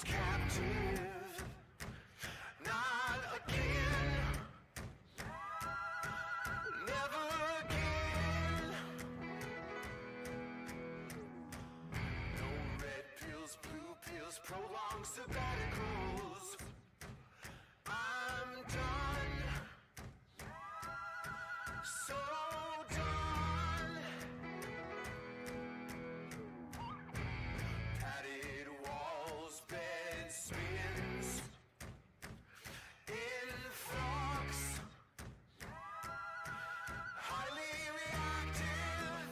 captive. Not again. Never again. No red pills, blue pills, prolonged sabbaticals. I'm done. So done. Padded walls, bed spins. In flux. Highly reactive.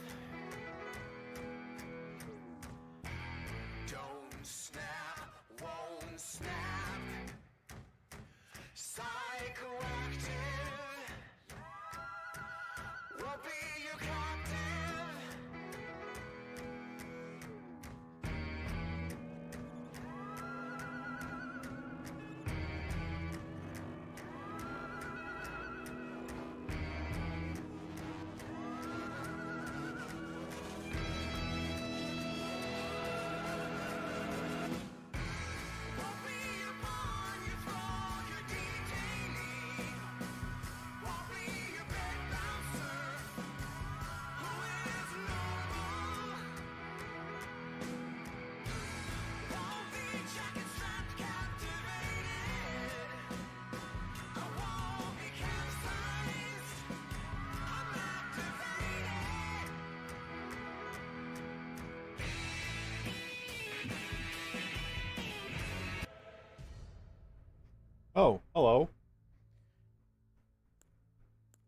Don't snap, won't snap. Psychoactive. Won't be your captive. Won't be upon your thrall, your detainee. Won't be your bed bouncer. Who is normal? Won't be jacket strapped, captivated. I won't be capsized. I'm activated. Oh, hello.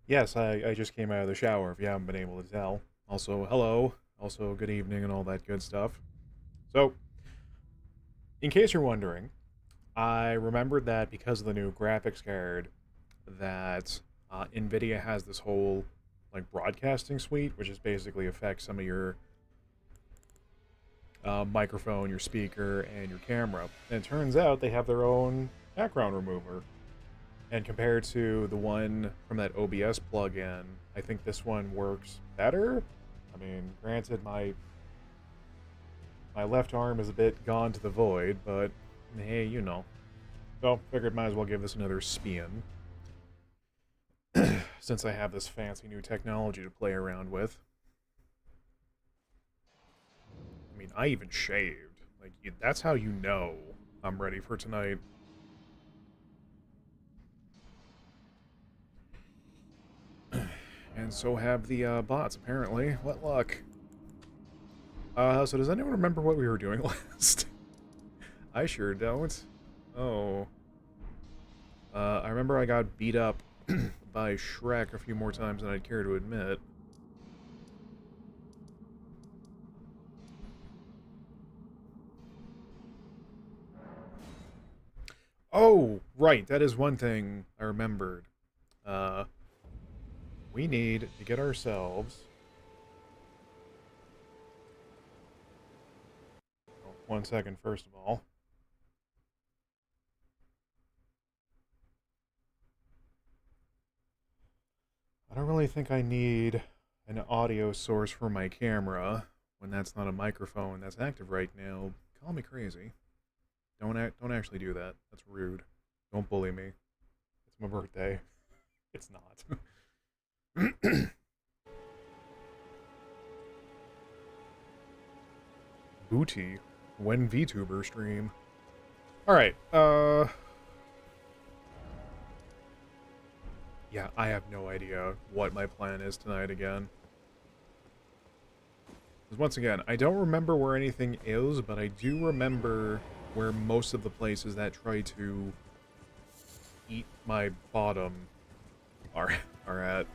Yes, I just came out of the shower, if you haven't been able to tell. Also, hello. Also, good evening and all that good stuff. So, in case you're wondering, I remembered that because of the new graphics card, that NVIDIA has this whole, like, broadcasting suite, which is basically affects some of your microphone, your speaker, and your camera. And it turns out they have their own background remover. And compared to the one from that OBS plugin, I think this one works better. I mean, granted, my left arm is a bit gone to the void, but hey, you know. So, figured might as well give this another spin. Since I have this fancy new technology to play around with. I mean, I even shaved. Like, that's how you know I'm ready for tonight. And so have the bots, apparently. What luck. So does anyone remember what we were doing last? I sure don't. Oh. I remember I got beat up by Shrek a few more times than I'd care to admit. Oh, right, that is one thing I remembered. We need to get ourselves... Oh, 1 second, first of all. I don't really think I need an audio source for my camera when that's not a microphone that's active right now. Call me crazy. Don't actually do that. That's rude. Don't bully me. It's my birthday. It's not. Booty. When VTuber stream. Alright, yeah, I have no idea what my plan is tonight again. Because once again, I don't remember where anything is, but I do remember where most of the places that try to eat my bottom are at.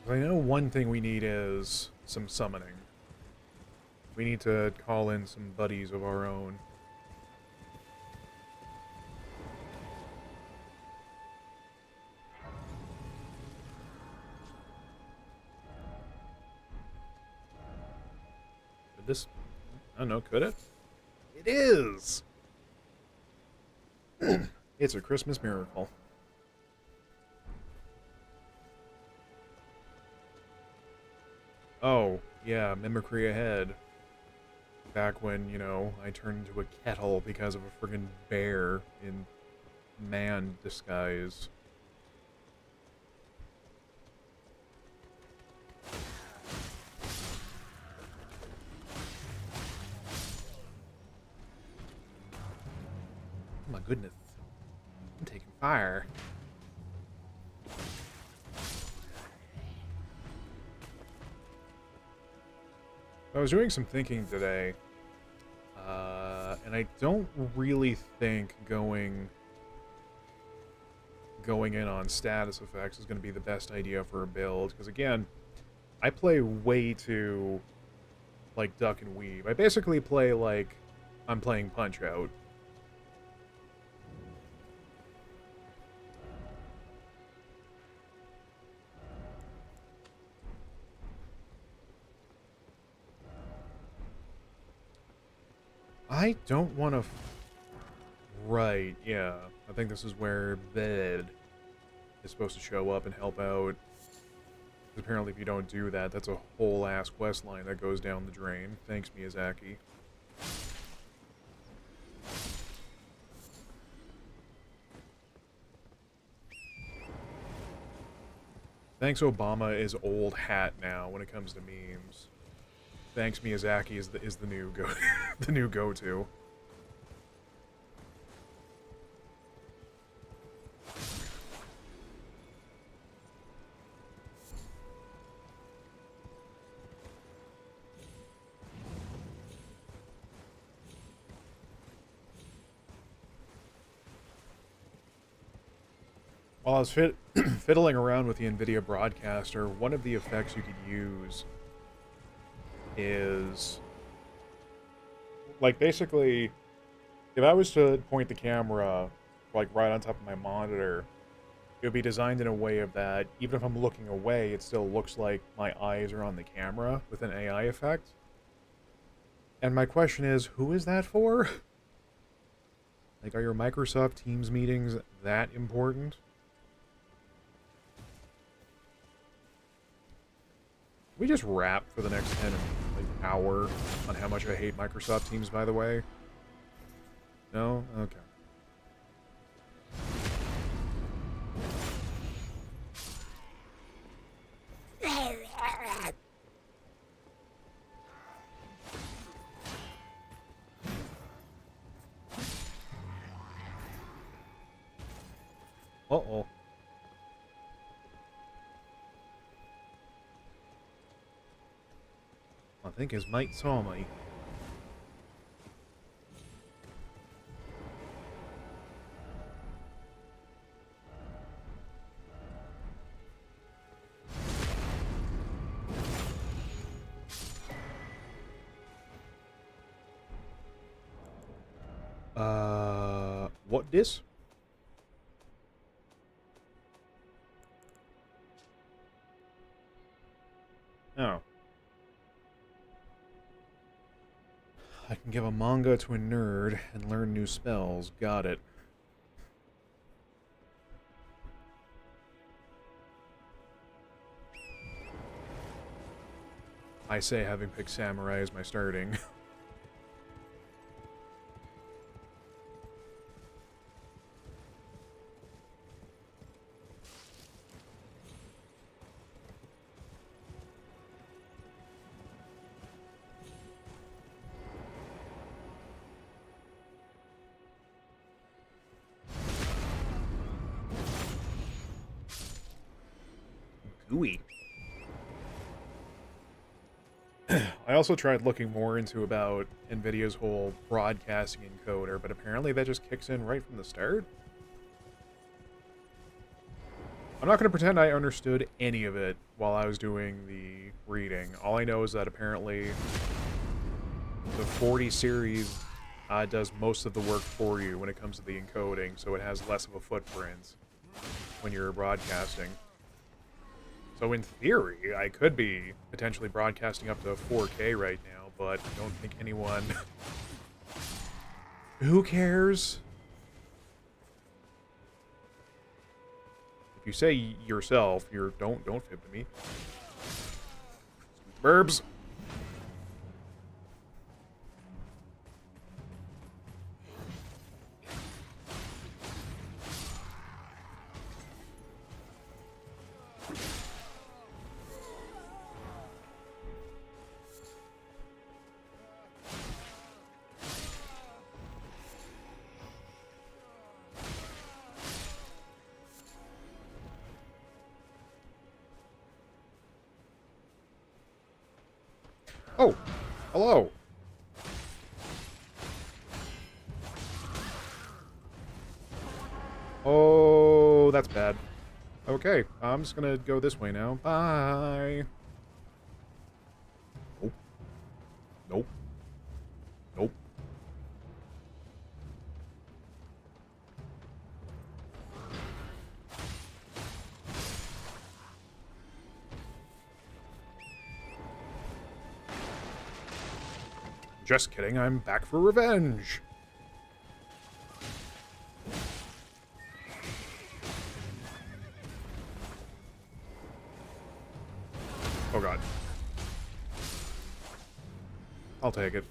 I know one thing we need is some summoning. We need to call in some buddies of our own. Could this... I don't know, could it? It is! It's a Christmas miracle. Oh, yeah, mimicry ahead. Back when, you know, I turned into a kettle because of a friggin' bear in man disguise. Oh my goodness. I'm taking fire. I was doing some thinking today, and I don't really think going in on status effects is going to be the best idea for a build, because again, I play way too, like, duck and weave. I basically play like I'm playing Punch-Out. I don't want to... Right, yeah. I think this is where Bed is supposed to show up and help out. Apparently if you don't do that, that's a whole-ass quest line that goes down the drain. Thanks, Miyazaki. Thanks, Obama is old hat now when it comes to memes. Thanks, Miyazaki is the new go the new go-to. While I was fiddling around with the NVIDIA Broadcaster, one of the effects you could use is, like, basically, if I was to point the camera, like, right on top of my monitor, it would be designed in a way of that, even if I'm looking away, it still looks like my eyes are on the camera with an AI effect. And my question is, who is that for? Like, are your Microsoft Teams meetings that important? We just rap for the next 10 hour on how much I hate Microsoft Teams, by the way. No? Okay. Uh-oh. I think his mate saw me. What this? Oh. I can give a manga to a nerd and learn new spells. Got it. I say having picked Samurai as my starting. Gooey. I also tried looking more into about NVIDIA's whole broadcasting encoder, but apparently that just kicks in right from the start. I'm not going to pretend I understood any of it while I was doing the reading. All I know is that apparently the 40 series does most of the work for you when it comes to the encoding, so it has less of a footprint when you're broadcasting. So in theory, I could be potentially broadcasting up to 4K right now, but I don't think anyone... Who cares? If you say yourself, don't fib to me. Burbs. Oh, hello. Oh, that's bad. Okay, I'm just gonna go this way now. Bye. Nope. Nope. Nope. Just kidding, I'm back for revenge. Oh god. I'll take it.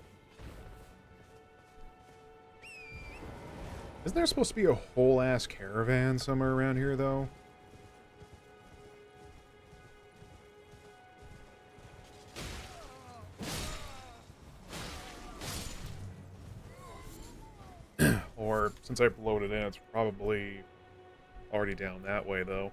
Isn't there supposed to be a whole-ass caravan somewhere around here, though? Or, since I've loaded in, it's probably already down that way, though.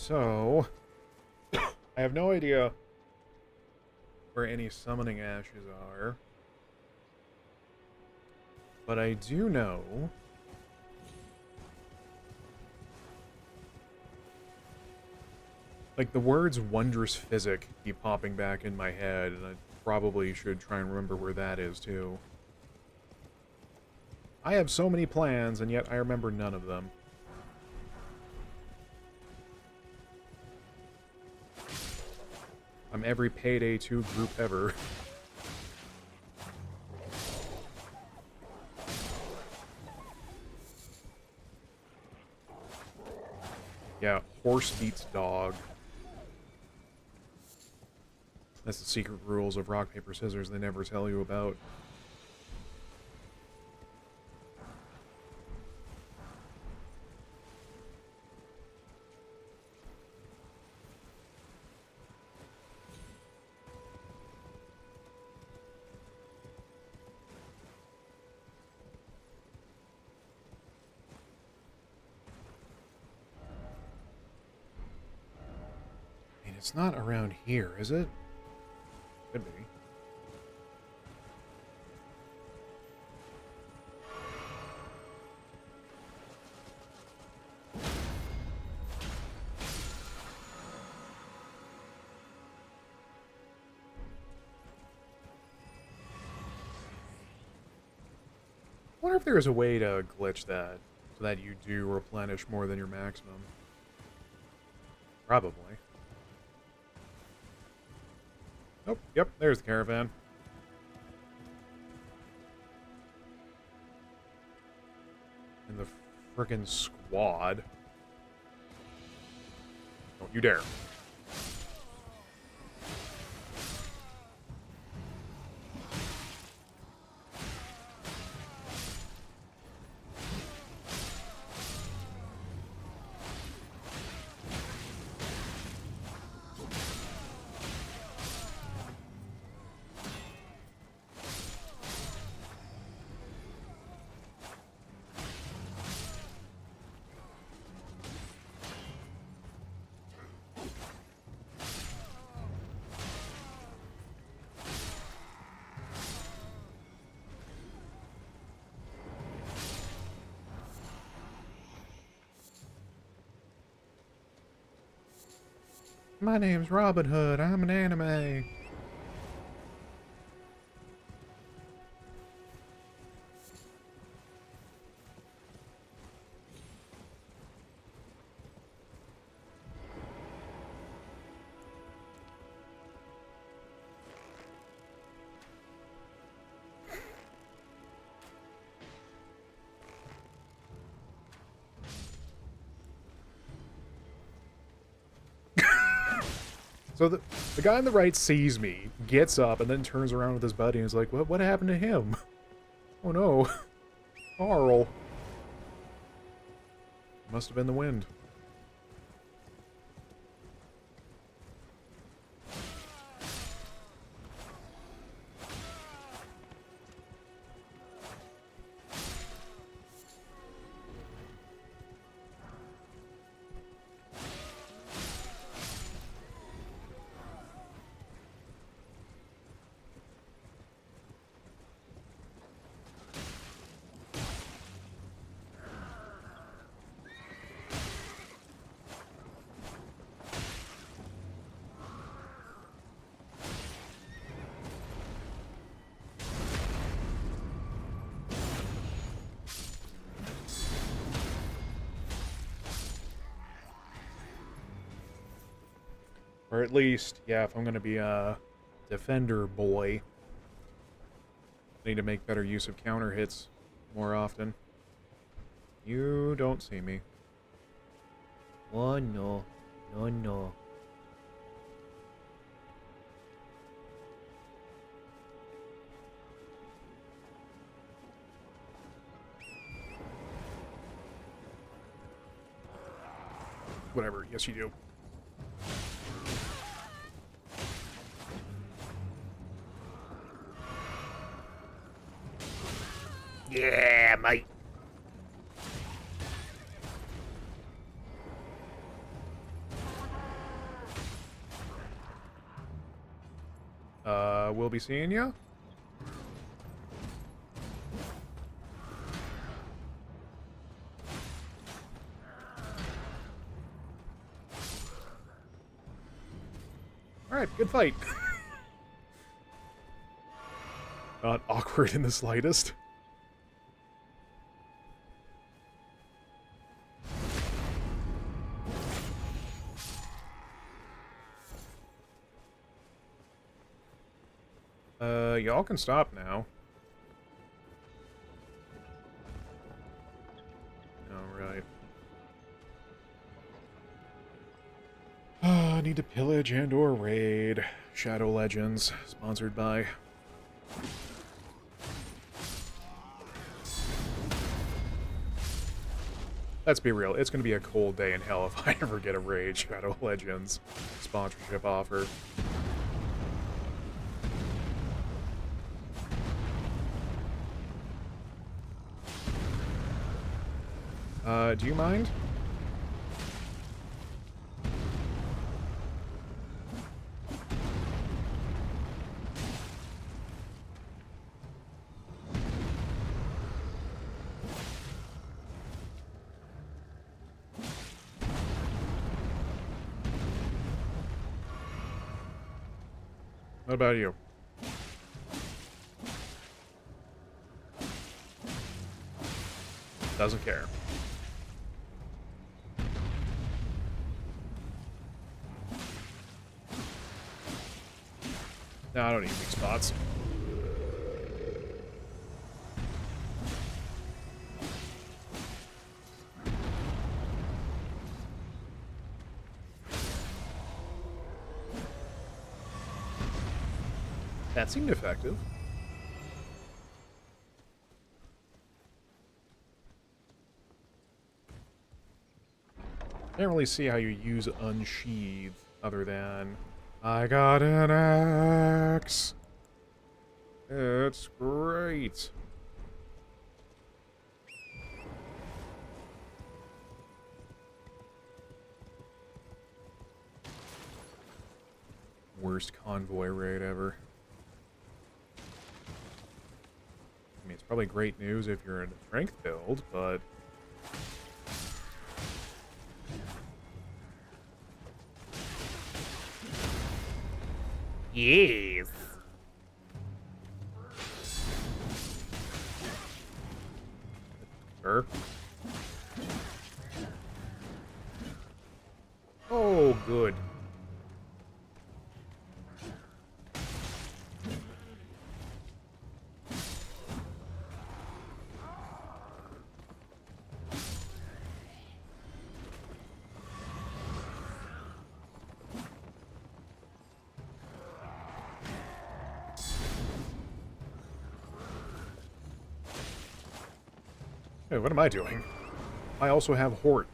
So... I have no idea where any summoning ashes are. But I do know... like, the words wondrous physic keep popping back in my head, and I probably should try and remember where that is, too. I have so many plans, and yet I remember none of them. I'm every Payday 2 group ever. Yeah, horse beats dog. That's the secret rules of rock, paper, scissors they never tell you about. I mean, it's not around here, is it? Could be. I wonder if there's a way to glitch that so that you do replenish more than your maximum. Probably. Oh, yep, there's the caravan. And the frickin' squad. Don't you dare. My name's Robin Hood. I'm an anime. So the guy on the right sees me, gets up, and then turns around with his buddy and is like, what happened to him? Oh no. Carl. Must have been the wind. Or at least, yeah, if I'm going to be a defender boy, I need to make better use of counter hits more often. You don't see me. Oh no. No, no. Whatever, yes you do. Yeah, mate. We'll be seeing ya. Alright, good fight. Not awkward in the slightest. Y'all can stop now. Alright. I need to pillage and or raid. Shadow Legends, sponsored by... Let's be real, it's gonna be a cold day in hell if I ever get a raid Shadow Legends sponsorship offer. Do you mind? What about you? Doesn't care. No, I don't need weak spots. That seemed effective. I can't really see how you use Unsheath other than... I got an axe! It's great! Worst convoy raid ever. I mean, it's probably great news if you're in a strength build, but... Yes! Sure. Oh, good. Hey, what am I doing? I also have Hort.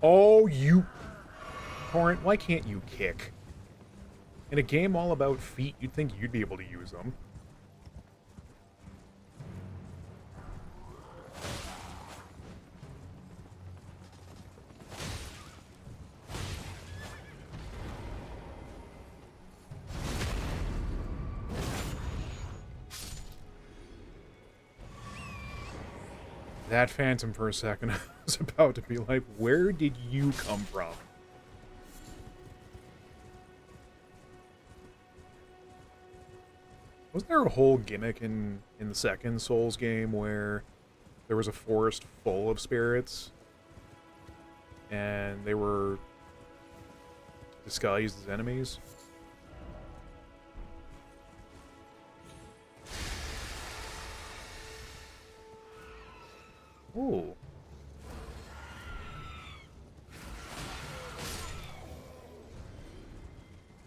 Oh, you... Torrent, why can't you kick? In a game all about feet, you'd think you'd be able to use them. That Phantom for a second, I was about to be like, where did you come from? Wasn't there a whole gimmick in the second Souls game where there was a forest full of spirits and they were disguised as enemies? Ooh.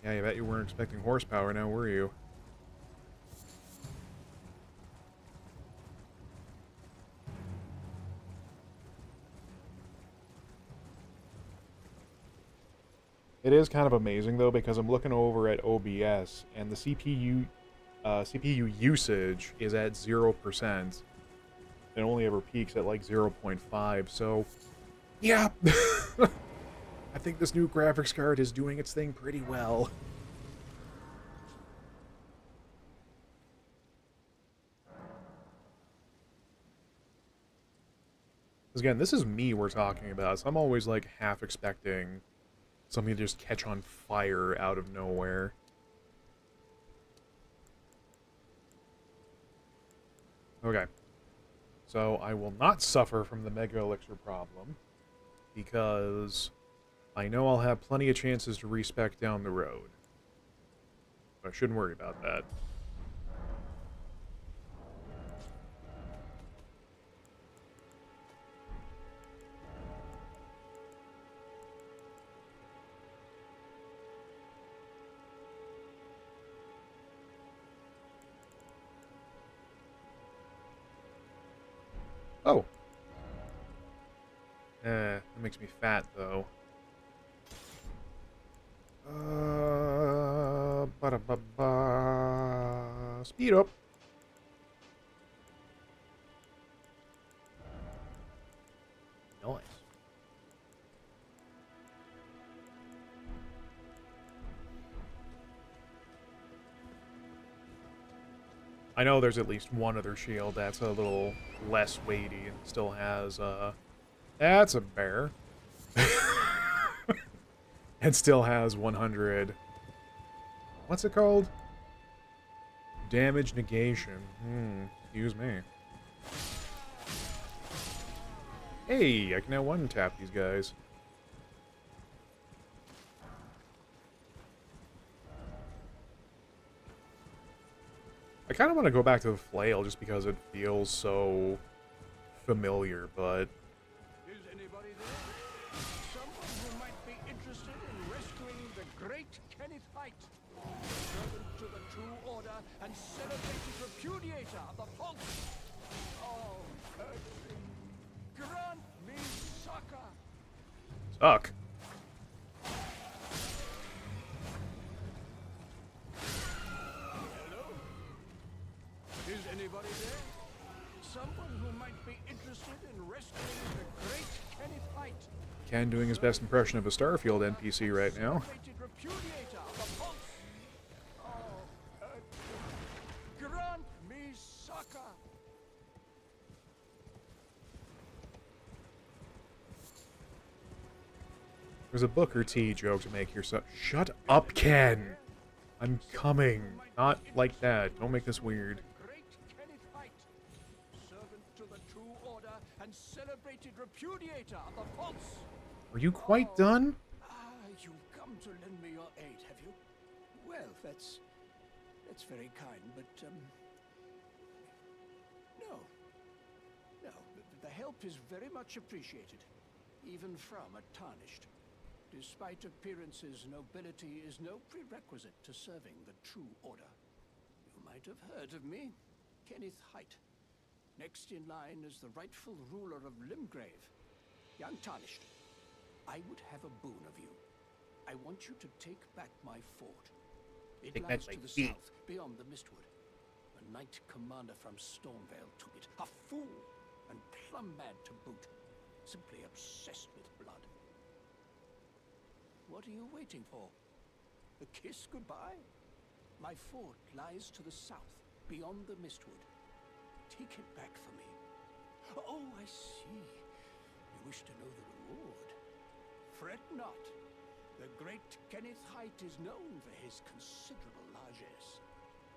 Yeah, I bet you weren't expecting horsepower now, were you? It is kind of amazing though, because I'm looking over at OBS and the CPU usage is at 0%. It only ever peaks at like 0.5. So, yeah, I think this new graphics card is doing its thing pretty well. Because again, this is me we're talking about, so I'm always like half expecting something to just catch on fire out of nowhere. Okay. So I will not suffer from the Mega Elixir problem, because I know I'll have plenty of chances to respec down the road. I shouldn't worry about that. Oh. That makes me fat, though. Ba-da-ba-ba. Speed up. Nice. I know there's at least one other shield that's a little less weighty and still has, that's a bear. And still has 100... What's it called? Damage negation. Excuse me. Hey, I can now one-tap these guys. I kind of want to go back to the flail just because it feels so familiar, but... Is anybody there? Someone who might be interested in rescuing the great Kenneth Height, servant to the true order and celebrated repudiator of the pulse. Oh, grant me succor. Suck. Hello? Is anybody there? Someone who might be interested in rescuing the great Kenneth Height, Ken doing his best impression of a Starfield NPC right now. celebrated repudiator of the pulse. Oh, grant me succor. There's a Booker T joke to make here, so... Shut up, Ken! I'm coming. Not like that. Don't make this weird. Great Kenneth Height, servant to the true order and celebrated repudiator of the pulse. Are you quite done? You've come to lend me your aid, have you? Well, that's very kind, but no, the help is very much appreciated, even from a tarnished. Despite appearances, nobility is no prerequisite to serving the true order. You might have heard of me, Kenneth Height. Next in line is the rightful ruler of Limgrave, young Tarnished. I would have a boon of you. I want you to take back my fort. It lies to the south, beyond the Mistwood. A knight commander from Stormvale took it. A fool, and plumb mad to boot. Simply obsessed with blood. What are you waiting for? A kiss goodbye? My fort lies to the south, beyond the Mistwood. Take it back for me. Oh, I see. You wish to know the reward. Fret not. The great Kenneth Height is known for his considerable largesse.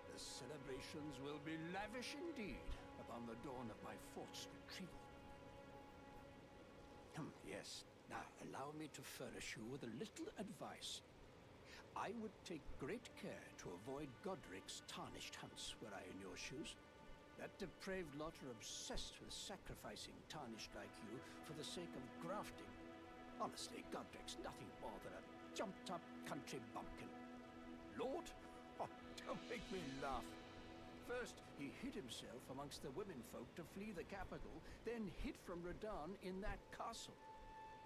The celebrations will be lavish indeed upon the dawn of my fort's retrieval. Yes. Now, allow me to furnish you with a little advice. I would take great care to avoid Godric's tarnished hunts were I in your shoes. That depraved lot are obsessed with sacrificing tarnished like you for the sake of grafting. Honestly, Godric's nothing more than a jumped-up country bumpkin. Lord? Oh, don't make me laugh. First, he hid himself amongst the womenfolk to flee the capital, then hid from Radahn in that castle.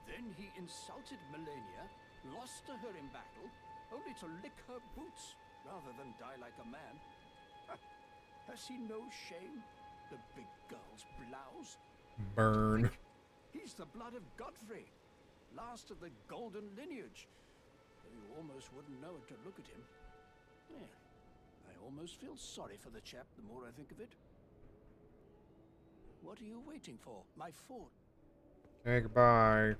Then he insulted Melania, lost to her in battle, only to lick her boots rather than die like a man. Has he no shame, the big girl's blouse? Burn. He's the blood of Godfrey, last of the golden lineage. Though you almost wouldn't know it to look at him. Yeah, I almost feel sorry for the chap the more I think of it. What are you waiting for? My fort. Okay, goodbye.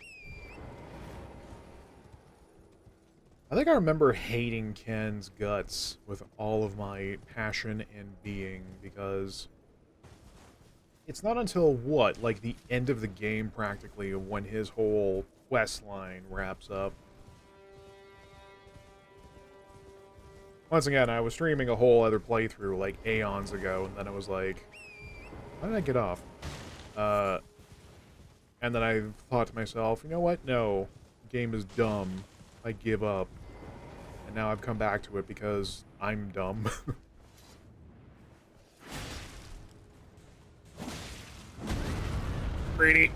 I think I remember hating Ken's guts with all of my passion and being, because it's not until, what, like the end of the game practically, when his whole quest line wraps up. Once again, I was streaming a whole other playthrough like aeons ago, and then I was like, how did I get off? And then I thought to myself, you know what? No, the game is dumb. I give up. And now I've come back to it because I'm dumb. Greedy.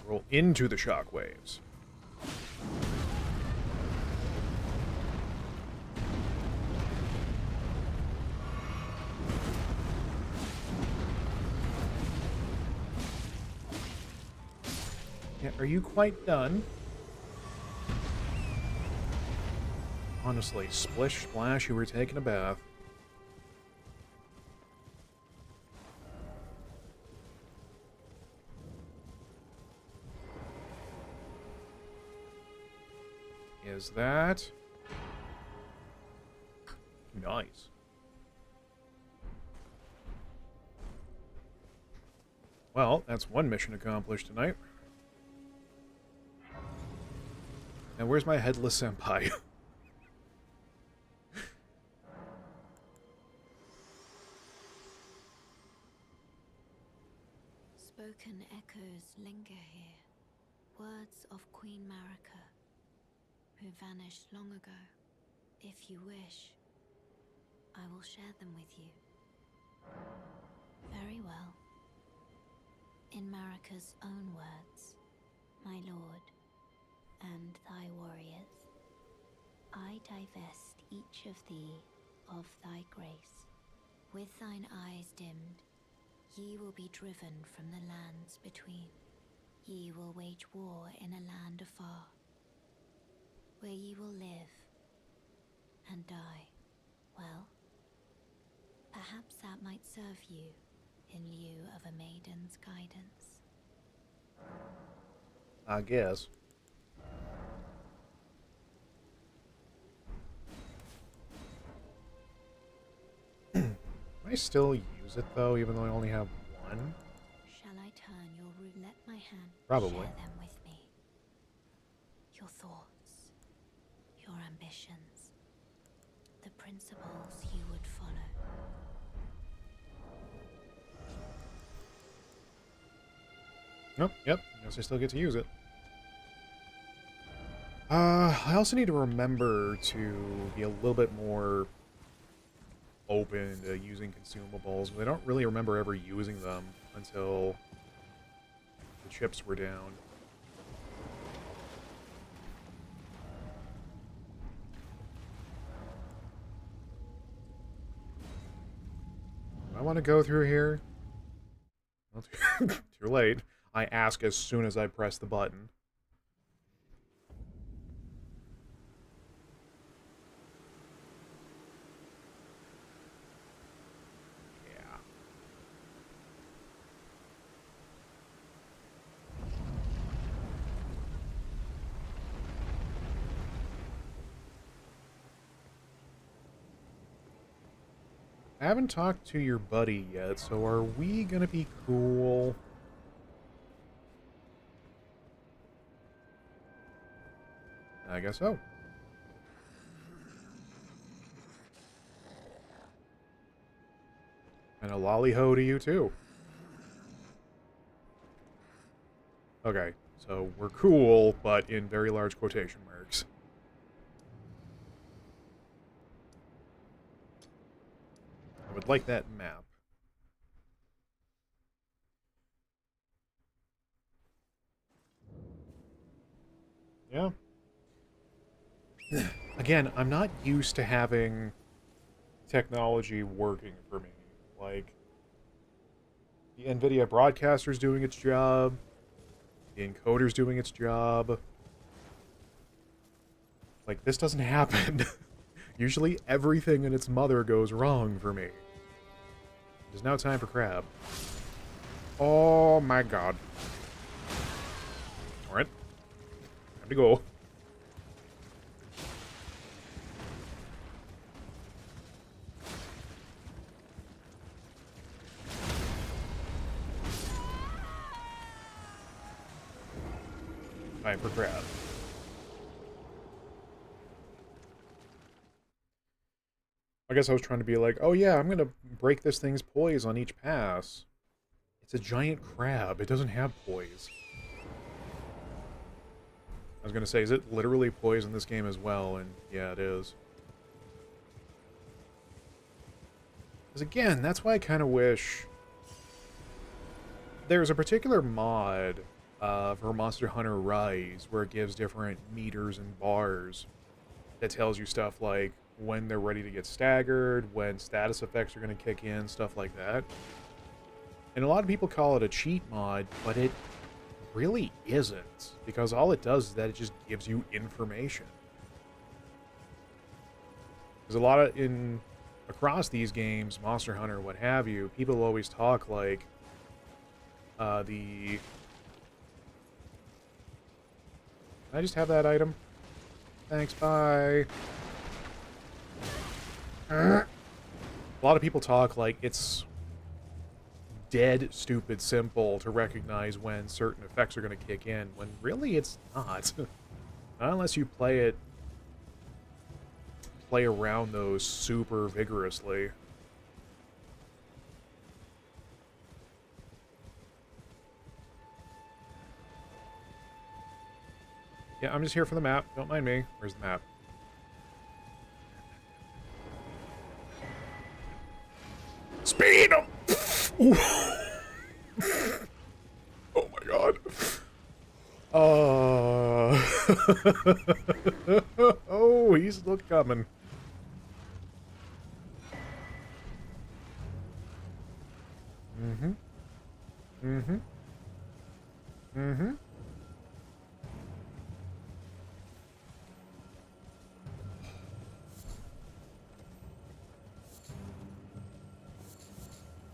Roll into the shockwaves. Yeah, are you quite done? Honestly, splish splash, you were taking a bath. Is that nice? Well, that's one mission accomplished tonight. Now, where's my headless senpai? Spoken echoes linger here, words of Queen Marika, who vanished long ago. If you wish, I will share them with you. Very well. In Marika's own words, my lord, and thy warriors, I divest each of thee of thy grace. With thine eyes dimmed, ye will be driven from the lands between. Ye will wage war in a land afar, where ye will live and die. Well, perhaps that might serve you in lieu of a maiden's guidance. I guess. Can I still use it, though, even though I only have one? Shall I turn your roulette my hand? Probably. Share them with me. Your thoughts, your ambitions, the principles you would follow. Nope, yep, guess I still get to use it. I also need to remember to be a little bit more open to using consumables, but I don't really remember ever using them until the chips were down. Do I want to go through here? Well, too late. I ask as soon as I press the button. Yeah. I haven't talked to your buddy yet, so are we gonna be cool? I guess so. And a lolly-ho to you, too. Okay, so we're cool, but in very large quotation marks. I would like that map. Yeah. Again, I'm not used to having technology working for me. Like, the NVIDIA broadcaster's doing its job, the encoder's doing its job. Like, this doesn't happen. Usually everything and its mother goes wrong for me. It is now time for crab. Oh my god. Alright. Time to go. Time for crab. I guess I was trying to be like, oh yeah, I'm gonna break this thing's poise on each pass. It's a giant crab. It doesn't have poise. I was gonna say, is it literally poise in this game as well? And yeah, it is. Because again, that's why I kind of wish... There's a particular mod for Monster Hunter Rise where it gives different meters and bars that tells you stuff like when they're ready to get staggered, when status effects are going to kick in, stuff like that. And a lot of people call it a cheat mod, but it really isn't, because all it does is that it just gives you information. There's a lot of, across these games, Monster Hunter, what have you, people always talk like, Can I just have that item? Thanks, bye. A lot of people talk like it's dead stupid simple to recognize when certain effects are going to kick in, when really it's not. Not unless you play around those super vigorously. Yeah, I'm just here for the map. Don't mind me. Where's the map? Speed him! Oh my god. Oh, he's still coming. Mm-hmm. Mm-hmm. Mm-hmm.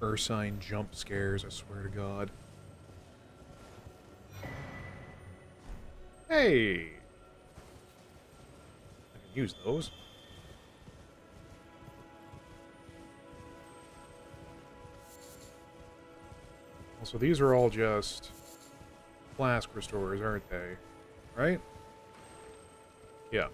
Ursine jump scares, I swear to God. Hey! I can use those. Also, these are all just flask restorers, aren't they? Right? Yeah.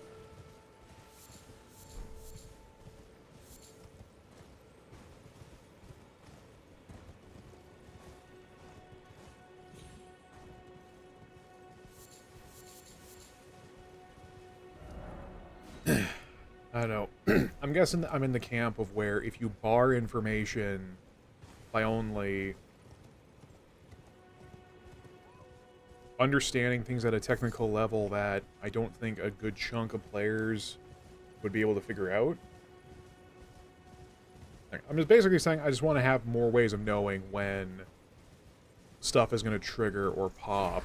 I don't know. I'm guessing I'm in the camp of where if you bar information by only understanding things at a technical level that I don't think a good chunk of players would be able to figure out. I'm just basically saying I just want to have more ways of knowing when stuff is going to trigger or pop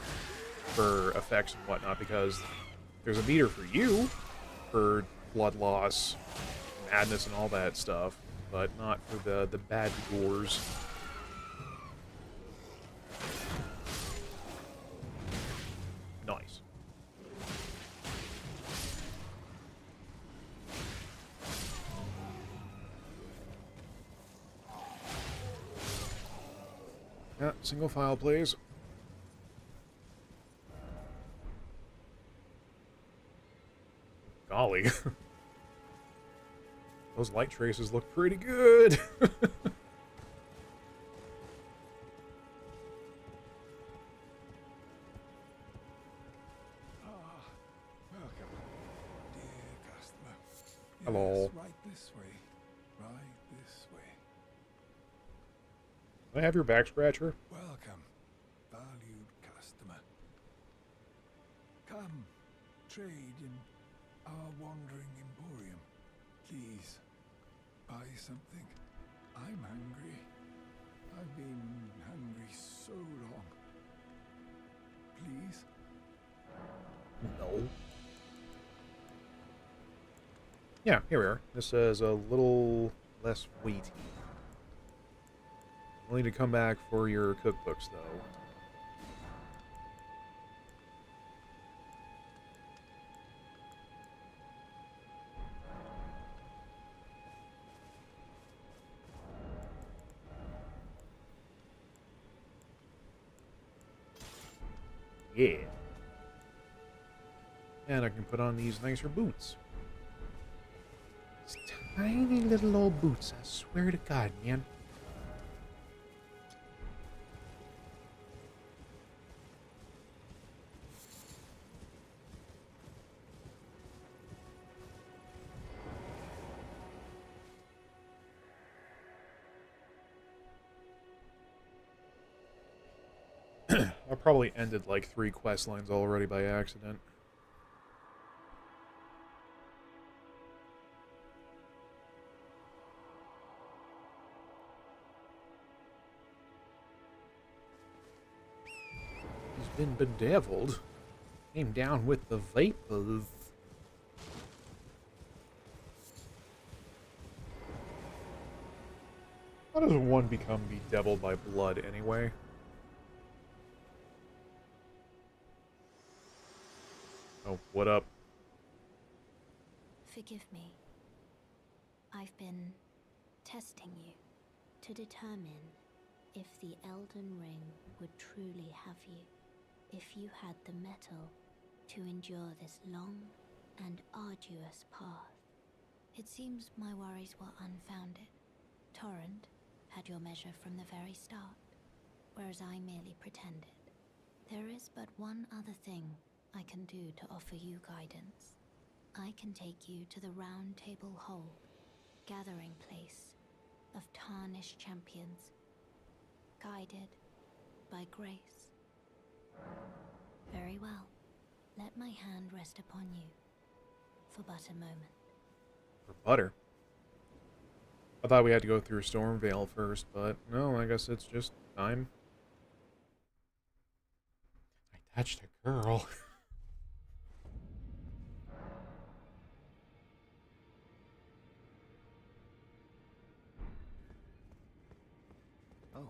for effects and whatnot, because there's a meter for you for blood loss, madness, and all that stuff, but not for the bad gores. Nice. Yeah, single file, please. Golly. Those light traces look pretty good. Welcome, dear customer. Hello. Yes, right this way. Right this way. Can I have your back scratcher? Welcome, valued customer. Come, trade in our wandering emporium. Please, buy something. I'm hungry. I've been hungry so long. Please? No. Yeah, here we are. This is a little less weighty. We'll need to come back for your cookbooks, though. Yeah. And I can put on these nicer boots. These tiny little old boots, I swear to God, man. I probably ended like 3 quest lines already by accident. He's been bedeviled. Came down with the vapors. How does one become bedeviled by blood anyway? Oh, what up? Forgive me. I've been testing you to determine if the Elden Ring would truly have you, if you had the mettle to endure this long and arduous path. It seems my worries were unfounded. Torrent had your measure from the very start, whereas I merely pretended. There is but one other thing I can do to offer you guidance. I can take you to the Round Table Hold, gathering place of tarnished champions, guided by grace. Very well. Let my hand rest upon you for but a moment. For butter. I thought we had to go through Stormvale first, but no, I guess it's just time. I touched a girl. Oh,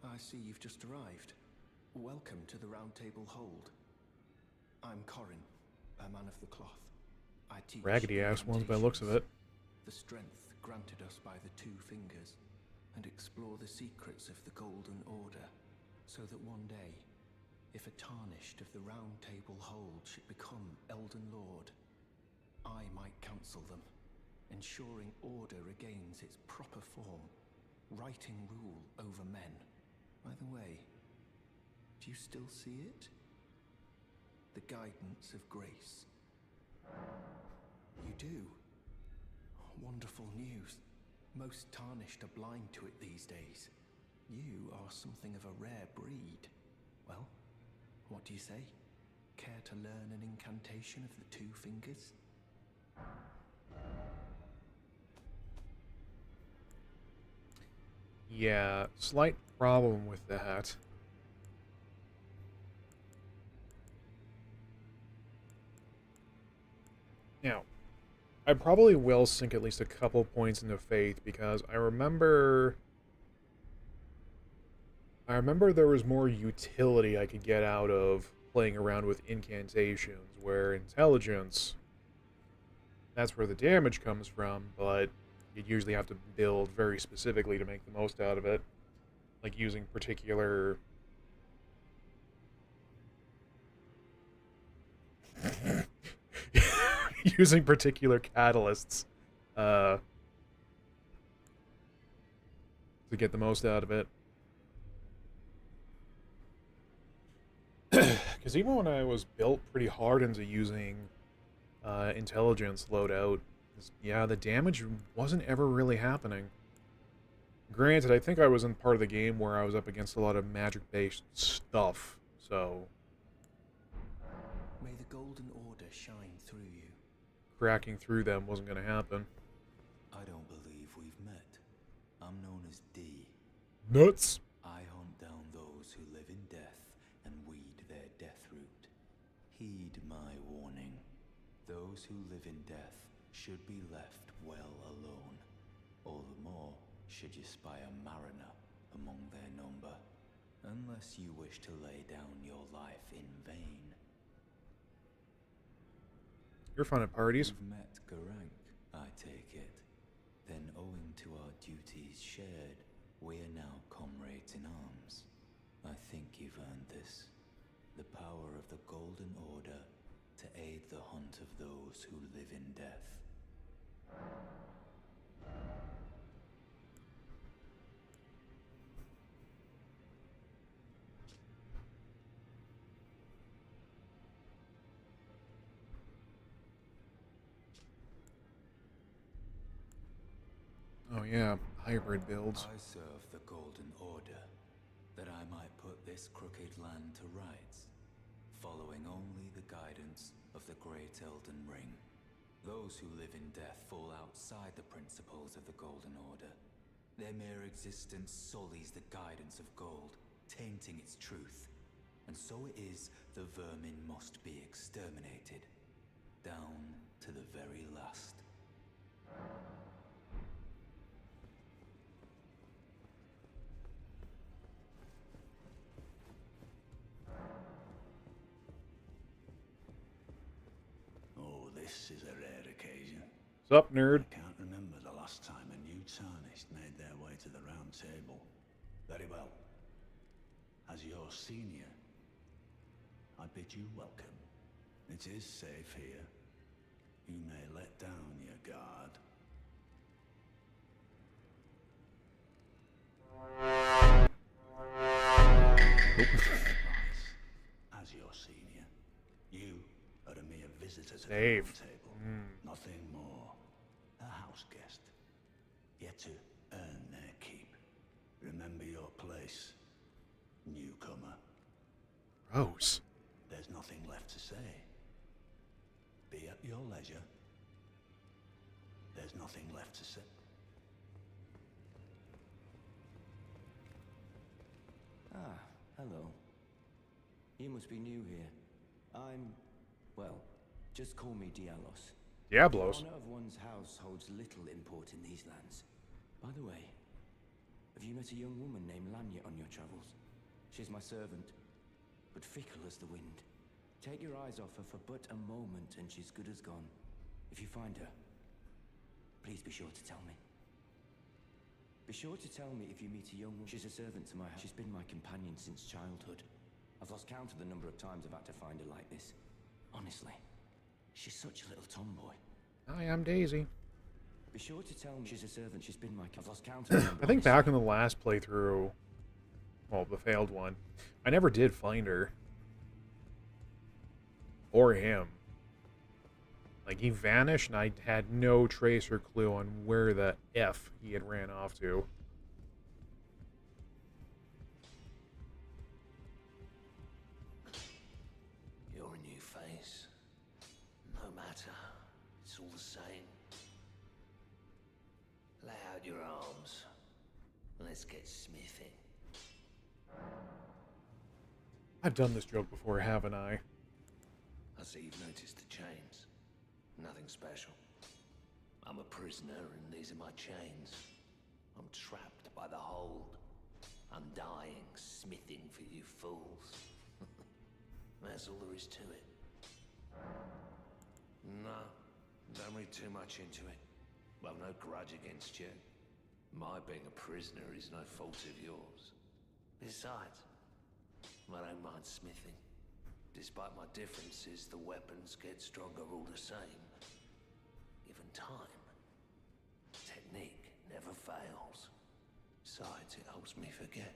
I see you've just arrived. Welcome to the Round Table Hold. I'm Corin, a man of the cloth. I teach Raggedy ass ones by the looks of it. the strength granted us by the two fingers, and explore the secrets of the Golden Order, so that one day, if a tarnished of the Round Table hold should become Elden Lord, I might counsel them, ensuring order regains its proper form, righting rule over men. By the way, do you still see it? The guidance of grace. You do? Wonderful news. Most tarnished are blind to it these days. You are something of a rare breed. Well, what do you say? Care to learn an incantation of the two fingers? Yeah, slight problem with that. Now, I probably will sink at least a couple points into faith because I remember there was more utility I could get out of playing around with incantations, where intelligence, that's where the damage comes from, but you'd usually have to build very specifically to make the most out of it. Like using particular... using particular catalysts to get the most out of it. Because even when I was built pretty hard into using intelligence loadout, yeah, the damage wasn't ever really happening. Granted, I think I was in part of the game where I was up against a lot of magic-based stuff, so... May the Golden Order shine through you. cracking through them wasn't going to happen. I don't believe we've met. I'm known as D. Nuts! I hunt down those who live in death and weed their death root. Heed my warning. Those who live in death should be left well alone. All the more should you spy a mariner among their number, unless you wish to lay down your life in vain. You're fun at parties. You've met Garank, I take it. Then owing to our duties shared, we are now comrades in arms. I think you've earned this. The power of the Golden Order to aid the hunt of those who live in death. Oh yeah, hybrid builds. I serve the Golden Order, that I might put this crooked land to rights, following only the guidance of the Great Elden Ring. Those who live in death fall outside the principles of the Golden Order. Their mere existence sullies the guidance of gold, tainting its truth. And so it is the vermin must be exterminated, down to the very last. Oh, this is a rare occasion. Sup, nerd? I can't remember the last time a new tarnished made their way to the Round Table. Very well. As your senior, I bid you welcome. It is safe here. You may let down your guard. As your senior, you are a mere visitor to the Save. Round Table. Nothing more. A house guest. Yet to earn their keep. Remember your place, newcomer. Gross. There's nothing left to say. Be at your leisure. There's nothing left to say. Ah, hello. You must be new here. Well, just call me Dialos. Diablos. The honor of one's house holds little import in these lands. By the way, have you met a young woman named Lanya on your travels? She's my servant, but fickle as the wind. Take your eyes off her for but a moment and she's good as gone. If you find her, please be sure to tell me. Be sure to tell me if you meet a young woman. She's a servant to my house. She's been my companion since childhood. I've lost count of the number of times I've had to find her like this. Honestly, she's such a little tomboy. Hi, I'm Daisy. Be sure to tell me she's a servant. She's been my. I've lost count of the number. I think back in the last playthrough, well, the failed one, I never did find her. Or him. Like, he vanished, and I had no trace or clue on where the F he had ran off to. You're a new face. No matter. It's all the same. Lay out your arms. Let's get smithing. I've done this joke before, haven't I? I see you've noticed the chains. Nothing special. I'm a prisoner and these are my chains. I'm trapped by the hold. I'm dying, smithing for you fools. That's all there is to it. No, don't read too much into it. I've no grudge against you. My being a prisoner is no fault of yours. Besides, I don't mind smithing. Despite my differences, the weapons get stronger all the same. Given time, technique never fails. Besides, it helps me forget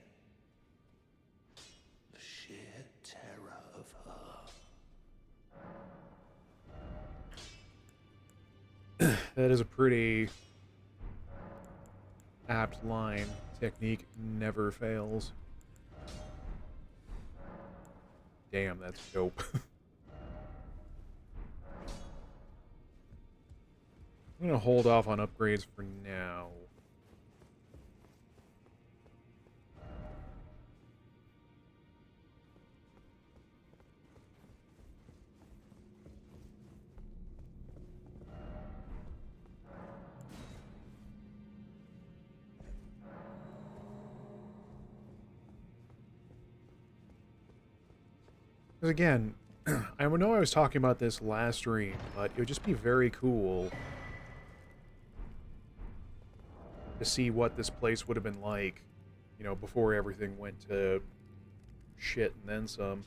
the sheer terror of her. That is a pretty apt line. Technique never fails. Damn, that's dope. I'm gonna hold off on upgrades for now. Because again, I know I was talking about this last stream, but it would just be very cool to see what this place would have been like, you know, before everything went to shit and then some.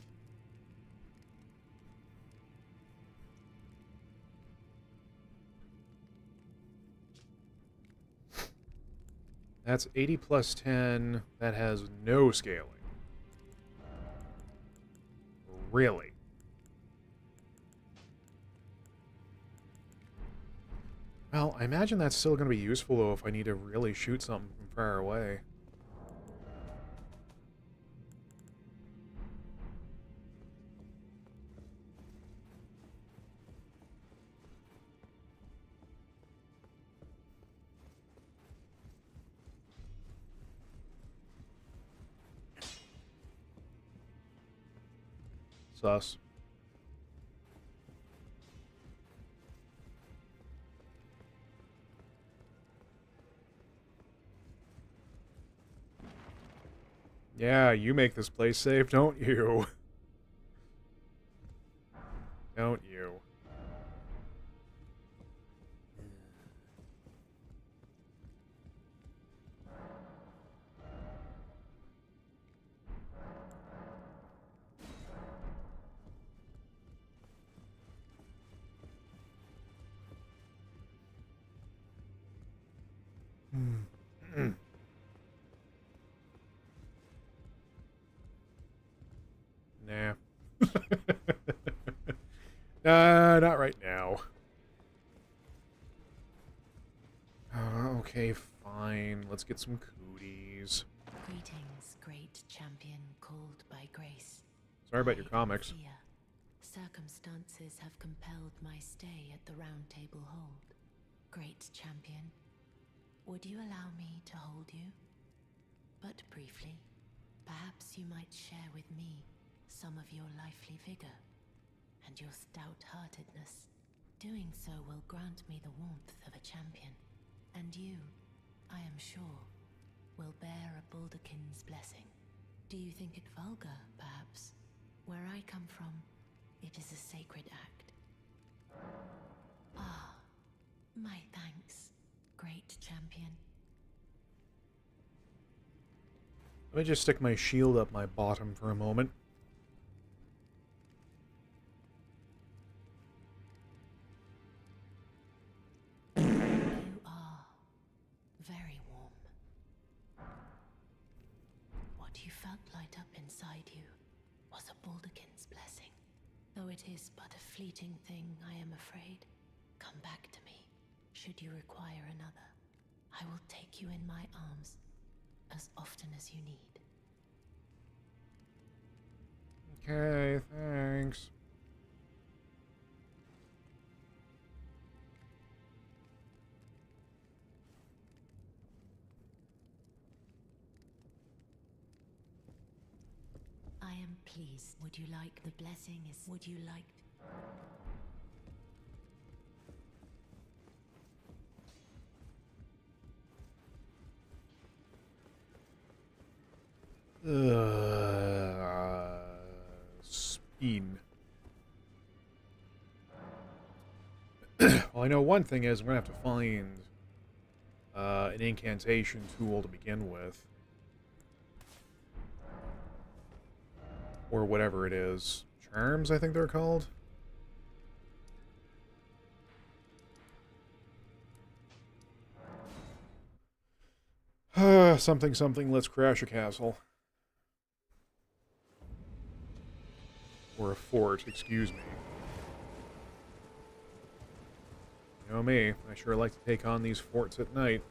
That's 80 plus 10. That has no scaling. Really? Well, I imagine that's still going to be useful, though, if I need to really shoot something from far away. Sus. Yeah, you make this place safe, don't you? Don't you? Nah. Not right now. Okay, fine. Let's get some cooties. Greetings, great champion called by grace. Sorry about your comics. Fear. Circumstances have compelled my stay at the Round Table Hold. Great champion, would you allow me to hold you? But briefly, perhaps you might share with me some of your lively vigor and your stout-heartedness. Doing so will grant me the warmth of a champion, and you, I am sure, will bear a Baldakin's blessing. Do you think it vulgar, perhaps? Where I come from, It is a sacred act. Ah, my thanks, great champion. Let me just stick my shield up my bottom for a moment. You are very warm. What you felt light up inside you was a Baldekin's blessing. Though it is but a fleeting thing, I am afraid. Come back to me, should you require another. I will take you in my arms as often as you need. Okay, thanks. I am pleased. Would you like the blessing? Would you like... Speed. Well, I know one thing is I'm going to have to find an incantation tool to begin with. Or whatever it is. Charms, I think they're called. Something, something, let's crash a castle. Or a fort, excuse me. You know me, I sure like to take on these forts at night.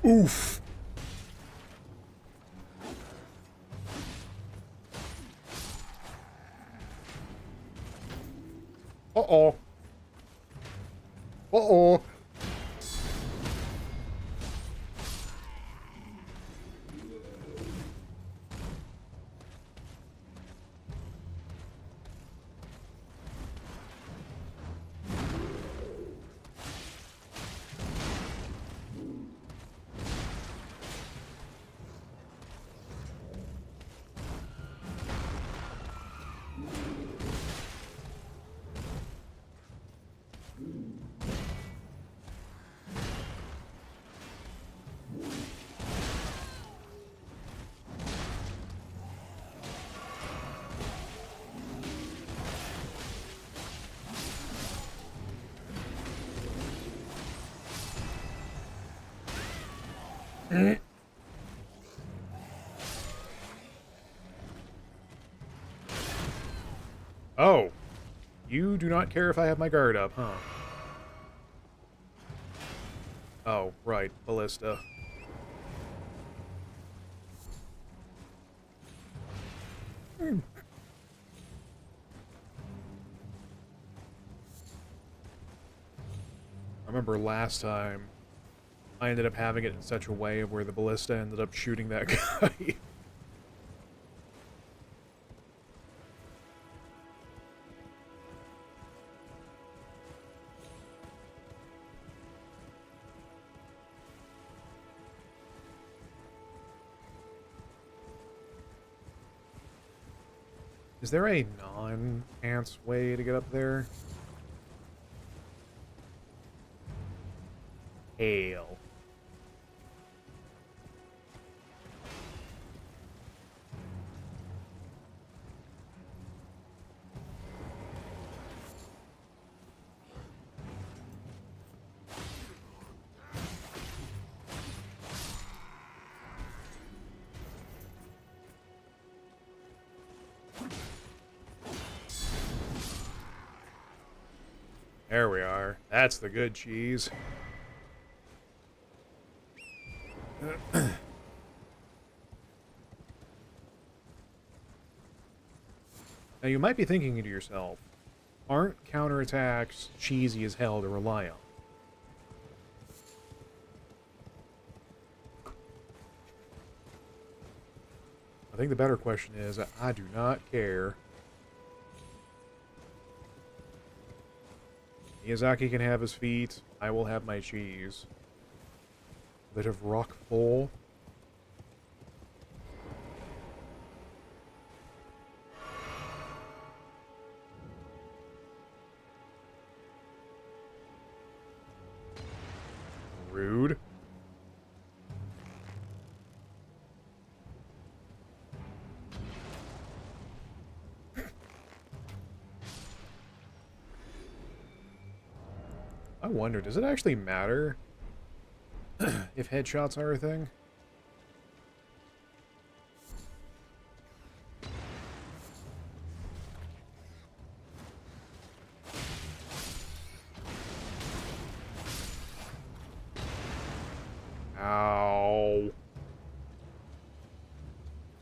Oof! Uh-oh. Uh-oh. Oh. You do not care if I have my guard up, huh? Oh, right. Ballista. I remember last time I ended up having it in such a way where the ballista ended up shooting that guy. Is there a non-ants way to get up there? Hail. There we are. That's the good cheese. Now you might be thinking to yourself, aren't counterattacks cheesy as hell to rely on? I think the better question is, I do not care. Miyazaki can have his feet. I will have my cheese. A bit of rock full. Rude. I wonder, does it actually matter if headshots are a thing? Ow.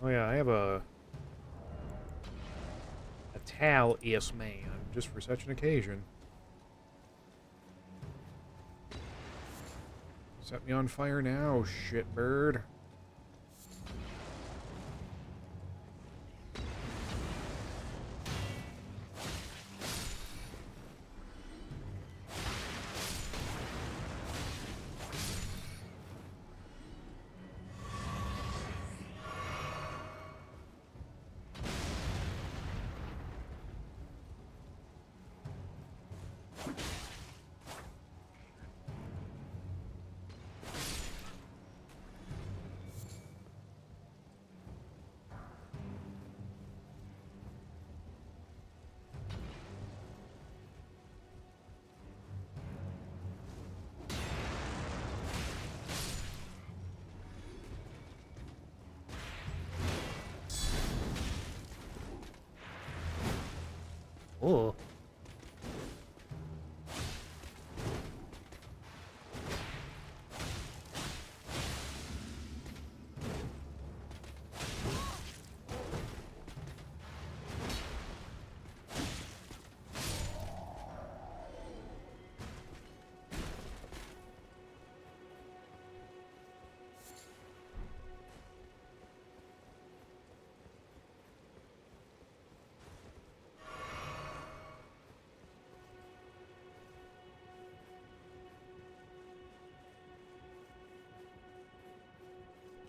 Oh yeah, I have a towel-is man, just for such an occasion. Set me on fire now, shitbird. Oh.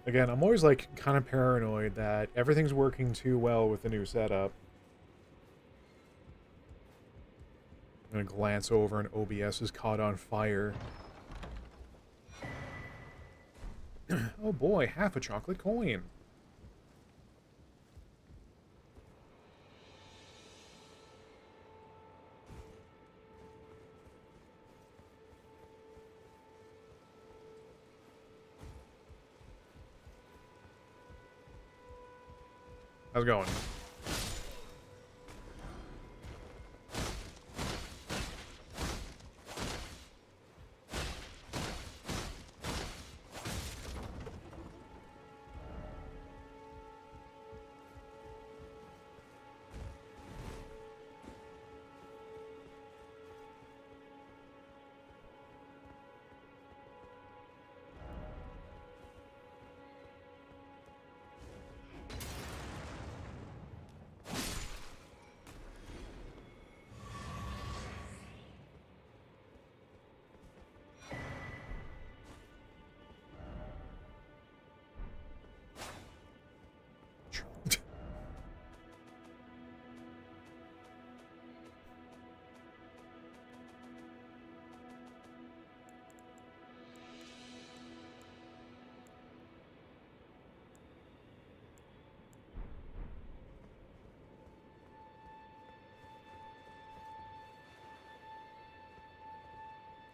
Again, I'm always like kind of paranoid that everything's working too well with the new setup. I'm gonna glance over and OBS is caught on fire. Oh boy, half a chocolate coin. How's it going?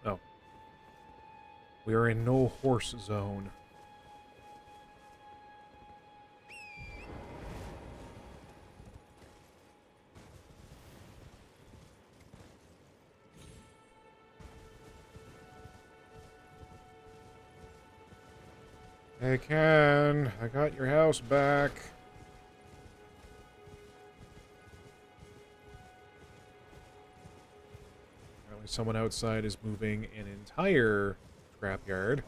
Oh. We are in no horse zone. Hey Ken, I got your house back. Apparently someone outside is moving an entire scrapyard.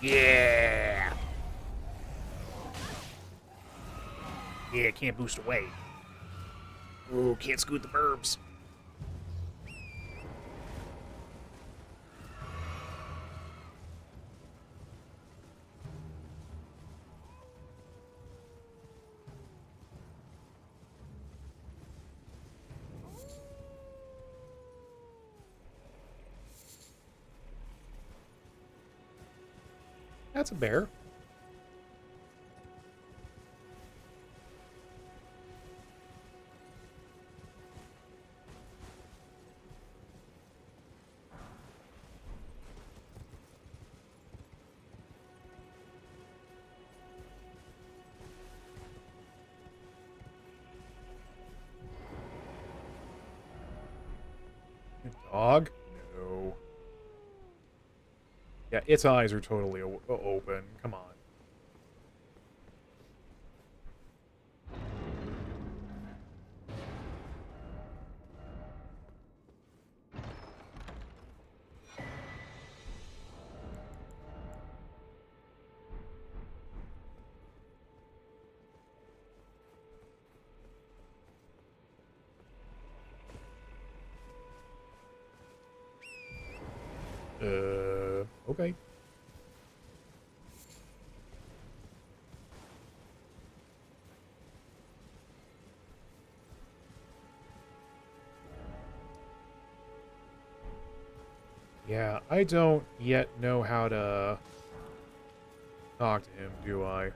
Yeah! Yeah, can't boost away. Ooh, can't scoot the burbs. That's a bear. Dog? No. Yeah, its eyes are totally open. Come on. Okay. Yeah, I don't yet know how to talk to him, do I?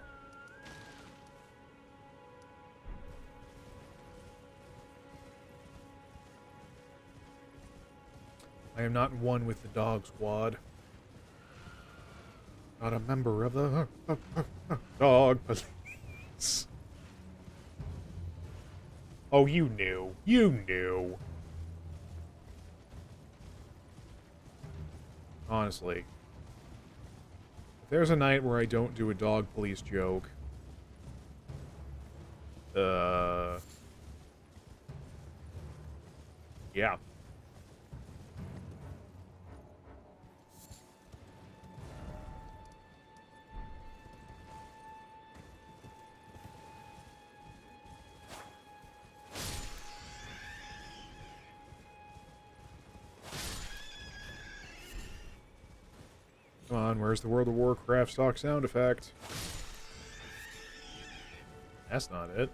I am not one with the dog squad. Not a member of the dog police. Oh, you knew. You knew. Honestly. If there's a night where I don't do a dog police joke, yeah. Come on, where's the World of Warcraft stock sound effect? That's not it.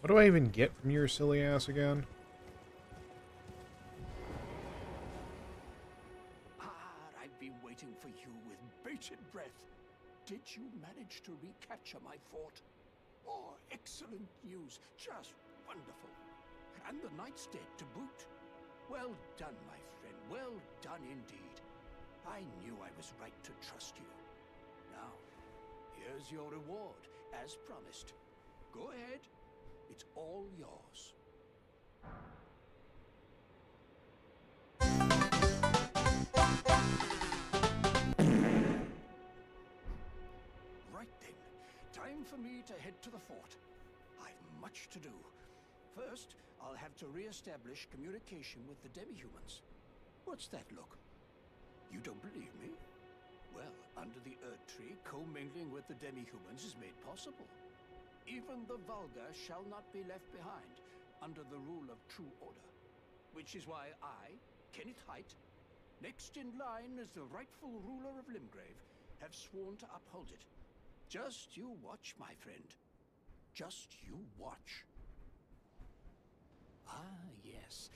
What do I even get from your silly ass again? I've been waiting for you with bated breath. Did you manage to recapture my fort? Oh, excellent news. Just wonderful. And the Knight's dead to boot. Well done, my friend. Well done indeed. I knew I was right to trust you. Now, here's your reward, as promised. Go ahead. It's all yours. Right then, time for me to head to the fort. I've much to do. First, I'll have to re-establish communication with the demi-humans. What's that look? You don't believe me? Well, under the Earth Tree, commingling with the demi-humans is made possible. Even the vulgar shall not be left behind under the rule of true order. Which is why I, Kenneth Height, next in line as the rightful ruler of Limgrave, have sworn to uphold it. Just you watch, my friend. Just you watch. Ah, yes.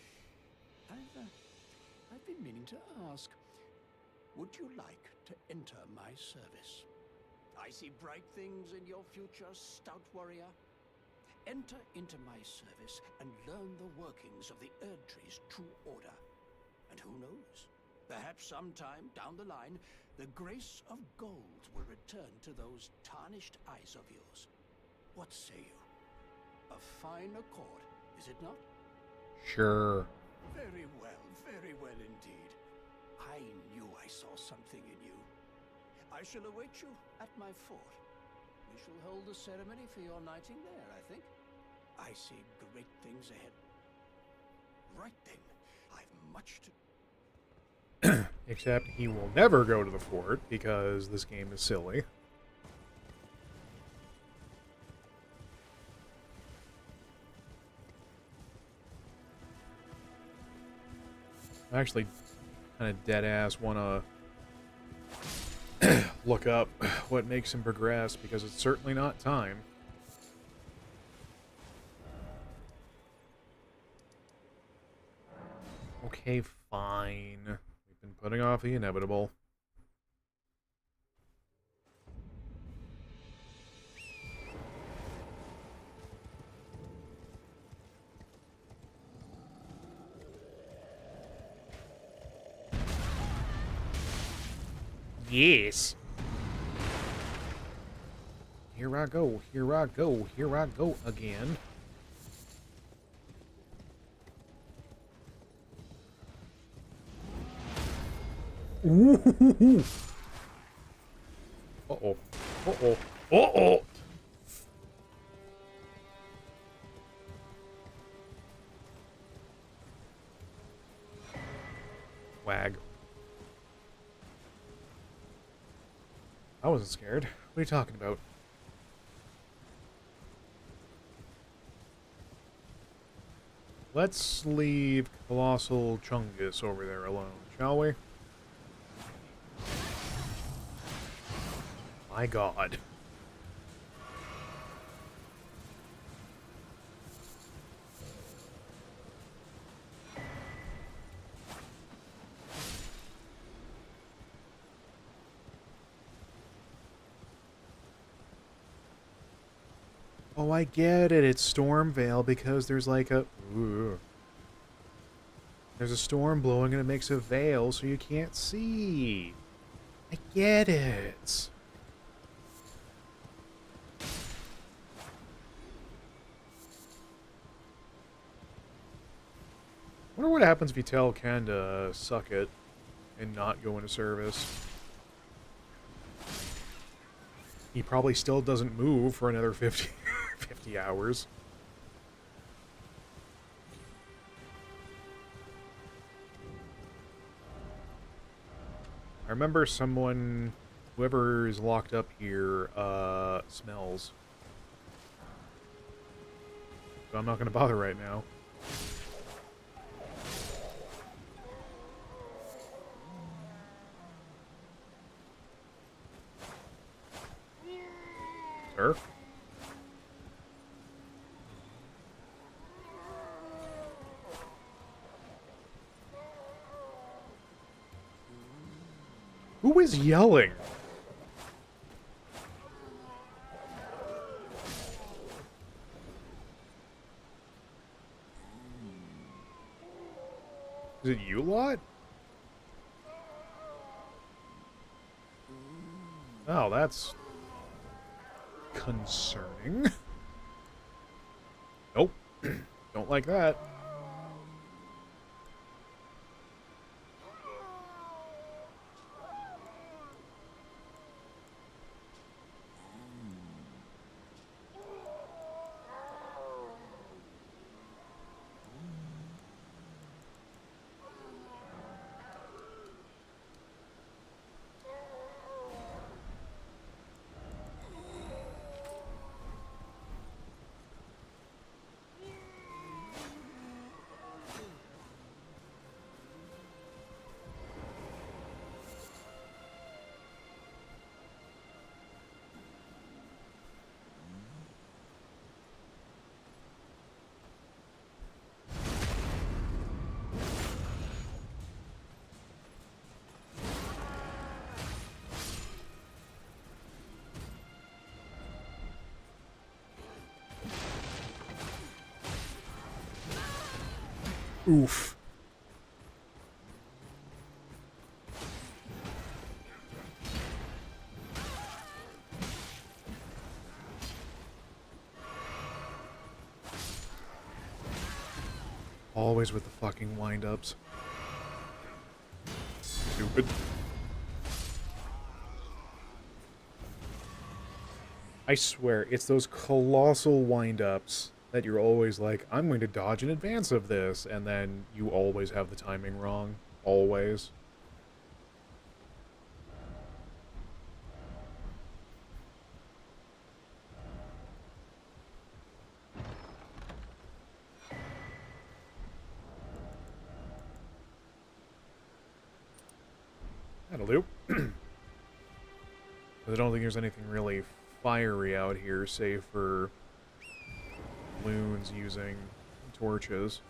I've been meaning to ask. Would you like to enter my service? I see bright things in your future, stout warrior. Enter into my service and learn the workings of the Erdtree's true order. And who knows? Perhaps sometime down the line, the grace of gold will return to those tarnished eyes of yours. What say you? A fine accord, is it not? Sure. Very well indeed. I knew I saw something in you. I shall await you at my fort. We shall hold the ceremony for your knighting there, I think. I see great things ahead. Right then, I've much to... Except he will never go to the fort because this game is silly. I actually kind of dead-ass want to look up what makes him progress, because it's certainly not time. Okay, fine. We've been putting off the inevitable. Yes. Here I go, here I go, here I go again. Ooh. Uh-oh. Uh-oh. Uh-oh! Wag. I wasn't scared. What are you talking about? Let's leave Colossal Chungus over there alone, shall we? My god. Oh, I get it. It's Stormvale because there's like a... Ooh. There's a storm blowing and it makes a veil so you can't see. I get it. I wonder what happens if you tell Ken to suck it and not go into service. He probably still doesn't move for another 50 hours. I remember someone, whoever is locked up here, smells. So I'm not going to bother right now. Sir? Who is yelling? Is it you lot? Oh, that's concerning. Nope. Don't like that. Oof. Always with the fucking wind-ups. Stupid. I swear, it's those colossal wind-ups that you're always like, I'm going to dodge in advance of this, and then you always have the timing wrong. Always. That'll do. I don't think there's anything really fiery out here, save for loons using torches.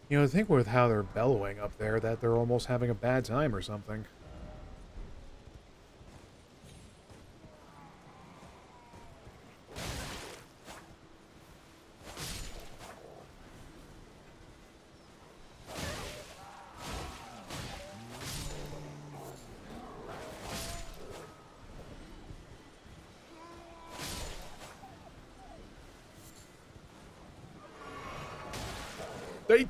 You know, I think with how they're bellowing up there, that they're almost having a bad time or something. They...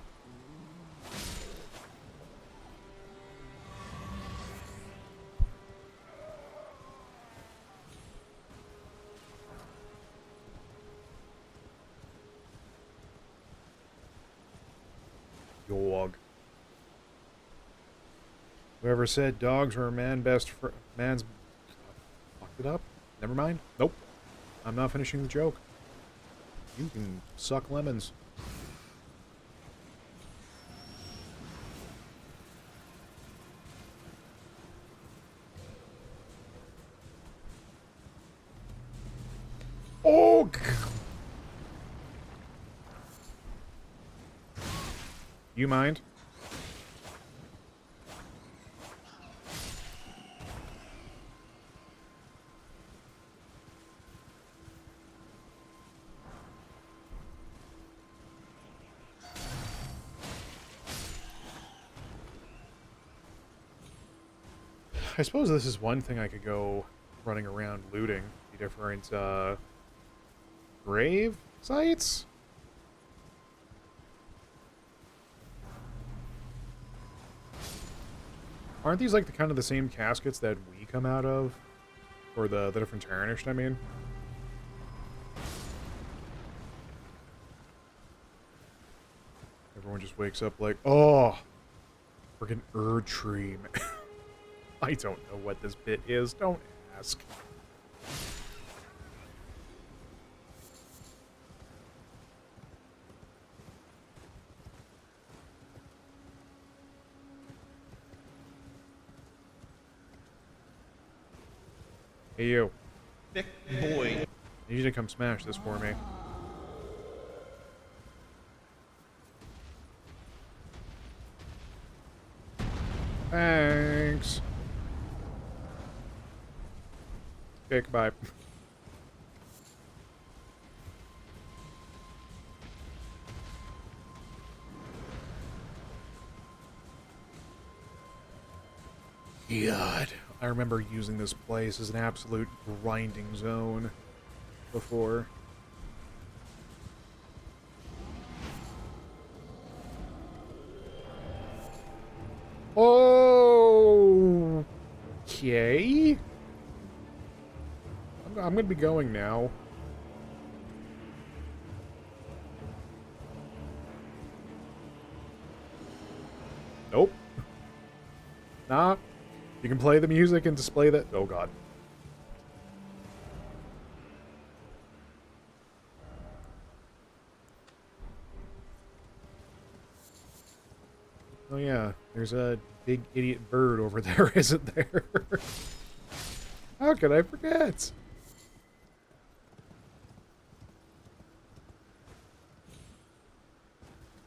Dog. Whoever said dogs were man's... Fucked it up? Never mind. Nope. I'm not finishing the joke. You can suck lemons. Oh! You mind? I suppose this is one thing I could go running around looting the different grave sites. Aren't these like the kind of the same caskets that we come out of? Or the different tarnished, I mean? Everyone just wakes up like, oh, friggin' Erd tree. I don't know what this bit is. Don't ask. Hey, you. Big boy. I need you to come smash this for me. Thanks. Okay, goodbye. God, I remember using this place as an absolute grinding zone before. Oh, okay. I'm gonna be going now. Nope. Nah. You can play the music and display that. Oh god. Oh yeah, there's a big idiot bird over there, isn't there? How could I forget?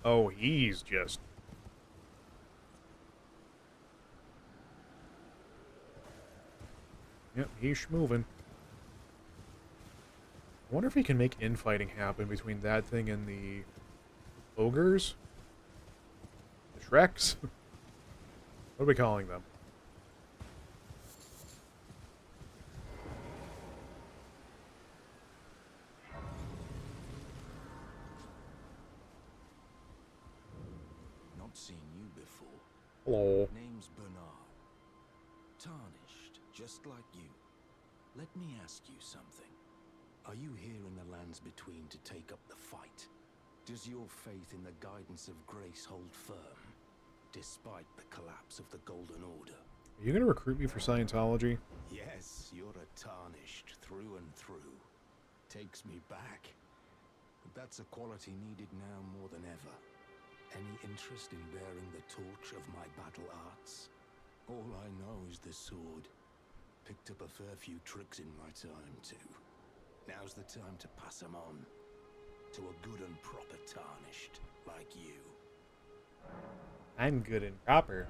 Oh, he's just... Yep, he's schmoving. I wonder if he can make infighting happen between that thing and the ogres? The Shreks? What are we calling them? Not seen you before. Hello. Name's Bernard. Tarnished, just like you. Let me ask you something. Are you here in the lands between to take up the fight? Does your faith in the guidance of grace hold firm, despite the collapse of the Golden Order? Are you going to recruit me for Scientology? Yes, you're a Tarnished through and through. Takes me back. But that's a quality needed now more than ever. Any interest in bearing the torch of my battle arts? All I know is the sword. Picked up a fair few tricks in my time, too. Now's the time to pass them on. To a good and proper Tarnished, like you. I'm good and proper.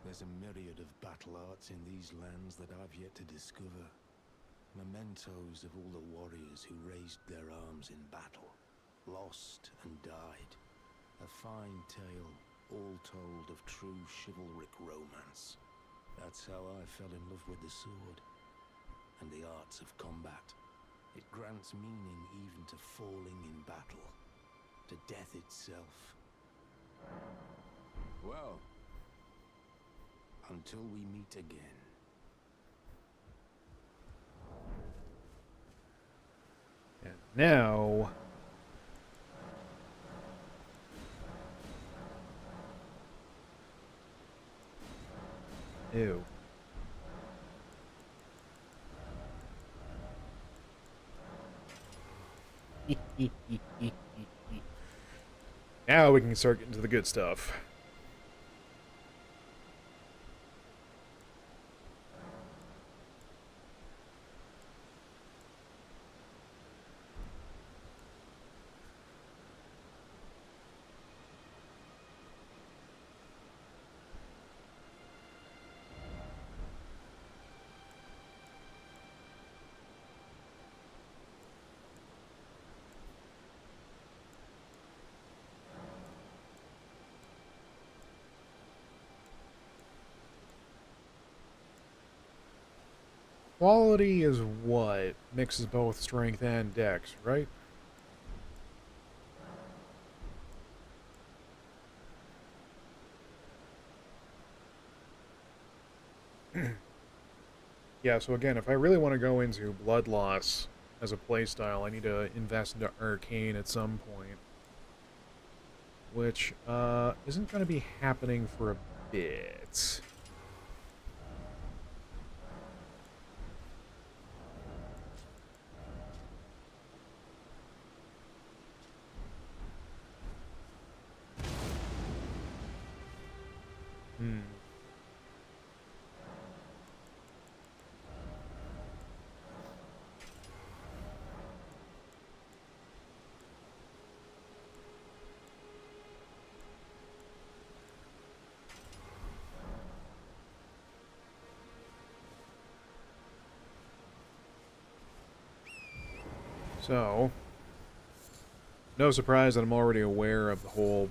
There's a myriad of battle arts in these lands that I've yet to discover. Mementos of all the warriors who raised their arms in battle, lost and died. A fine tale, all told of true chivalric romance. That's how I fell in love with the sword and the arts of combat. It grants meaning even to falling in battle, to death itself. Well, until we meet again. And now... Ew. Now we can start getting to the good stuff. Quality is what? Mixes both strength and dex, right? Yeah, so again, if I really want to go into Blood Loss as a playstyle, I need to invest into Arcane at some point. Which, isn't going to be happening for a bit. So, no surprise that I'm already aware of the whole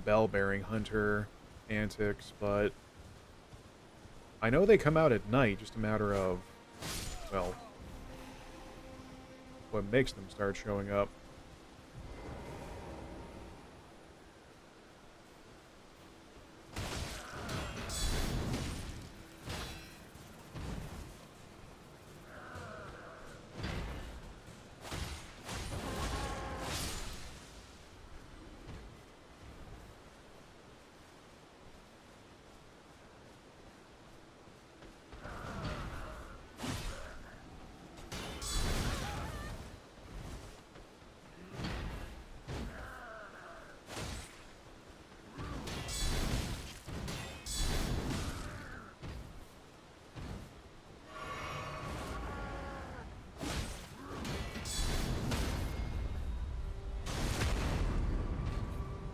bell-bearing hunter antics, but I know they come out at night, just a matter of, well, what makes them start showing up.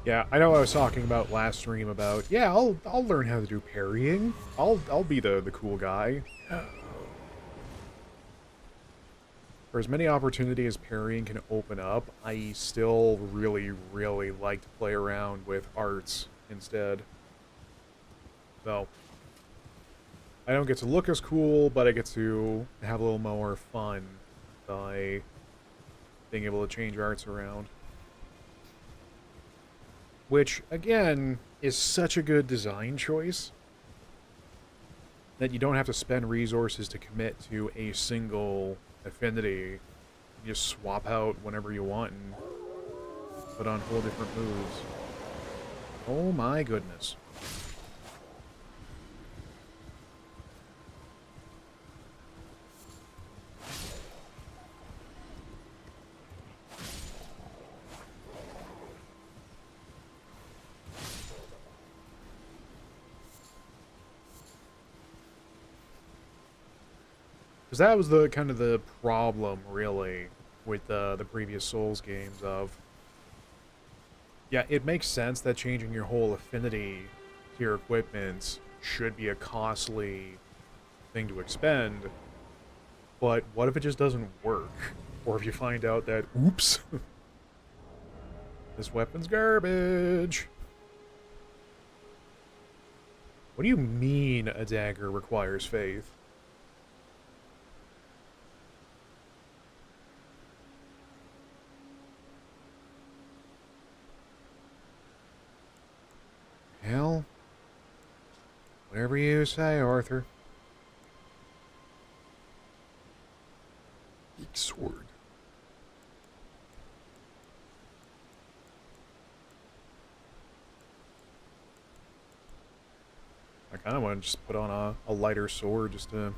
Yeah, I know I was talking about last stream about, yeah, I'll learn how to do parrying. I'll be the cool guy. For as many opportunities as parrying can open up, I still really, really like to play around with arts instead. So, I don't get to look as cool, but I get to have a little more fun by being able to change arts around. Which, again, is such a good design choice that you don't have to spend resources to commit to a single affinity. You just swap out whenever you want and put on whole different moves. Oh my goodness. Because that was the kind of the problem, really, with the previous Souls games of... Yeah, it makes sense that changing your whole affinity to your equipment should be a costly thing to expend, but what if it just doesn't work? Or if you find out that, oops, this weapon's garbage. What do you mean a dagger requires faith? Hell, whatever you say, Arthur. Big sword. I kind of want to just put on a lighter sword just to...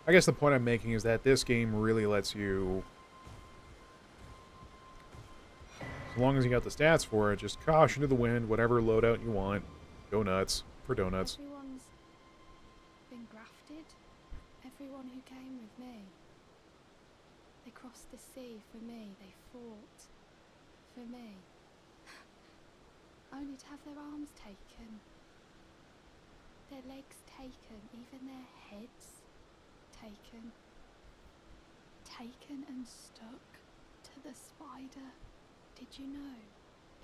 I guess the point I'm making is that this game really lets you... As long as you got the stats for it, just caution to the wind, whatever loadout you want. Go nuts for donuts. Everyone's been grafted. Everyone who came with me. They crossed the sea for me. They fought for me. Only to have their arms taken. Their legs taken. Even their heads taken. Taken and stuck to the spider. Did you know,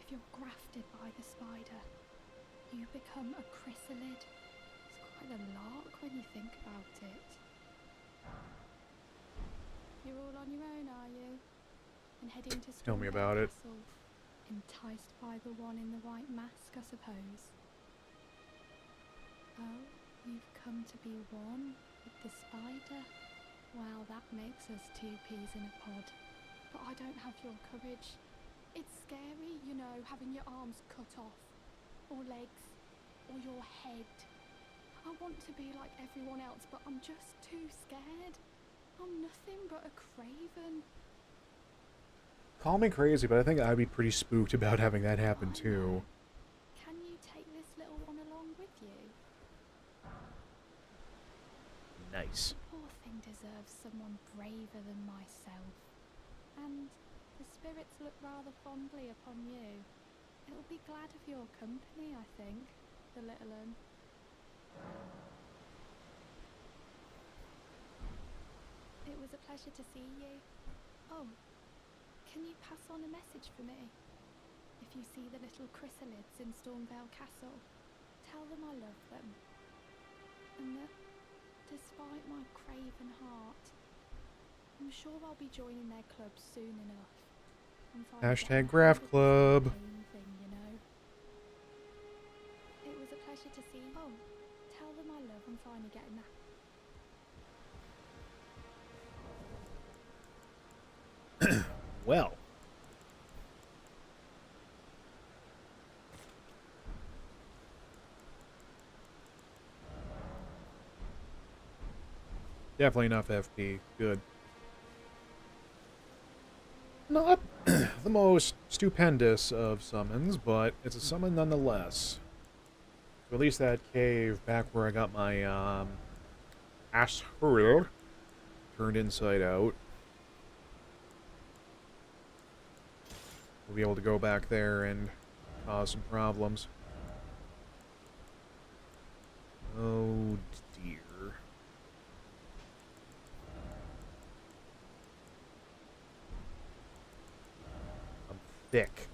if you're grafted by the spider, you become a chrysalid? It's quite a lark when you think about it. You're all on your own, are you? And heading to Tell me Stormvale about it. Castle, enticed by the one in the white mask, I suppose. Oh, you've come to be one with the spider? Well, that makes us two peas in a pod. But I don't have your courage. It's scary, you know, having your arms cut off, or legs, or your head. I want to be like everyone else, but I'm just too scared. I'm nothing but a craven. Call me crazy, but I think I'd be pretty spooked about having that happen too. Can you take this little one along with you? Nice. The poor thing deserves someone braver than myself. And the spirits look rather fondly upon you. It'll be glad of your company, I think, the little un. It was a pleasure to see you. Oh, can you pass on a message for me? If you see the little chrysalids in Stormvale Castle, tell them I love them. And that, despite my craven heart, I'm sure I'll be joining their club soon enough. Hashtag Graph Club. Thing, you know? It was a pleasure to see you. Oh, tell them I love I'm finally getting that. Well. Definitely enough FP. Good. Not the most stupendous of summons, but it's a summon nonetheless. To release that cave back where I got my asshole turned inside out. we'll be able to go back there and cause some problems. Oh dear. I'm thick.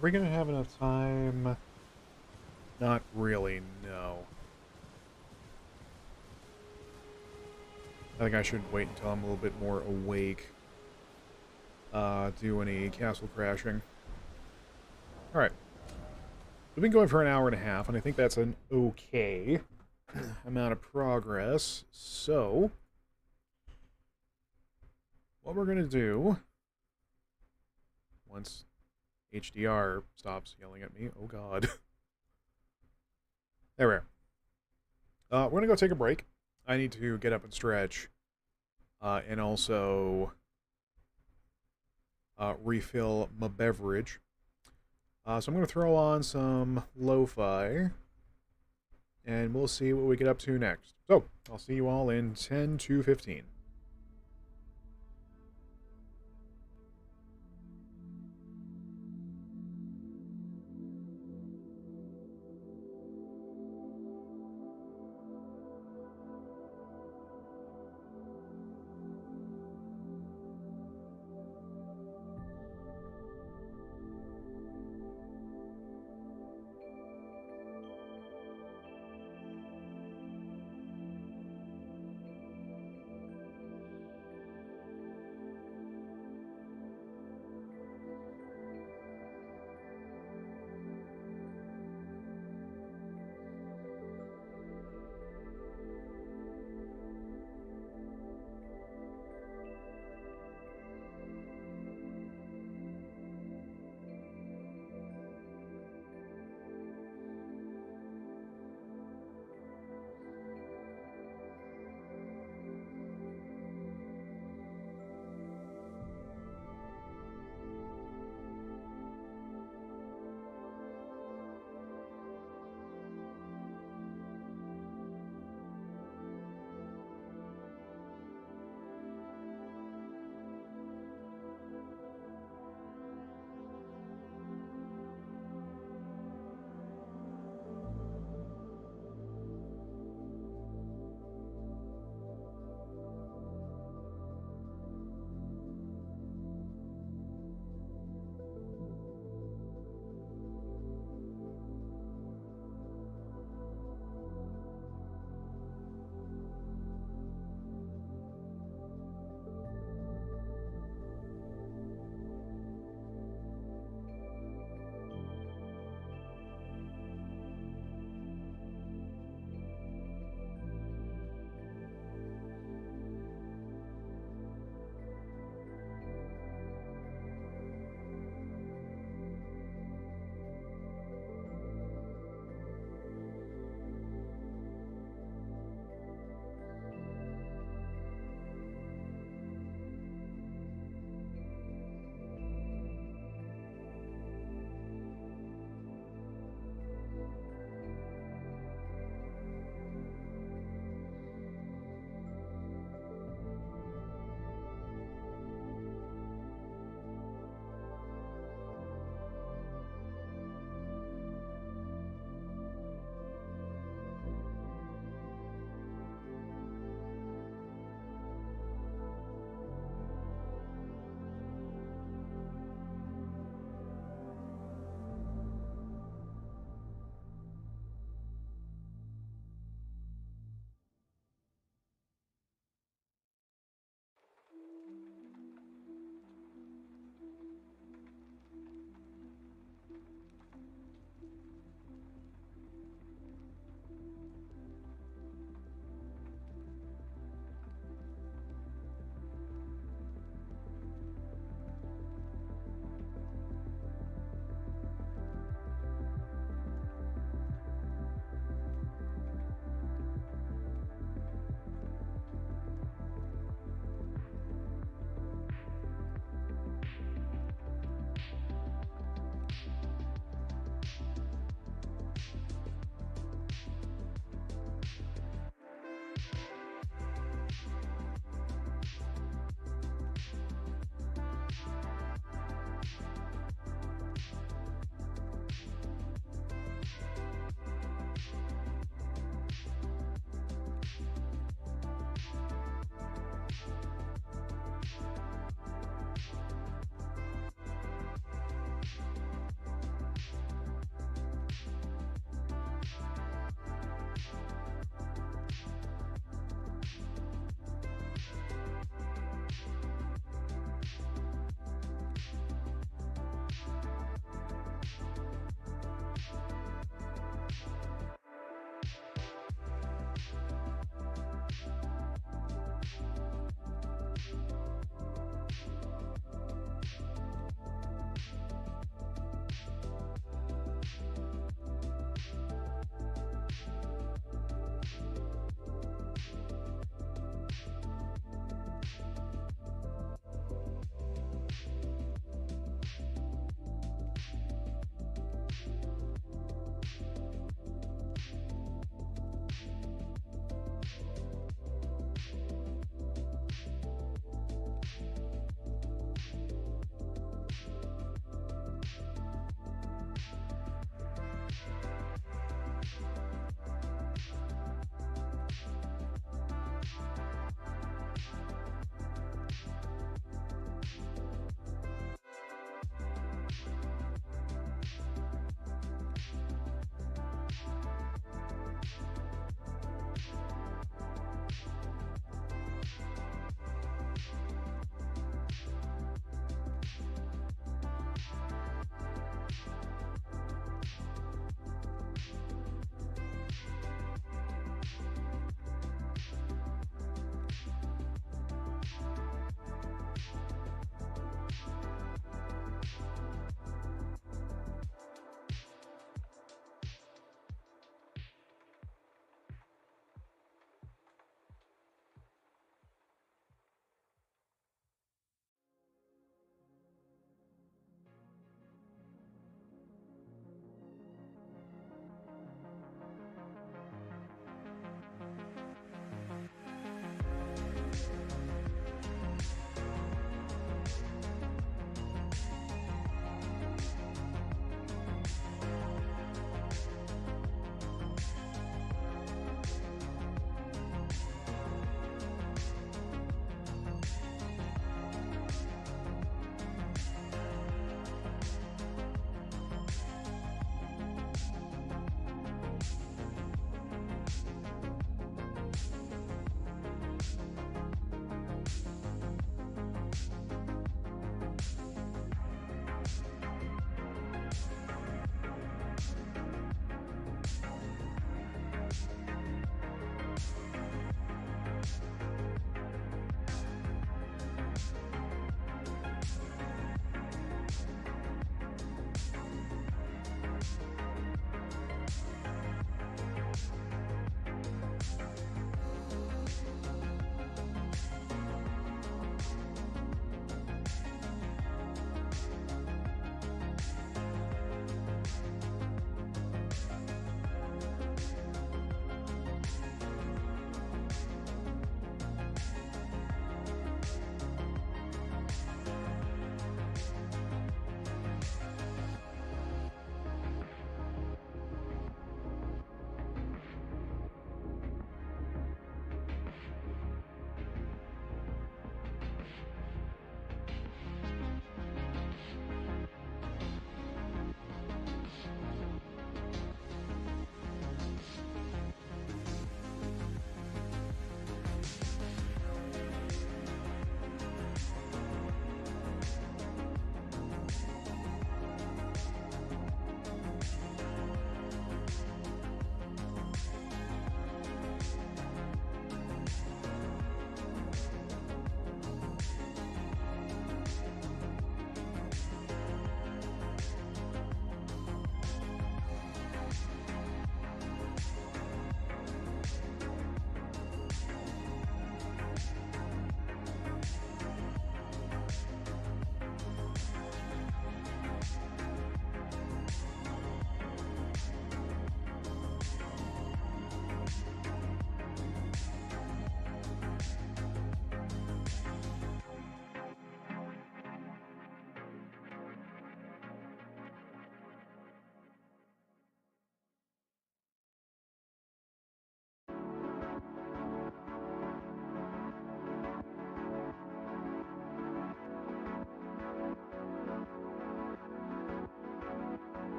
Are we gonna have enough time? Not really, no. I think I should wait until I'm a little bit more awake. Do any castle crashing. Alright. We've been going for an hour and a half, and I think that's an okay amount of progress. So, what we're gonna do, once HDR stops yelling at me, oh god. There we are. We're gonna go take a break. I need to get up and stretch, and also refill my beverage. So I'm going to throw on some lo-fi, and we'll see what we get up to next. So, I'll see you all in 10 to 15.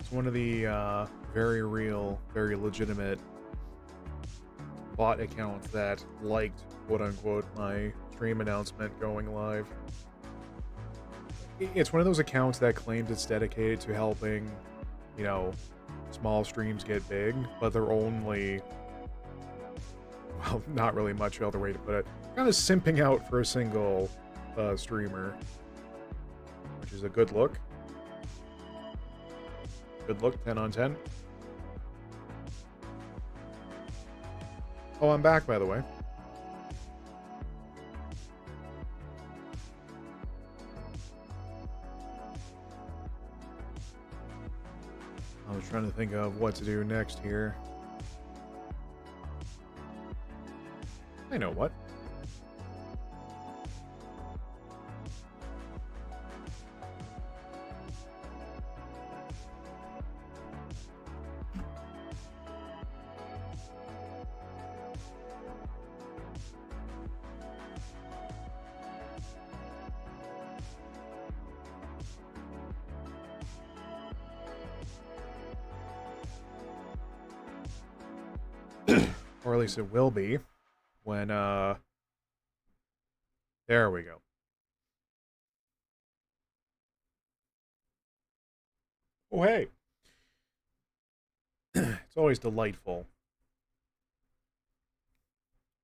It's one of the very real, very legitimate bot accounts that liked, quote-unquote, my stream announcement going live. It's one of those accounts that claims it's dedicated to helping, you know, small streams get big, but they're only, well, not really much other way to put it, kind of simping out for a single streamer, which is a good look. Good look, 10 on 10. Oh, I'm back, by the way. I was trying to think of what to do next here. I know what. Or at least it will be when, there we go. Oh, hey. It's always delightful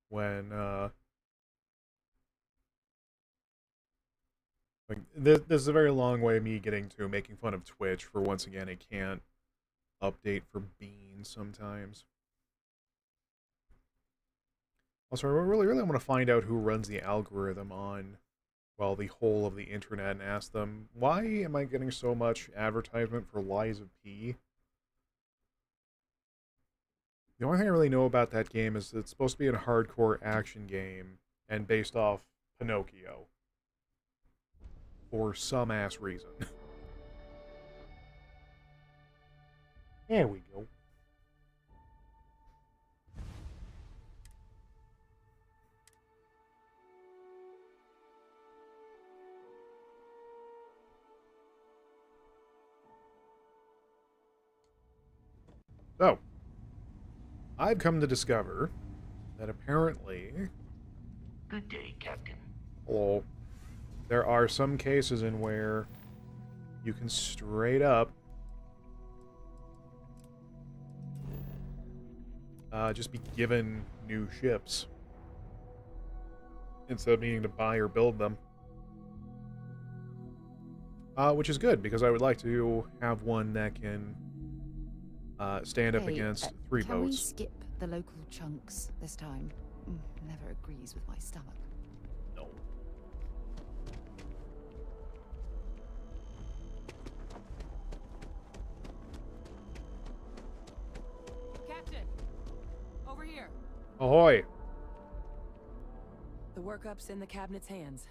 when, like, this is a very long way of me getting to making fun of Twitch for, once again, it can't update for beans sometimes. Also, I really want to find out who runs the algorithm on, well, the whole of the internet and ask them, why am I getting so much advertisement for Lies of P? The only thing I really know about that game is it's supposed to be a hardcore action game and based off Pinocchio. For some ass reason. There we go. So, I've come to discover that apparently... Good day, Captain. Hello. There are some cases in where you can straight up just be given new ships instead of needing to buy or build them. Which is good, because I would like to have one that can stand up against 3 can we boats. skip the local chunks this time? Never agrees with my stomach. No. Captain! Over here! Ahoy! The workup's in the cabinet's hands.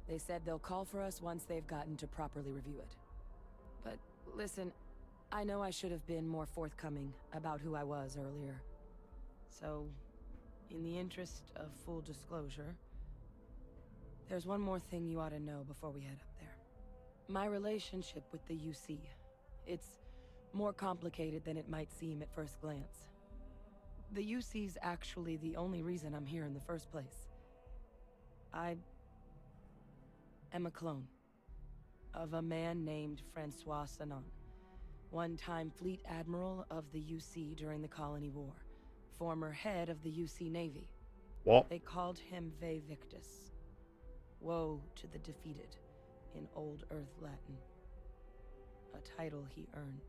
They said they'll call for us once they've gotten to properly review it. But listen, I know I should have been more forthcoming about who I was earlier. So, in the interest of full disclosure, there's one more thing you ought to know before we head up there. My relationship with the UC. It's more complicated than it might seem at first glance. The UC's actually the only reason I'm here in the first place. I am a clone of a man named Francois Sanon, one-time fleet admiral of the UC during the Colony War, former head of the UC Navy. What? They called him Ve Victus, woe to the defeated, in Old Earth Latin, a title he earned.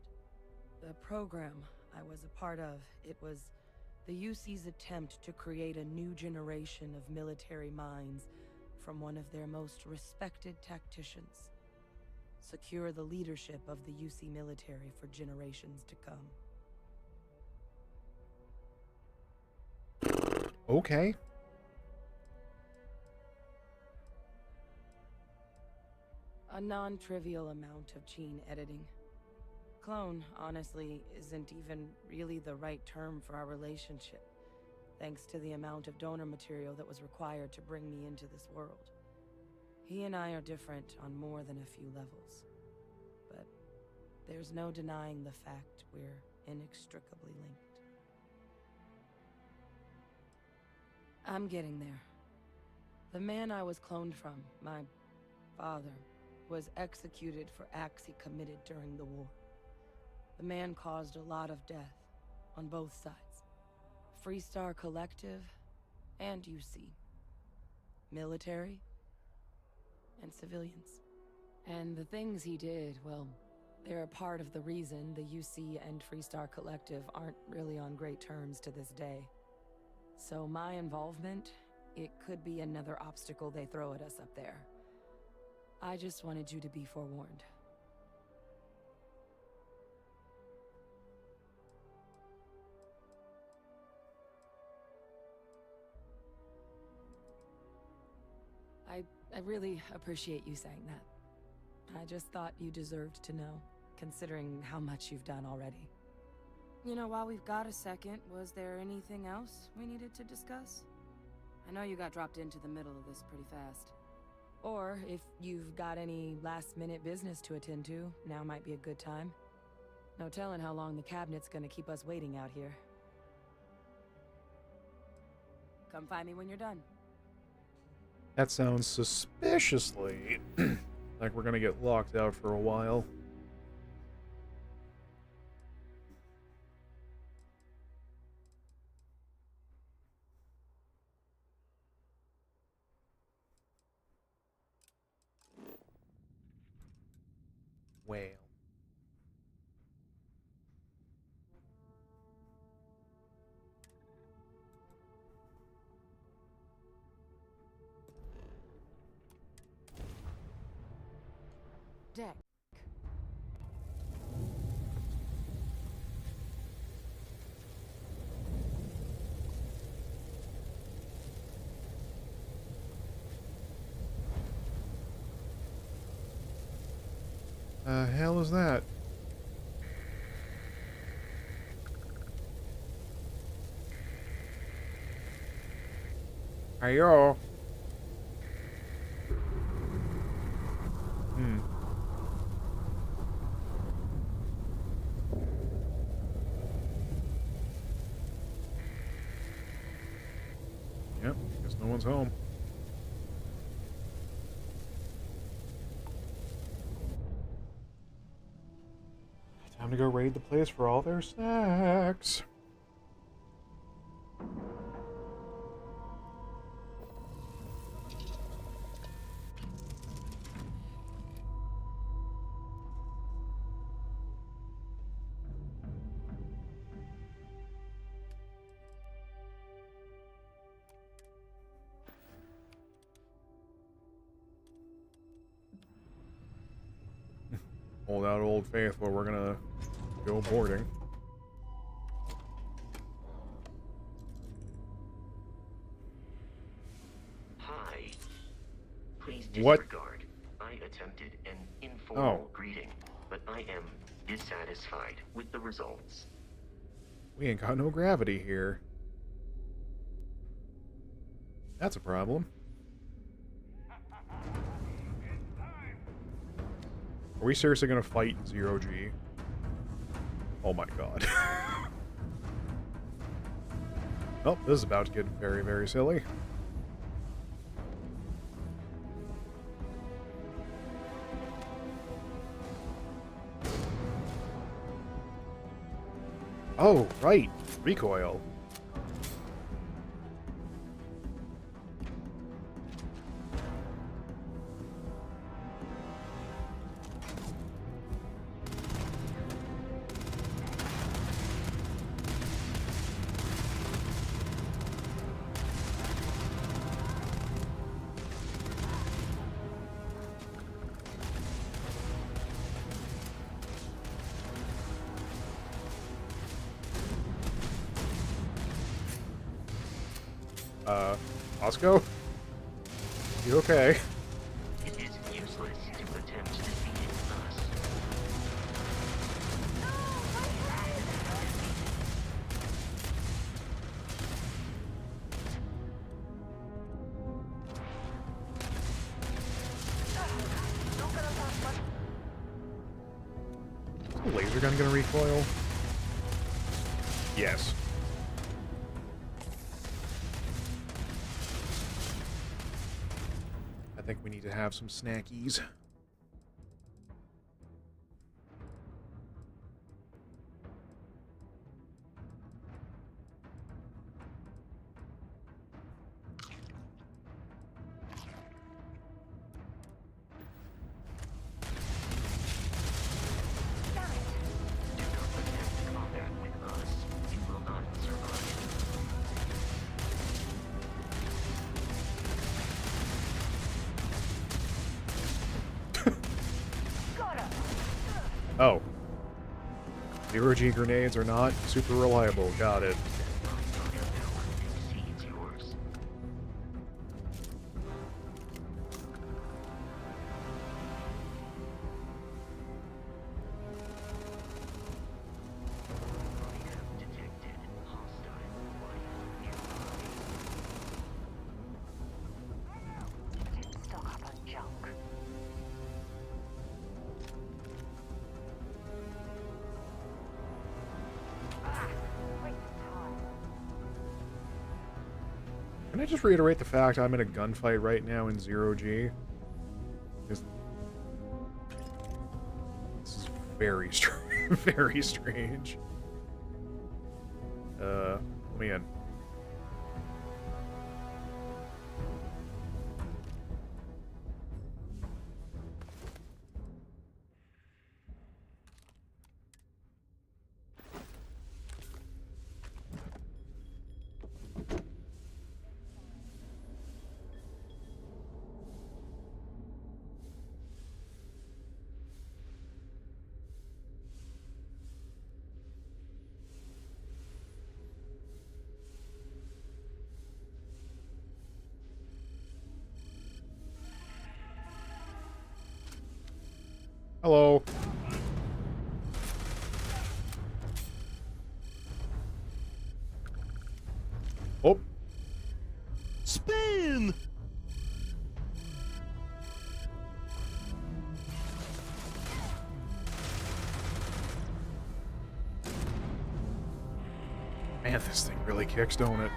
The program I was a part of, it was the UC's attempt to create a new generation of military minds from one of their most respected tacticians. Secure the leadership of the UC military for generations to come. Okay. A non-trivial amount of gene editing. Clone, honestly, isn't even really the right term for our relationship, thanks to the amount of donor material that was required to bring me into this world. He and I are different on more than a few levels. But there's no denying the fact we're inextricably linked. I'm getting there. The man I was cloned from, my father, was executed for acts he committed during the war. The man caused a lot of death on both sides. Freestar Collective and UC. Military and civilians. And the things he did, well, they're a part of the reason the UC and Freestar Collective aren't really on great terms to this day. So my involvement, it could be another obstacle they throw at us up there. I just wanted you to be forewarned. I really appreciate you saying that. I just thought you deserved to know, considering how much you've done already. You know, while we've got a second, was there anything else we needed to discuss? I know you got dropped into the middle of this pretty fast. Or, if you've got any last-minute business to attend to, now might be a good time. No telling how long the cabinet's gonna keep us waiting out here. Come find me when you're done. That sounds suspiciously like we're gonna get locked out for a while. Well. Deck. Hell is that? Ayo. Yep, guess no one's home. Time to go raid the place for all their snacks. Hold out old faithful, we're gonna go boarding. Hi. Please What? disregard. I attempted an informal greeting, but I am dissatisfied with the results. We ain't got no gravity here. That's a problem. Are we seriously gonna fight Zero G? Oh my god. Oh, this is about to get very, very silly. Oh, right. Recoil. Osco? You okay? It is useless to attempt defeating us. the laser gun gonna recoil? Yes. I think we need to have some snackies. Oh. 0G grenades are not super reliable. Got it. Can I just reiterate the fact I'm in a gunfight right now in 0G? This is very strange. Very strange. Let me in. Hello. Oh. Spin! Man, this thing really kicks, don't it?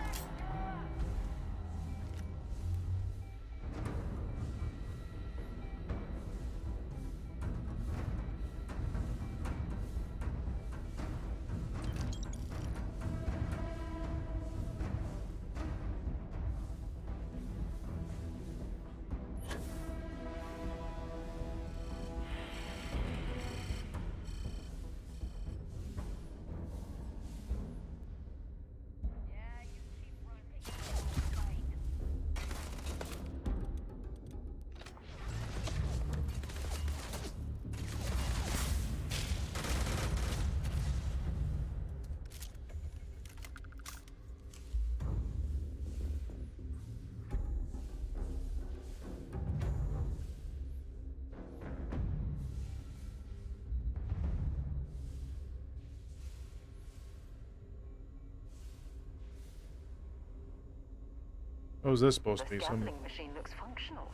What was this supposed to be? Some gambling machine looks functional.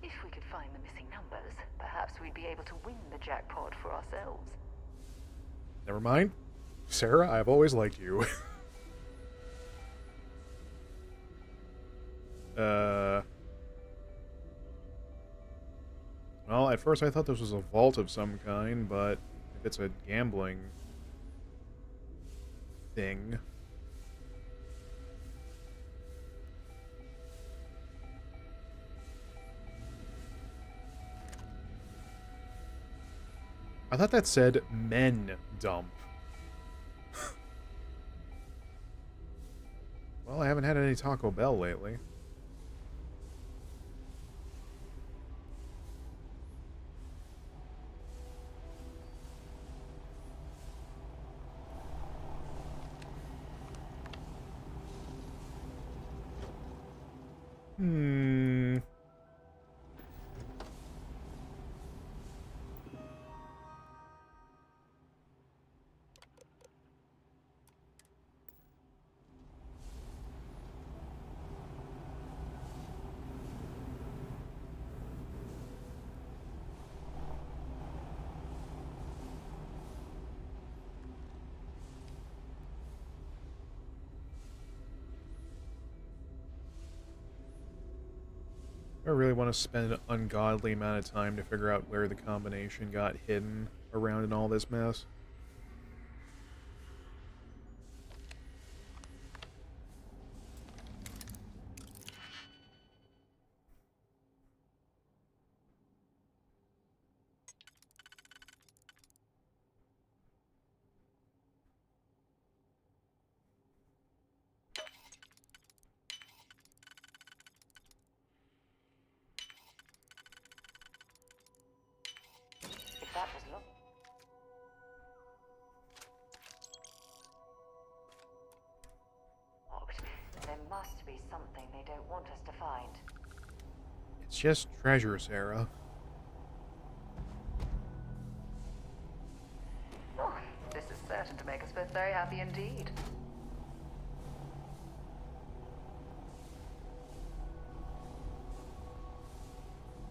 If we could find the missing numbers, perhaps we'd be able to win the jackpot for ourselves. Never mind. Sarah, I've always liked you. Well, at first I thought this was a vault of some kind, but if it's a gambling thing... I thought that said men dump. Well, I haven't had any Taco Bell lately. I really want to spend an ungodly amount of time to figure out where the combination got hidden around in all this mess. If that was locked, there must be something they don't want us to find. It's just treasure, Sarah. Oh, this is certain to make us both very happy indeed.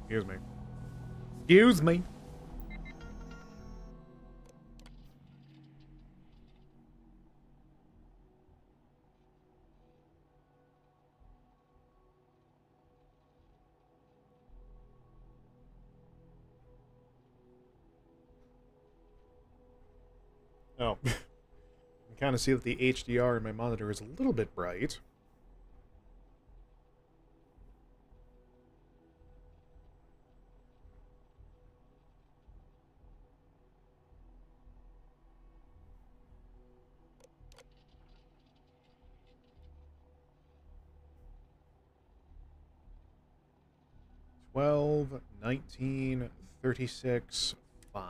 Excuse me. Excuse me! Oh. I can kind of see that the HDR in my monitor is a little bit bright. $12, $19, $36, $5.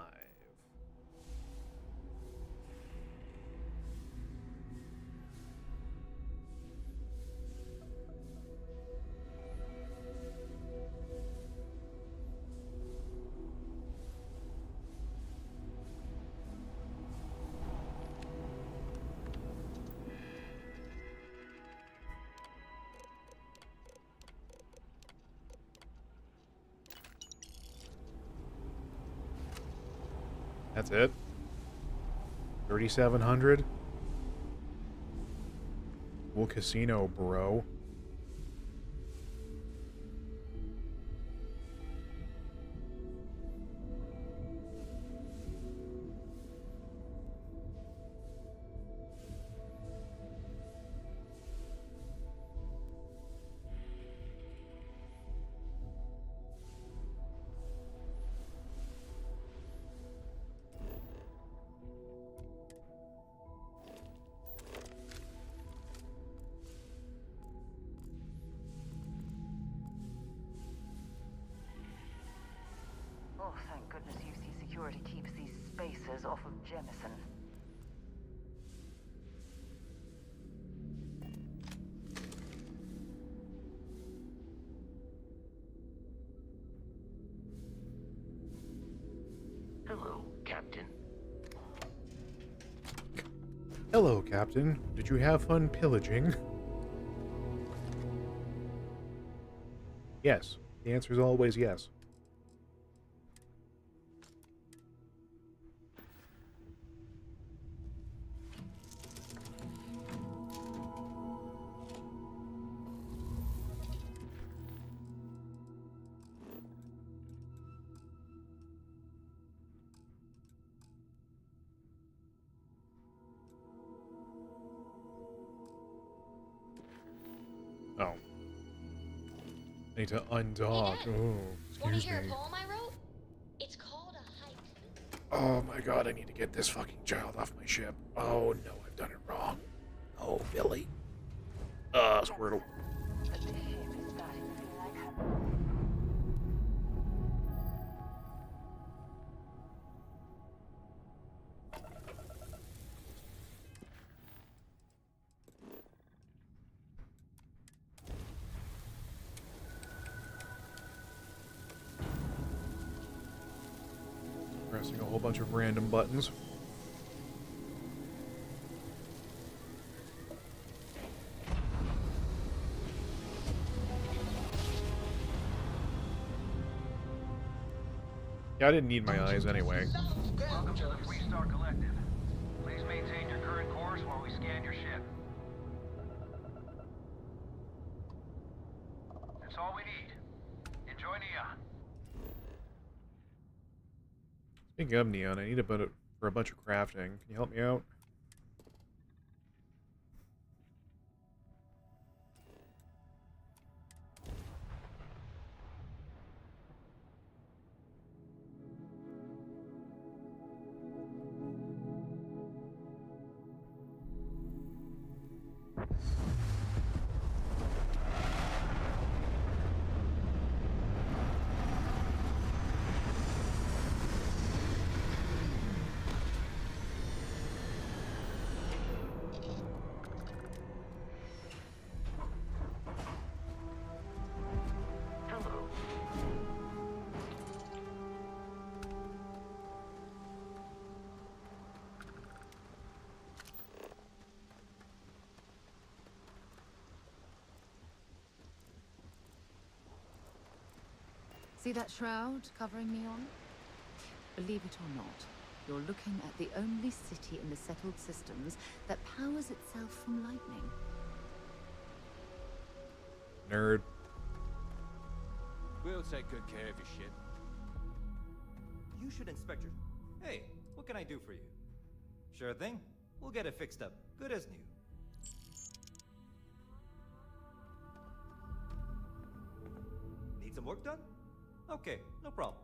That's it? 3,700? Cool casino, bro. Oh, thank goodness UC Security keeps these spacers off of Jemison. Hello, Captain. Hello, Captain. Did you have fun pillaging? Yes. The answer is always yes. Oh. I need to undock. Hey, Dad. Oh, Want to excuse hear me. a poem I wrote? It's called a hike. Oh my god, I need to get this fucking child off my ship. Oh no, I've done it wrong. Oh, Billy. Squirtle. But this ship is starting to feel like home. Pressing a whole bunch of random buttons. Yeah, I didn't need my eyes anyway. Welcome to the Freestar Collective. Please maintain your current course while we scan your ship. That's all we need. Speaking of neon, I need a bit for a bunch of crafting. Can you help me out? Hello. See that shroud covering Neon? Believe it or not, you're looking at the only city in the settled systems that powers itself from lightning. Nerd. We'll take good care of your ship. You should inspect your... Hey, what can I do for you? Sure thing. We'll get it fixed up. Good as new. Need some work done? Okay, no problem.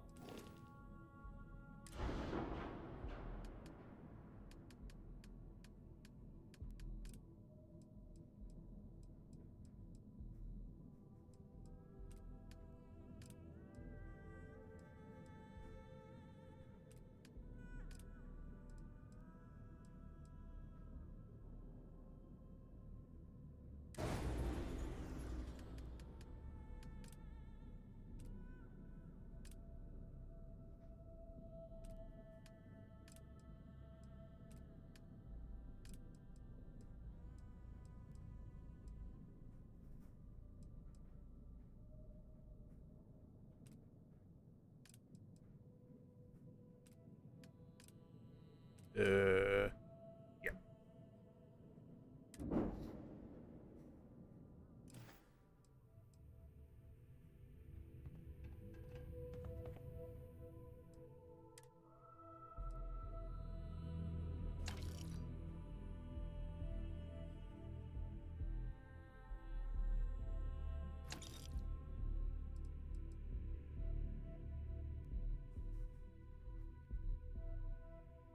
Yeah.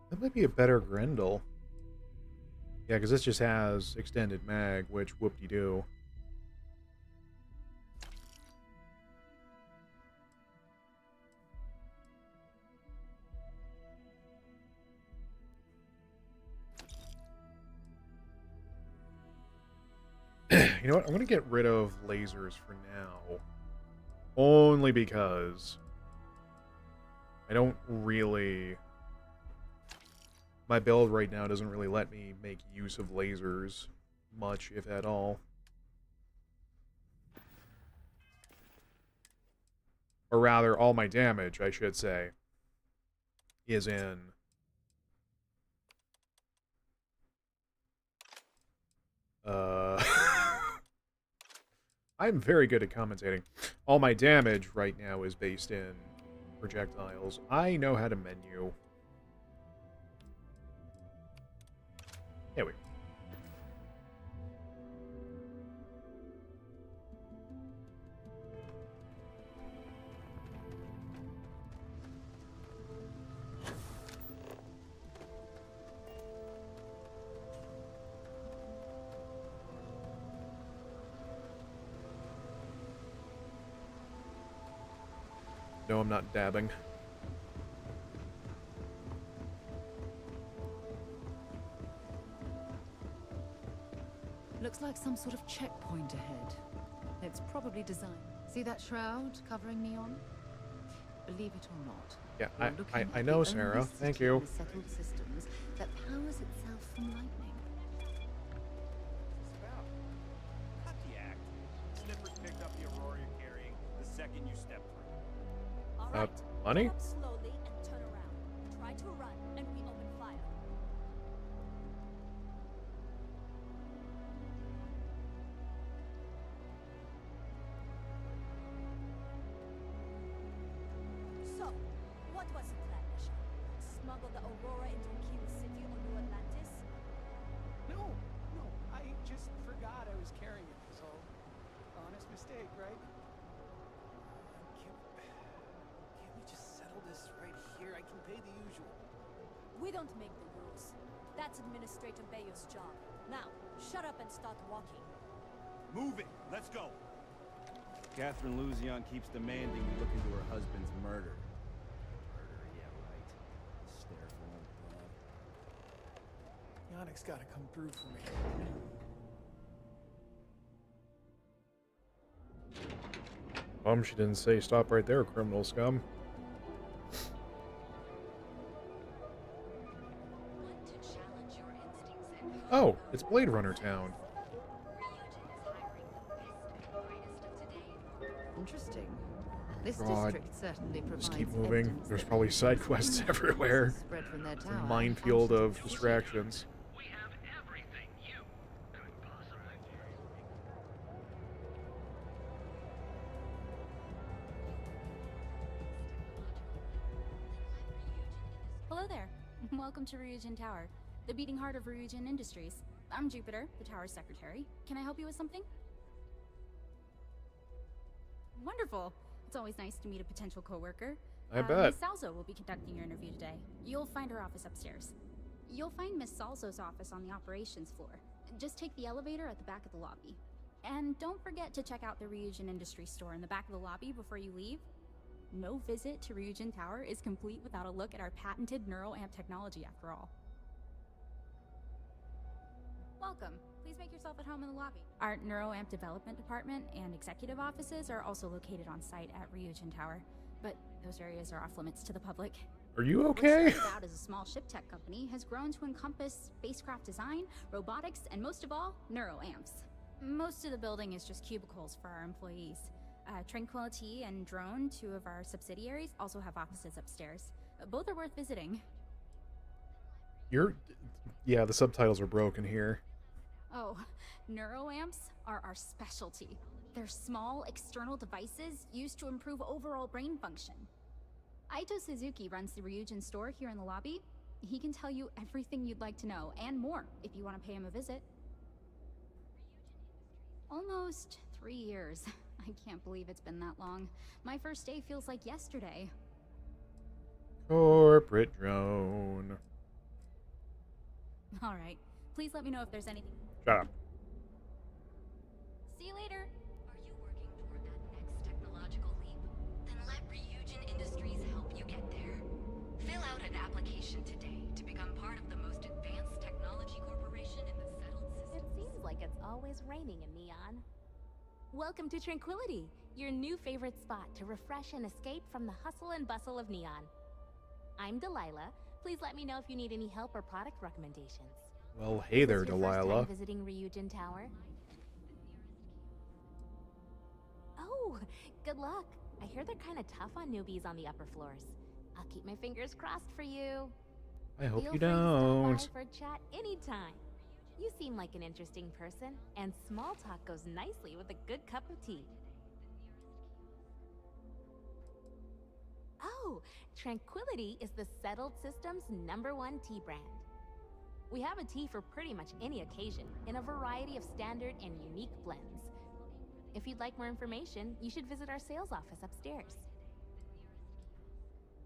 That might be a better Grendel. Yeah, because this just has extended mag, which whoop-de-doo. You know what? I'm going to get rid of lasers for now. Only because I don't really... My build right now doesn't really let me make use of lasers much, if at all. Or rather, all my damage, I should say, is in... I'm very good at commentating. All my damage right now is based in projectiles. I know how to menu. There we go. No, I'm not dabbing. Looks like some sort of checkpoint ahead. It's probably designed. See that shroud covering Neon? Believe it or not. Yeah, I know, Sarah. Thank you. The settled systems that powers itself from lightning. Cut the act. Snippers picked up the aurora you're carrying the second you step through. All right. Money? Go up slowly and turn around. Try to run, and we open fire. So, what was the plan, Misha? smuggle the Aurora into Kiwi City or New Atlantis? No, I just forgot I was carrying it, so honest mistake, right? Can't we just settle this right here? I can pay the usual. We don't make the rules. That's Administrator Bayer's job. Now, shut up and start walking. Move it! Let's go! Catherine Luzion keeps demanding we look into her husband's murder. Murder, yeah, right. Hysterical old broad. Yannick's gotta come through for me. She didn't say stop right there, criminal scum. Oh, it's Blade Runner Town. Interesting. This God. district certainly provides Just keep moving. evidence There's that probably side quests everywhere. spread from their It's a tower minefield and of distractions. Hello there. Welcome to Ryujin Tower, the beating heart of Ryujin Industries. I'm Jupiter, the tower's secretary. Can I help you with something? Wonderful. It's always nice to meet a potential coworker. I bet. Miss Salzo will be conducting your interview today. You'll find her office upstairs. You'll find Miss Salzo's office on the operations floor. Just take the elevator at the back of the lobby. And don't forget to check out the Ryujin Industries store in the back of the lobby before you leave. No visit to Ryujin Tower is complete without a look at our patented neuroamp technology, after all. Welcome. Please make yourself at home in the lobby. Our neuroamp development department and executive offices are also located on site at Ryujin Tower, but those areas are off limits to the public. Are you okay? What started out as a small ship tech company has grown to encompass spacecraft design, robotics, and most of all, neuroamps. Most of the building is just cubicles for our employees. Tranquility and Drone, two of our subsidiaries, also have offices upstairs. Both are worth visiting. Yeah, the subtitles are broken here. Oh, neuroamps are our specialty. They're small, external devices used to improve overall brain function. Aito Suzuki runs the Ryujin store here in the lobby. He can tell you everything you'd like to know, and more, if you want to pay him a visit. Almost 3 years. I can't believe it's been that long. My first day feels like yesterday. Corporate drone. Alright, please let me know if there's anything. Shut up. See you later! Are you working toward that next technological leap? Then let Ryujin Industries help you get there. Fill out an application today to become part of the most advanced technology corporation in the settled system. It seems like it's always raining in Neon. Welcome to Tranquility, your new favorite spot to refresh and escape from the hustle and bustle of Neon. I'm Delilah. Please let me know if you need any help or product recommendations. Well, hey there, Is this your first Delilah. time visiting Ryujin Tower? Oh, good luck. I hear they're kind of tough on newbies on the upper floors. I'll keep my fingers crossed for you. I hope Feel you free to stop don't. by for a chat anytime. You seem like an interesting person, and small talk goes nicely with a good cup of tea. Oh, Tranquility is the Settled System's #1 tea brand. We have a tea for pretty much any occasion, in a variety of standard and unique blends. If you'd like more information, you should visit our sales office upstairs.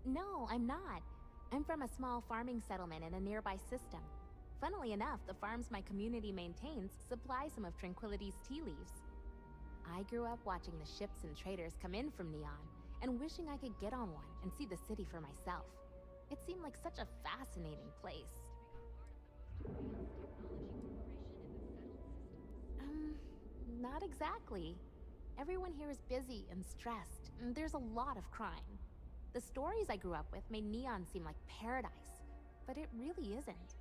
No, I'm not. I'm from a small farming settlement in a nearby system. Funnily enough, the farms my community maintains supply some of Tranquility's tea leaves. I grew up watching the ships and traders come in from Neon, and wishing I could get on one and see the city for myself. It seemed like such a fascinating place. Not exactly. Everyone here is busy and stressed, and there's a lot of crime. The stories I grew up with made Neon seem like paradise, but it really isn't.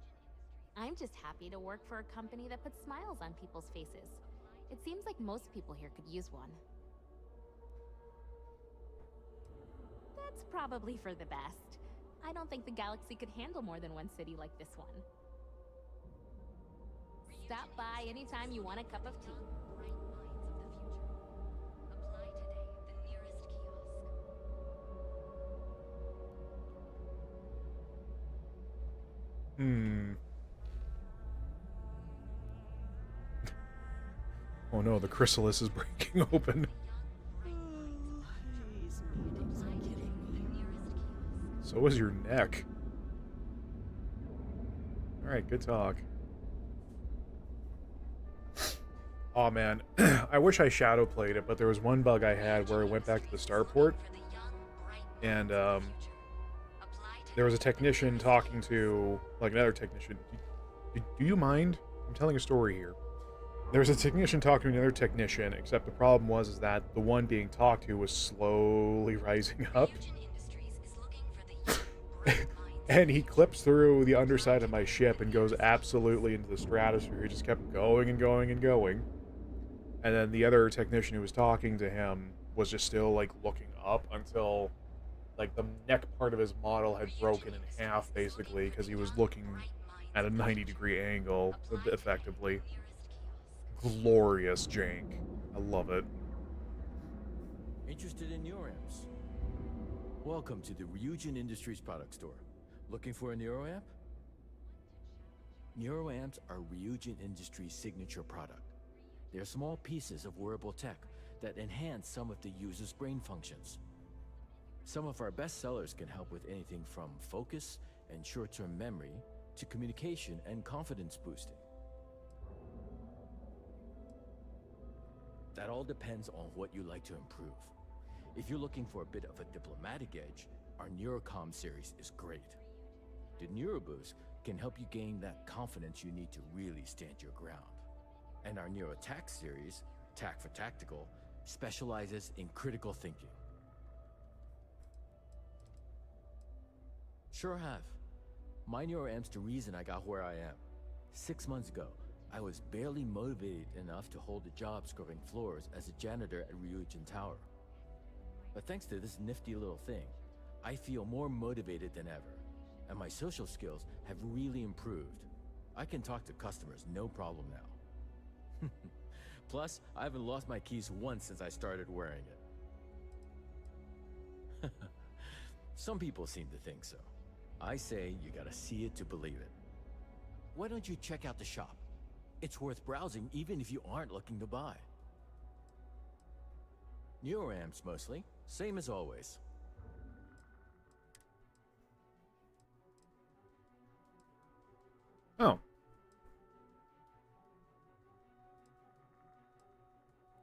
I'm just happy to work for a company that puts smiles on people's faces. It seems like most people here could use one. That's probably for the best. I don't think the galaxy could handle more than one city like this one. Stop by anytime you want a cup of tea. Oh no, the chrysalis is breaking open. So is your neck. Alright, good talk. Aw, man. I wish I shadow played it, but there was one bug I had where I went back to the starport, and there was a technician talking to, like, another technician. Do you mind? I'm telling a story here. There was a technician talking to another technician, except the problem was that the one being talked to was slowly rising up. And he clips through the underside of my ship and goes absolutely into the stratosphere. He just kept going and going and going. And then the other technician who was talking to him was just still, like, looking up until, like, the neck part of his model had broken in half, basically, because he was looking at a 90-degree angle, effectively. Glorious jank. I love it. Interested in neuroamps? Welcome to the Ryujin Industries product store. Looking for a neuroamp? Neuroamps are Ryujin Industries' signature product. They're small pieces of wearable tech that enhance some of the user's brain functions. Some of our best sellers can help with anything from focus and short-term memory to communication and confidence boosting. That all depends on what you like to improve. If you're looking for a bit of a diplomatic edge, our Neurocom series is great. The NeuroBoost can help you gain that confidence you need to really stand your ground. And our NeuroTac series, Tac for Tactical, specializes in critical thinking. Sure have. My NeuroAmp's the reason I got where I am. 6 months ago, I was barely motivated enough to hold a job scrubbing floors as a janitor at Ryujin Tower. But thanks to this nifty little thing, I feel more motivated than ever, and my social skills have really improved. I can talk to customers no problem now. Plus, I haven't lost my keys once since I started wearing it. Some people seem to think so. I say you gotta see it to believe it. Why don't you check out the shop? It's worth browsing even if you aren't looking to buy. Neuroamps mostly, same as always. Oh.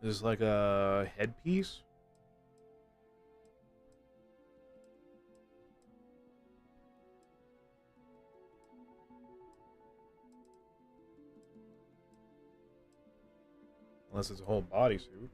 Is this like a headpiece? Unless it's a whole bodysuit.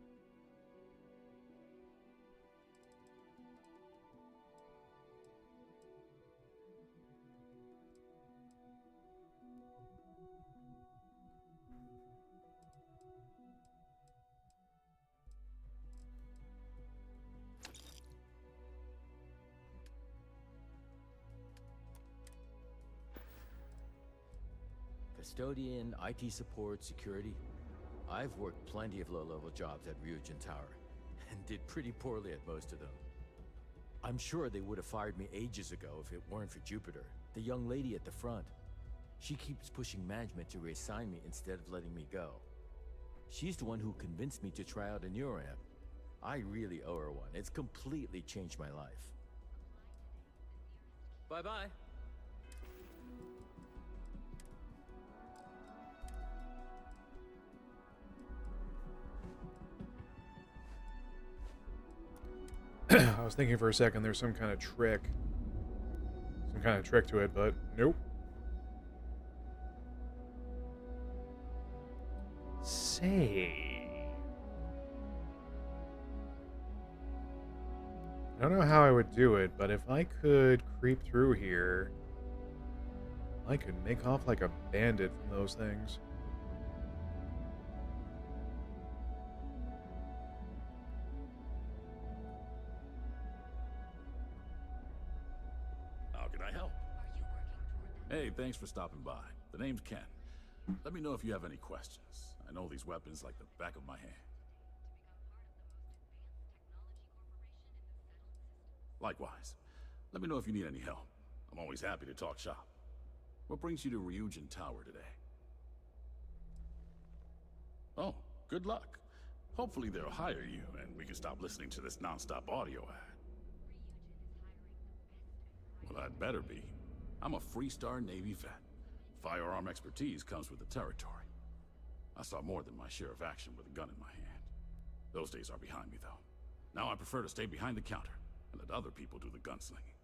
Custodian, IT support, security. I've worked plenty of low-level jobs at Ryujin Tower, and did pretty poorly at most of them. I'm sure they would have fired me ages ago if it weren't for Jupiter, the young lady at the front. She keeps pushing management to reassign me instead of letting me go. She's the one who convinced me to try out a neuroamp. I really owe her one. It's completely changed my life. Bye-bye. I was thinking for a second there's some kind of trick. Some kind of trick to it, but nope. Say. I don't know how I would do it, but if I could creep through here, I could make off like a bandit from those things. How can I help? Hey, thanks for stopping by. The name's Ken. Let me know if you have any questions. I know these weapons like the back of my hand. Likewise. Let me know if you need any help. I'm always happy to talk shop. What brings you to Ryujin Tower today? Oh, good luck. Hopefully they'll hire you, and we can stop listening to this non-stop audio ad. Well, I'd better be. I'm a Freestar Navy vet. Firearm expertise comes with the territory. I saw more than my share of action with a gun in my hand. Those days are behind me, though. Now I prefer to stay behind the counter and let other people do the gunslinging.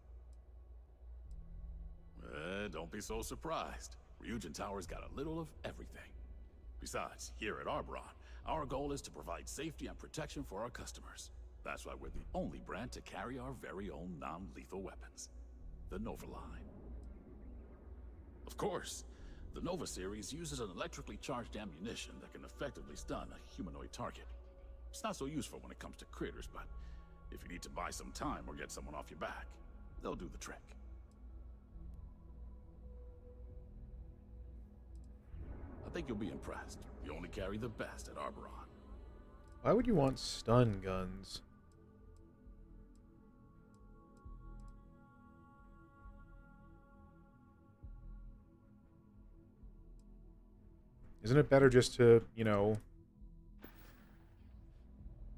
Don't be so surprised. Ryujin Tower's got a little of everything. Besides, here at Arboron, our goal is to provide safety and protection for our customers. That's why we're the only brand to carry our very own non-lethal weapons. The Nova line. Of course, the Nova series uses an electrically charged ammunition that can effectively stun a humanoid target. It's not so useful when it comes to critters, but if you need to buy some time or get someone off your back, they'll do the trick. I think you'll be impressed. You only carry the best at Arboron. Why would you want stun guns? Isn't it better just to, you know...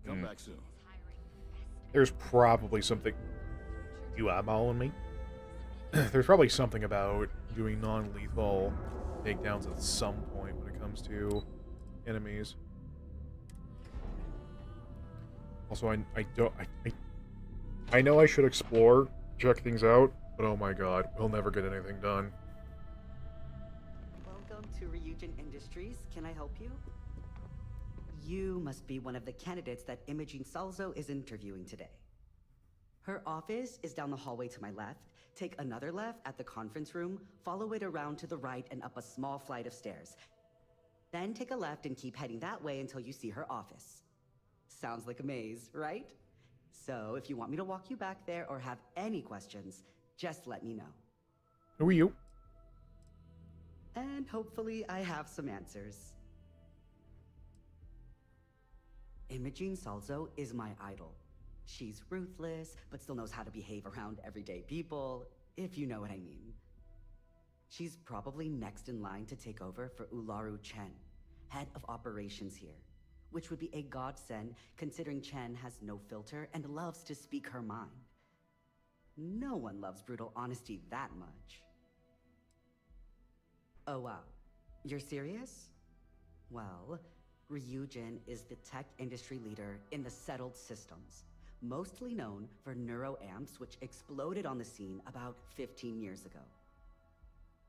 Come back soon. There's probably something... You eyeballing me? There's probably something about doing non-lethal takedowns at some point when it comes to enemies. Also, I know I should explore, check things out, but oh my god, we'll never get anything done. Welcome to Ryujin Industries. Can I help you? You must be one of the candidates that Imogene Salzo is interviewing today. Her office is down the hallway to my left. Take another left at the conference room, follow it around to the right and up a small flight of stairs. Then take a left and keep heading that way until you see her office. Sounds like a maze, right? So if you want me to walk you back there or have any questions, just let me know. Who are you? And hopefully I have some answers. Imogene Salzo is my idol. She's ruthless, but still knows how to behave around everyday people, if you know what I mean. She's probably next in line to take over for Ularu Chen, head of operations here, which would be a godsend considering Chen has no filter and loves to speak her mind. No one loves brutal honesty that much. Oh wow, you're serious? Well, Ryujin is the tech industry leader in the settled systems, mostly known for neuroamps, which exploded on the scene about 15 years ago.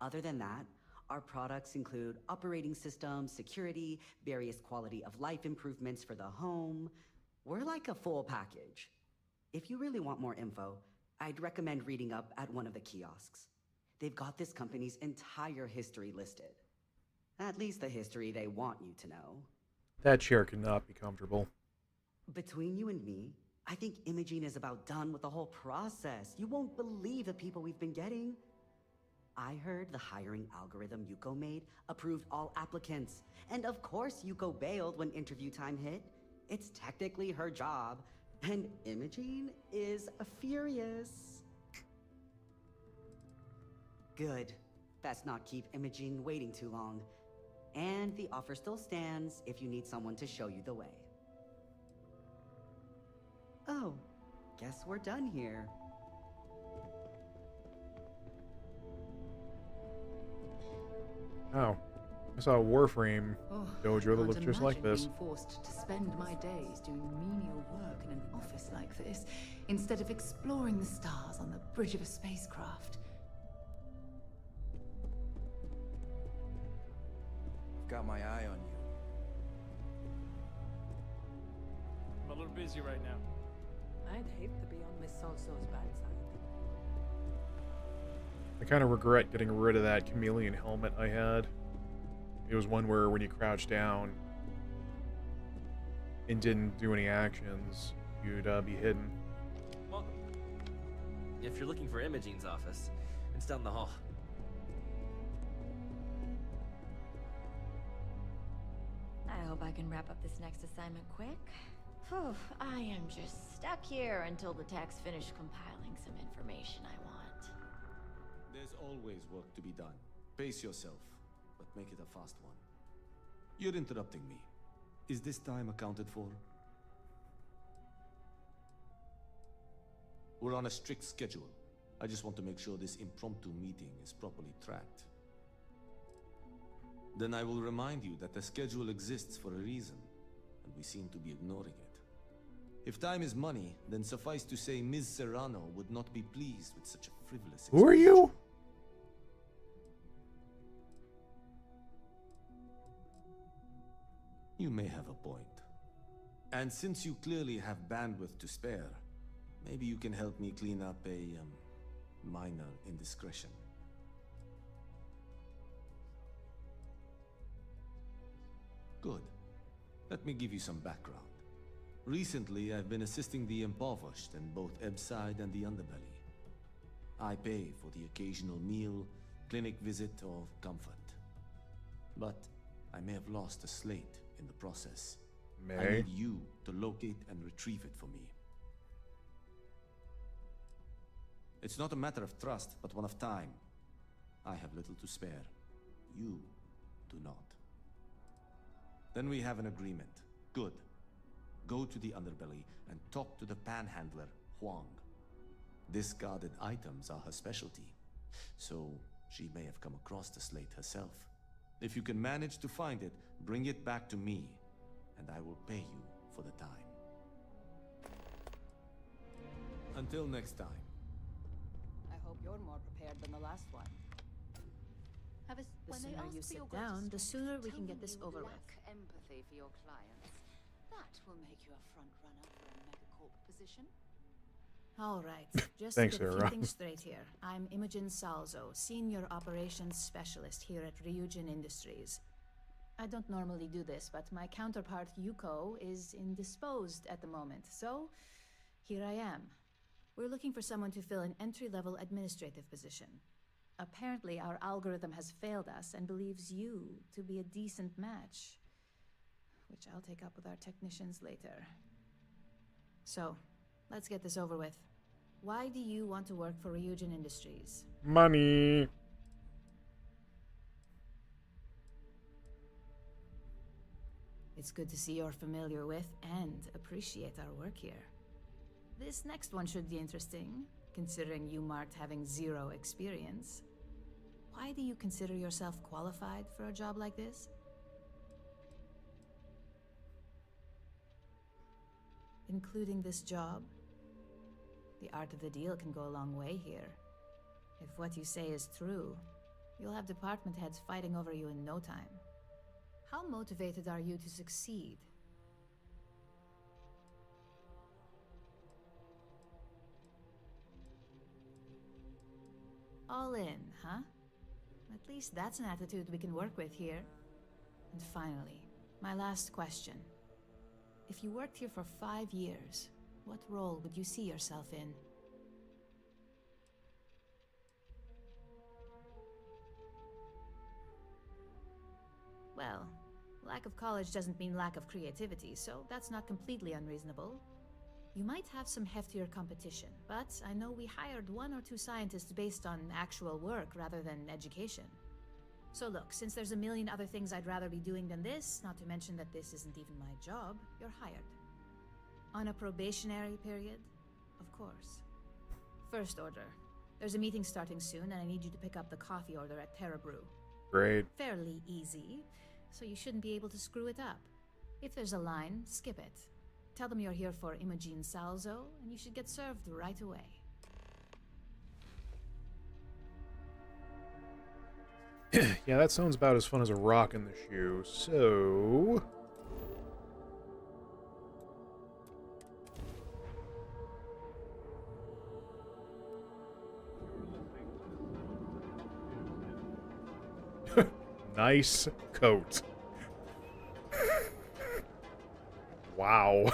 Other than that, our products include operating systems, security, various quality of life improvements for the home. We're like a full package. If you really want more info, I'd recommend reading up at one of the kiosks. They've got this company's entire history listed. At least the history they want you to know. That chair cannot be comfortable. Between you and me, I think Imogene is about done with the whole process. You won't believe the people we've been getting. I heard the hiring algorithm Yuko made approved all applicants. And of course Yuko bailed when interview time hit. It's technically her job. And Imogene is furious. Good. Best not keep Imogene waiting too long. And the offer still stands if you need someone to show you the way. Oh, guess we're done here. Oh, I saw a Warframe dojo that I looked can't just like imagine this. being forced to spend my days doing menial work in an office like this, instead of exploring the stars on the bridge of a spacecraft. I've got my eye on you. I'm a little busy right now. I'd hate to be on Miss Salso's bad side. I kind of regret getting rid of that chameleon helmet I had. It was one where when you crouched down and didn't do any actions, you'd be hidden. Welcome. If you're looking for Imogene's office, it's down the hall. I hope I can wrap up this next assignment quick. Phew, I am just stuck here until the techs finish compiling some information I want. There's always work to be done. Pace yourself, but make it a fast one. You're interrupting me. Is this time accounted for? We're on a strict schedule. I just want to make sure this impromptu meeting is properly tracked. Then I will remind you that the schedule exists for a reason, and we seem to be ignoring it. If time is money, then suffice to say Ms. Serrano would not be pleased with such a frivolous Who are you? You may have a point. And since you clearly have bandwidth to spare, maybe you can help me clean up a, minor indiscretion. Good. Let me give you some background. Recently, I've been assisting the impoverished in both Ebbside and the Underbelly. I pay for the occasional meal, clinic visit, or comfort. But I may have lost a slate in the process. I need you to locate and retrieve it for me. It's not a matter of trust, but one of time. I have little to spare. You do not. Then we have an agreement. Good. Go to the Underbelly and talk to the panhandler, Huang. Discarded items are her specialty, so she may have come across the slate herself. If you can manage to find it, bring it back to me, and I will pay you for the time. Until next time. I hope you're more prepared than the last one. The sooner you sit down, the sooner we can get this over with. Empathy for your clients. That will make you a front runner for a megacorp position. All right, just Thanks, to get a Sarah. few things straight here. I'm Imogen Salzo, Senior Operations Specialist here at Ryujin Industries. I don't normally do this, but my counterpart Yuko is indisposed at the moment, so here I am. We're looking for someone to fill an entry-level administrative position. Apparently, our algorithm has failed us and believes you to be a decent match, which I'll take up with our technicians later. So, let's get this over with. Why do you want to work for Ryujin Industries? Money. It's good to see you're familiar with and appreciate our work here. This next one should be interesting, considering you marked having 0 experience. Why do you consider yourself qualified for a job like this? Including this job? The art of the deal can go a long way here. If what you say is true, you'll have department heads fighting over you in no time. How motivated are you to succeed? All in, huh? At least that's an attitude we can work with here. And finally, my last question. If you worked here for 5 years, what role would you see yourself in? Well, lack of college doesn't mean lack of creativity, so that's not completely unreasonable. You might have some heftier competition, but I know we hired 1 or 2 scientists based on actual work rather than education. So look, since there's a million other things I'd rather be doing than this, not to mention that this isn't even my job, you're hired. On a probationary period? Of course. First order. There's a meeting starting soon, and I need you to pick up the coffee order at Terra Brew. Great. Fairly easy, so you shouldn't be able to screw it up. If there's a line, skip it. Tell them you're here for Imogen Salzo, and you should get served right away. Yeah, that sounds about as fun as a rock in the shoe, so... Nice coat. Wow.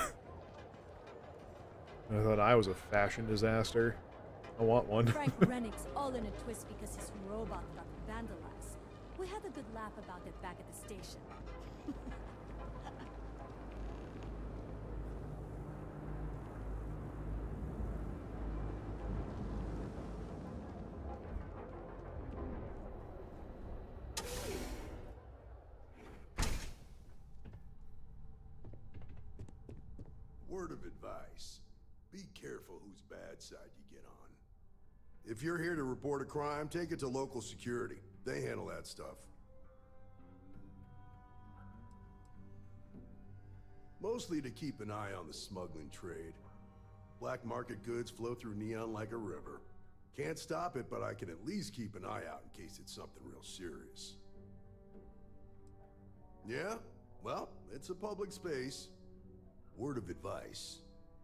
I thought I was a fashion disaster. I want one. Frank Rennick's all in a twist because his robot got vandalized. We had a good laugh about it back at the station. advice. Be careful whose bad side you get on. If you're here to report a crime, take it to local security. They handle that stuff. Mostly to keep an eye on the smuggling trade. Black market goods flow through Neon like a river. Can't stop it, but I can at least keep an eye out in case it's something real serious. Yeah? Well, it's a public space. Word of advice.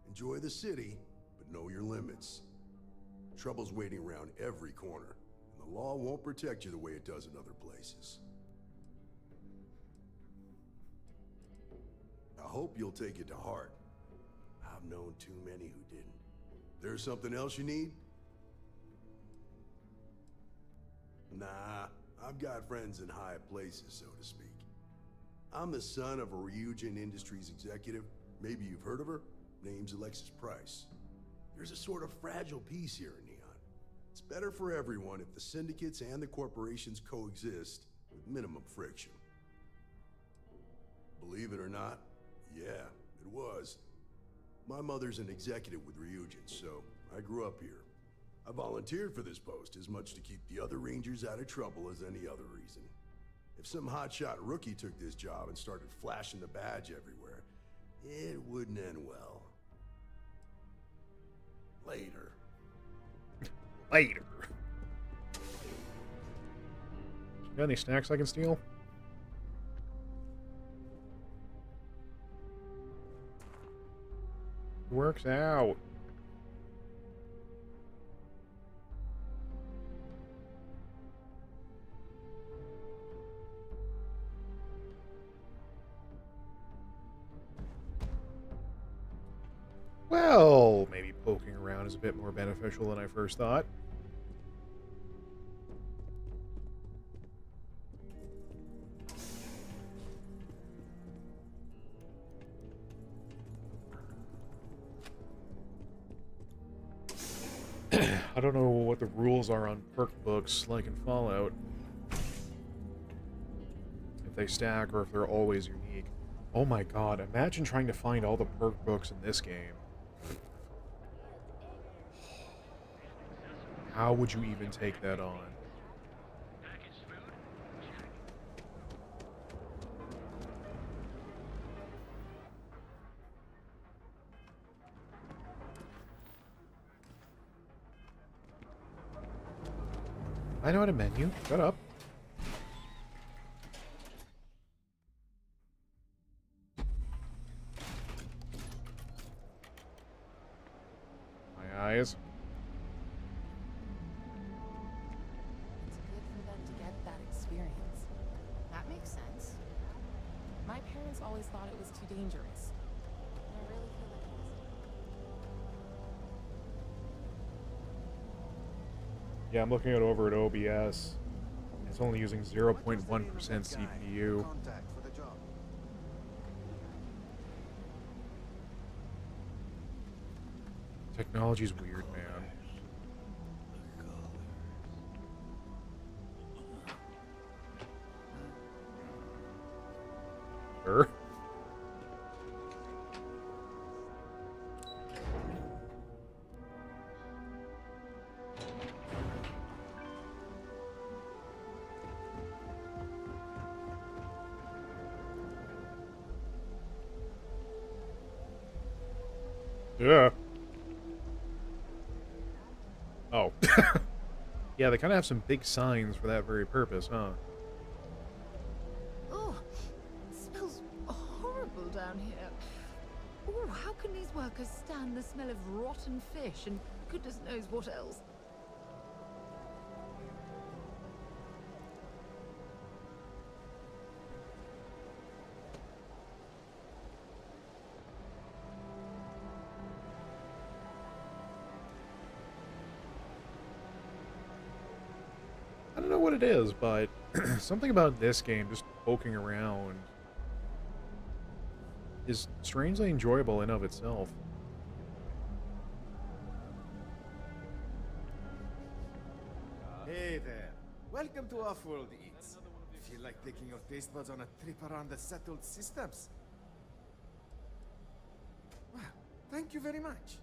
Enjoy the city, but know your limits. Trouble's waiting around every corner, and the law won't protect you the way it does in other places. I hope you'll take it to heart. I've known too many who didn't. There's something else you need? Nah, I've got friends in high places, so to speak. I'm the son of a Ryujin Industries executive. Maybe you've heard of her? Name's Alexis Price. There's a sort of fragile peace here in Neon. It's better for everyone if the syndicates and the corporations coexist with minimum friction. Believe it or not, yeah, it was. My mother's an executive with Ryujin, so I grew up here. I volunteered for this post as much to keep the other Rangers out of trouble as any other reason. If some hotshot rookie took this job and started flashing the badge everywhere, it wouldn't end well. Later. Later. Got any snacks I can steal? Works out. Well, maybe poking around is a bit more beneficial than I first thought. I don't know what the rules are on perk books like in Fallout. If they stack or if they're always unique. Oh my god, imagine trying to find all the perk books in this game. How would you even take that on? I know how to menu. Shut up. My eyes. It's good for them to get that experience. That makes sense. My parents always thought it was too dangerous. I really feel like it is. Yeah, I'm looking it over at OBS. It's only using 0.1% CPU. Technology's weird, man. Sure. Yeah. Oh. Yeah, they kind of have some big signs for that very purpose, huh? Oh, it smells horrible down here. Oh, how can these workers stand the smell of rotten fish and goodness knows what else? I don't know what it is, but something about this game, just poking around, is strangely enjoyable in of itself. Hey there. Welcome to Off-World Eats. Feel like taking your taste buds on a trip around the settled systems? Well, Thank you very much.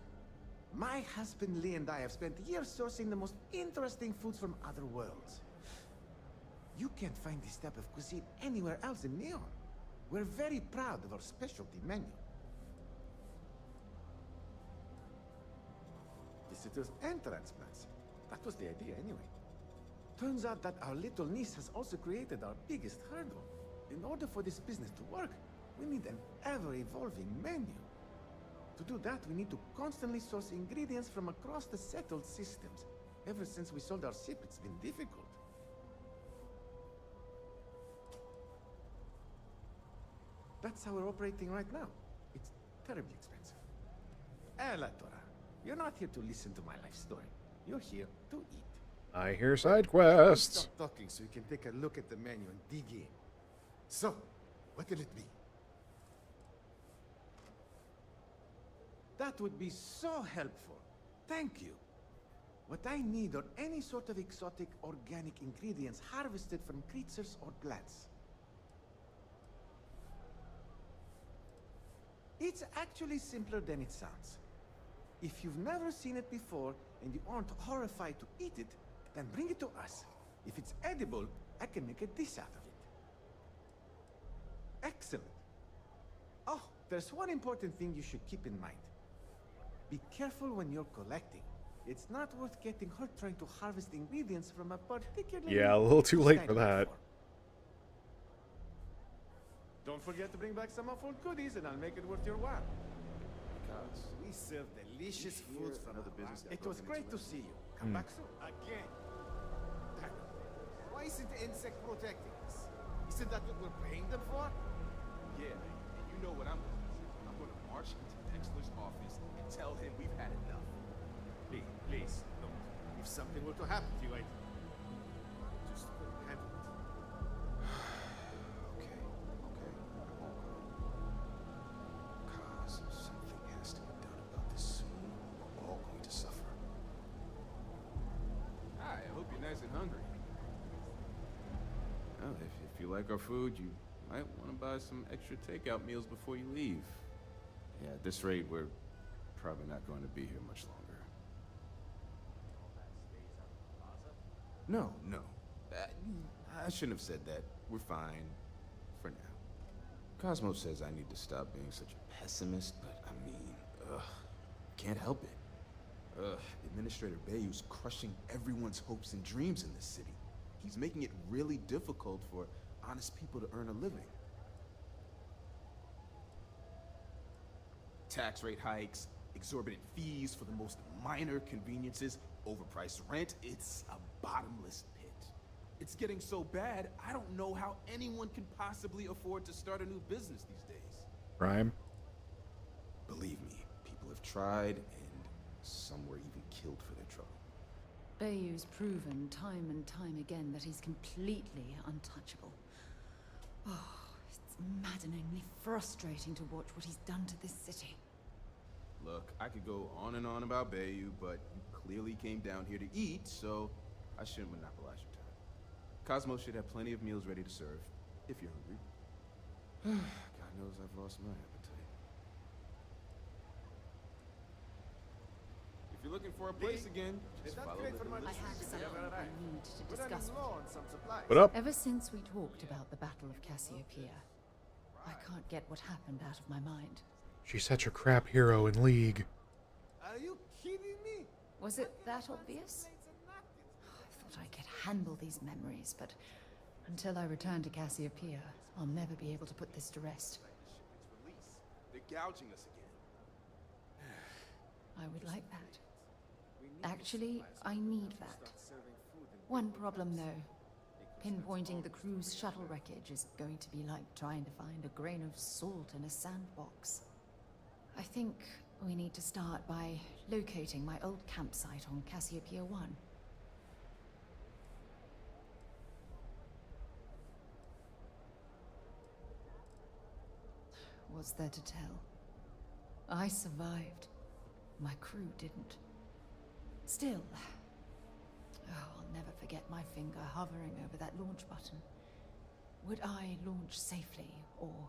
My husband Lee and I have spent years sourcing the most interesting foods from other worlds. You can't find this type of cuisine anywhere else in Neon. We're very proud of our specialty menu. Visitors and transplants. That was the idea anyway. Turns out that our little niece has also created our biggest hurdle. In order for this business to work, we need an ever-evolving menu. To do that, we need to constantly source ingredients from across the settled systems. Ever since we sold our ship, it's been difficult. That's how we're operating right now. It's terribly expensive. La Torah, you're not here to listen to my life story. You're here to eat. I hear side quests. Stop talking so you can take a look at the menu and dig in. So, what'll it be? That would be so helpful. Thank you. What I need are any sort of exotic organic ingredients harvested from creatures or plants. It's actually simpler than it sounds. If you've never seen it before and you aren't horrified to eat it, then bring it to us. If it's edible, I can make a dish out of it. Excellent. Oh, there's one important thing you should keep in mind. Be careful when you're collecting. It's not worth getting hurt trying to harvest ingredients from a particularly... Yeah, a little too late for that. Don't forget to bring back some of our goodies and I'll make it worth your while. Because we serve delicious food from another business. It was great to see you. Come back soon. Again. Damn it. Why isn't the insect protecting us? Isn't that what we're paying them for? Yeah, and you know what I'm gonna do. I'm gonna march into Dexter's office and tell him we've had enough. Please, don't. If something were to happen to you, I just couldn't handle it. Okay. I won't go. Cause something has to be done about this soon. We're all going to suffer. Hi, I hope you're nice and hungry. Well, if you like our food, you might want to buy some extra takeout meals before you leave. Yeah, at this rate, we're probably not going to be here much longer. No. I shouldn't have said that. We're fine. For now. Cosmo says I need to stop being such a pessimist, but I mean, can't help it. Administrator Bayou's crushing everyone's hopes and dreams in this city. He's making it really difficult for honest people to earn a living. Tax rate hikes, exorbitant fees for the most minor conveniences, overpriced rent. It's a bottomless pit. It's getting so bad, I don't know how anyone can possibly afford to start a new business these days. Rhyme. Believe me, people have tried, and some were even killed for their trouble. Bayou's proven time and time again that he's completely untouchable. Oh, it's maddeningly frustrating to watch what he's done to this city. Look, I could go on and on about Bayou, but you clearly came down here to eat, so I shouldn't monopolize your time. Cosmo should have plenty of meals ready to serve, if you're hungry. God knows I've lost my appetite. If you're looking for a place again, just follow the I have something I need to discuss with you. What up? Ever since we talked about the Battle of Cassiopeia, I can't get what happened out of my mind. She's such a crap hero in League. Are you kidding me? Was it that obvious? I thought I could handle these memories, but until I return to Cassiopeia, I'll never be able to put this to rest. They're gouging us again. I would like that. Actually, I need that. One problem, though. Pinpointing the crew's shuttle wreckage is going to be like trying to find a grain of salt in a sandbox. I think we need to start by locating my old campsite on Cassiopeia 1. What's there to tell? I survived. My crew didn't. Still, I'll never forget my finger hovering over that launch button. Would I launch safely or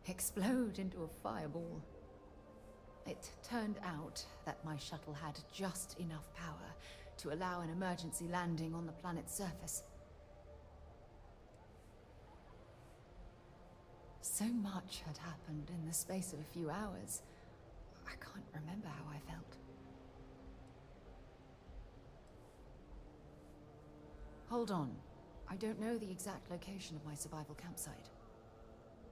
explode into a fireball? It turned out that my shuttle had just enough power to allow an emergency landing on the planet's surface. So much had happened in the space of a few hours. I can't remember how I felt. Hold on. I don't know the exact location of my survival campsite.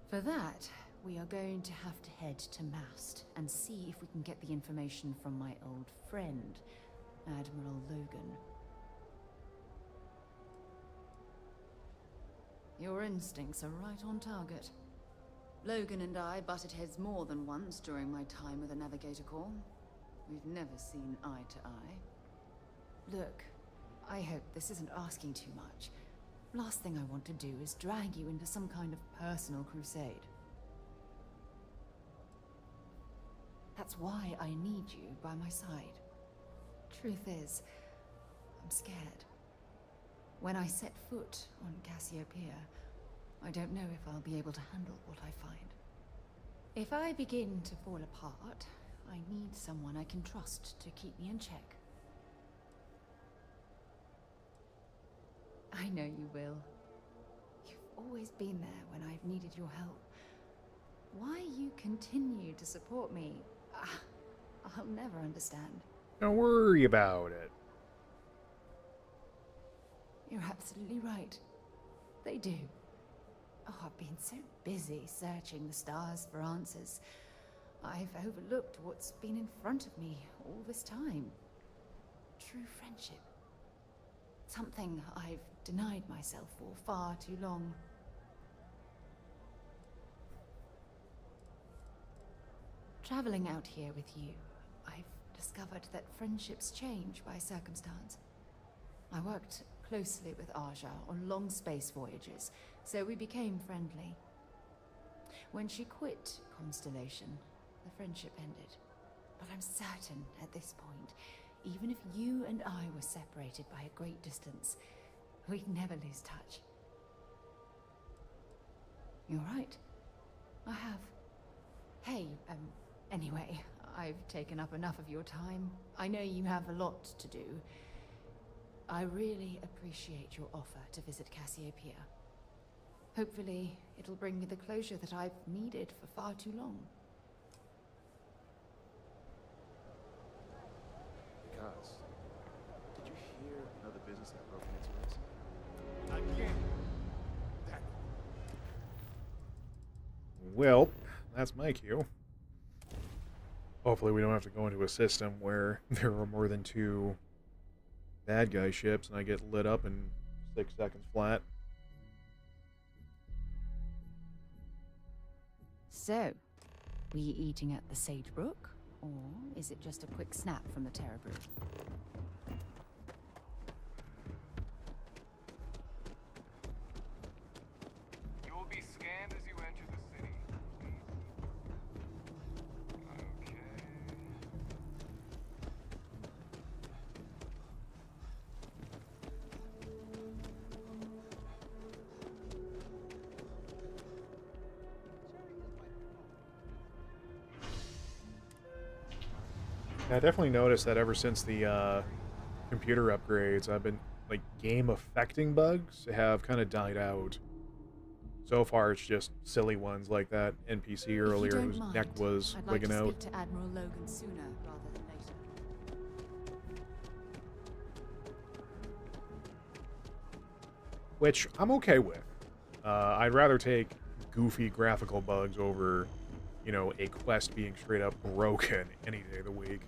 For that, we are going to have to head to Mast and see if we can get the information from my old friend, Admiral Logan. Your instincts are right on target. Logan and I butted heads more than once during my time with the Navigator Corps. We've never seen eye to eye. Look, I hope this isn't asking too much. Last thing I want to do is drag you into some kind of personal crusade. That's why I need you by my side. Truth is, I'm scared. When I set foot on Cassiopeia, I don't know if I'll be able to handle what I find. If I begin to fall apart, I need someone I can trust to keep me in check. I know you will. You've always been there when I've needed your help. Why you continue to support me, I'll never understand. Don't worry about it. You're absolutely right. They do. Oh, I've been so busy searching the stars for answers. I've overlooked what's been in front of me all this time. True friendship. Something I've denied myself for far too long. Traveling out here with you, I've discovered that friendships change by circumstance. I worked closely with Aja on long space voyages, so we became friendly. When she quit Constellation, the friendship ended. But I'm certain at this point, even if you and I were separated by a great distance, we'd never lose touch. You're right. I have. Hey, anyway, I've taken up enough of your time. I know you have a lot to do. I really appreciate your offer to visit Cassiopeia. Hopefully, it'll bring me the closure that I've needed for far too long. Because, did you hear another business that broke into us? Again. That. Well, that's my cue. Hopefully we don't have to go into a system where there are more than 2 bad guy ships and I get lit up in 6 seconds flat. So, we eating at the Sagebrook, or is it just a quick snap from the Terror Brew? You will be scanned as you enter the city. Okay. Yeah, I definitely noticed that ever since the computer upgrades, I've been, like, game affecting bugs have kind of died out. So far, it's just silly ones like that NPC earlier whose neck was I'd like wigging to out. speak to Admiral Logan sooner rather than later. Which I'm okay with. I'd rather take goofy graphical bugs over, you know, a quest being straight up broken any day of the week.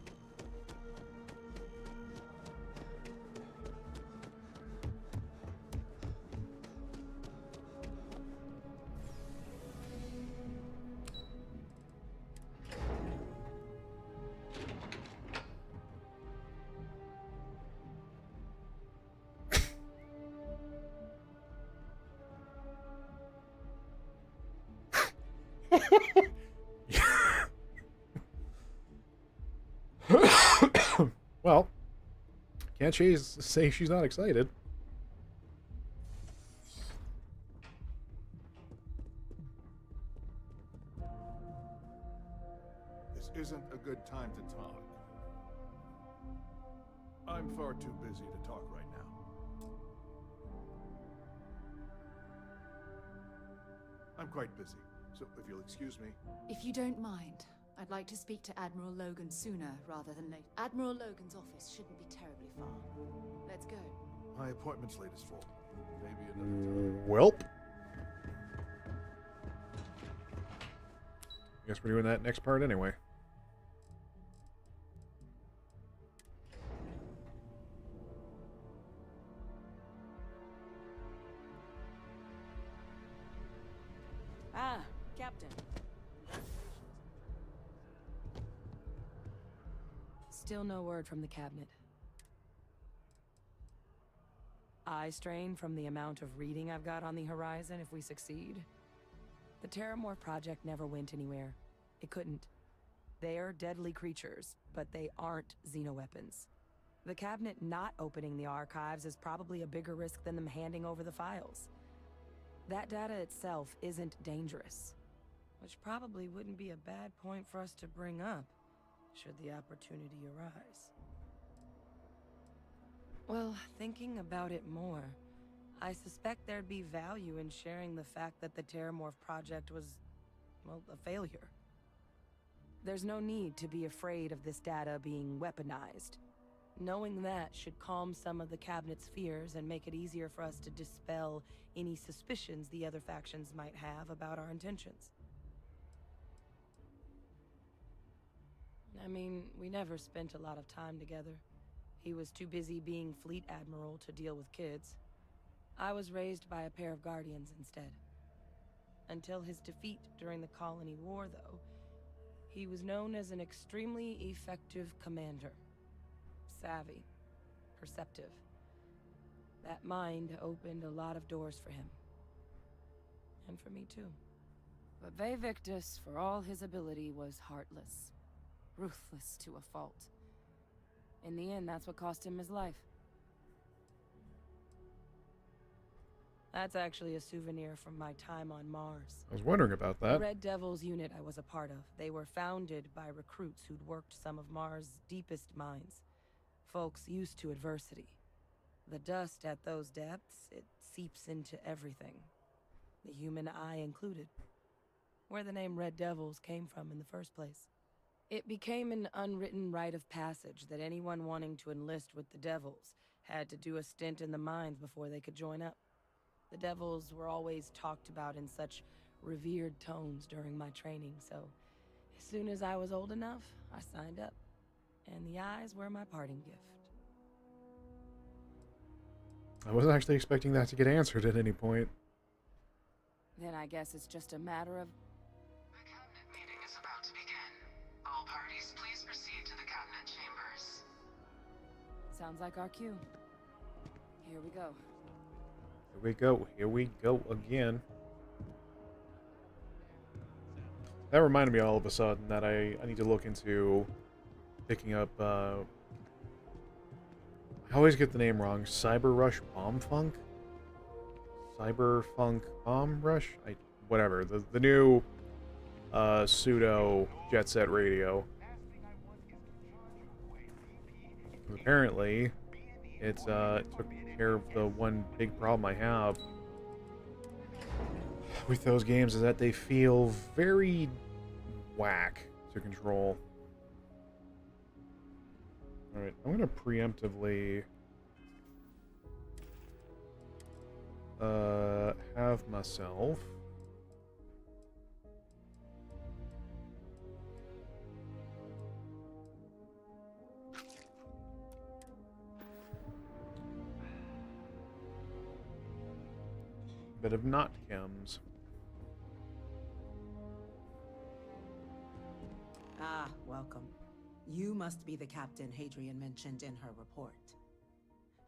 Well, can't she say she's not excited? This isn't a good time to talk. I'm far too busy to talk right now. I'm quite busy, so if you'll excuse me. If you don't mind, I'd like to speak to Admiral Logan sooner rather than later. Admiral Logan's office shouldn't be terribly far. Let's go. My appointment's late is full. Maybe another time. Welp. Guess we're doing that next part anyway. Ah, Captain. Still no word from the cabinet. Eye strain from the amount of reading I've got on the horizon if we succeed. The Terramorph project never went anywhere. It couldn't. They're deadly creatures, but they aren't xenoweapons. The cabinet not opening the archives is probably a bigger risk than them handing over the files. That data itself isn't dangerous, which probably wouldn't be a bad point for us to bring up, should the opportunity arise. Well, thinking about it more, I suspect there'd be value in sharing the fact that the Terramorph project was, well, a failure. There's no need to be afraid of this data being weaponized. Knowing that should calm some of the cabinet's fears and make it easier for us to dispel any suspicions the other factions might have about our intentions. I mean, we never spent a lot of time together. He was too busy being Fleet Admiral to deal with kids. I was raised by a pair of guardians instead. Until his defeat during the Colony War, though, he was known as an extremely effective commander. Savvy, perceptive. That mind opened a lot of doors for him. And for me too. But Ve Victus, for all his ability, was heartless. Ruthless to a fault. In the end, that's what cost him his life. That's actually a souvenir from my time on Mars. I was wondering about The that. Red Devils unit I was a part of. They were founded by recruits who'd worked some of Mars' deepest mines. Folks used to adversity. The dust at those depths, it seeps into everything. The human eye included. Where the name Red Devils came from in the first place. It became an unwritten rite of passage that anyone wanting to enlist with the Devils had to do a stint in the mines before they could join up. The Devils were always talked about in such revered tones during my training, so as soon as I was old enough, I signed up. And the eyes were my parting gift. I wasn't actually expecting that to get answered at any point. Then I guess it's just a matter of... The cabinet meeting is about to begin. All parties, please proceed to the cabinet chambers. Sounds like our cue. Here we go. Here we go. Here we go again. That reminded me all of a sudden that I need to look into picking up, I always get the name wrong. Cyber Rush Bomb Funk? Cyber Funk Bomb Rush? Whatever. The new pseudo Jet Set radio. Apparently, it took care of the one big problem I have with those games, is that they feel very whack to control. Alright, I'm gonna preemptively have myself a bit of not chems. Ah, welcome. You must be the captain Hadrian mentioned in her report.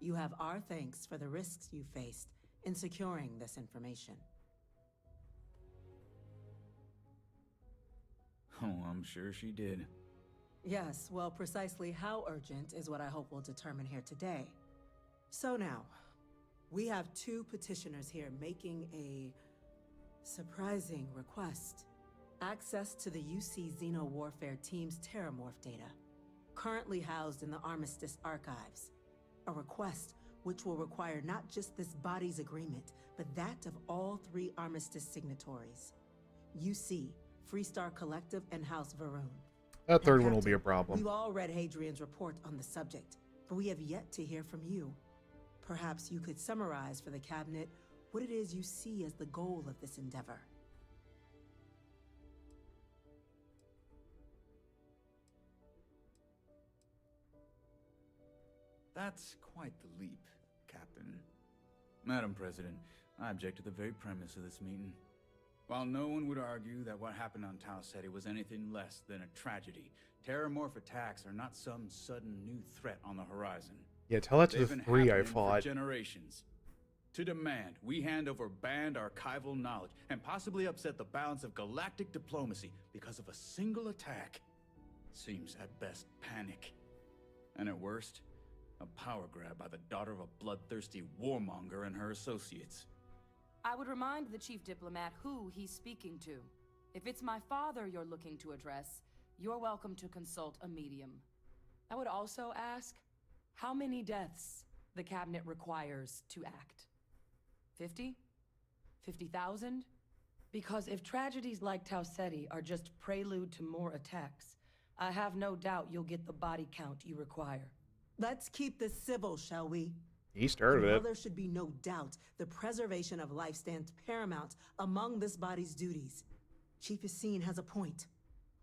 You have our thanks for the risks you faced in securing this information. Oh, I'm sure she did. Yes, well, precisely how urgent is what I hope we'll determine here today. So now, we have two petitioners here making a surprising request. Access to the UC Xeno Warfare Team's Terramorph data, currently housed in the Armistice archives. A request which will require not just this body's agreement, but that of all 3 Armistice signatories. UC, Freestar Collective, and House Varun. That third And one will be a Captain, problem. We've all read Hadrian's report on the subject, but we have yet to hear from you. Perhaps you could summarize for the Cabinet what it is you see as the goal of this endeavor. That's quite the leap, Captain. Madam President, I object to the very premise of this meeting. While no one would argue that what happened on Tau Ceti was anything less than a tragedy, terramorph attacks are not some sudden new threat on the horizon. Yeah, tell that to They've the been 3 I happening for fought. generations. To demand we hand over banned archival knowledge and possibly upset the balance of galactic diplomacy because of a single attack seems at best panic. And at worst, a power grab by the daughter of a bloodthirsty warmonger and her associates. I would remind the chief diplomat who he's speaking to. If it's my father you're looking to address, you're welcome to consult a medium. I would also ask how many deaths the Cabinet requires to act. 50? 50,000? Because if tragedies like Tau Ceti are just prelude to more attacks, I have no doubt you'll get the body count you require. Let's keep this civil, shall we? He started While it. there should be no doubt the preservation of life stands paramount among this body's duties. Chief Yassine has a point.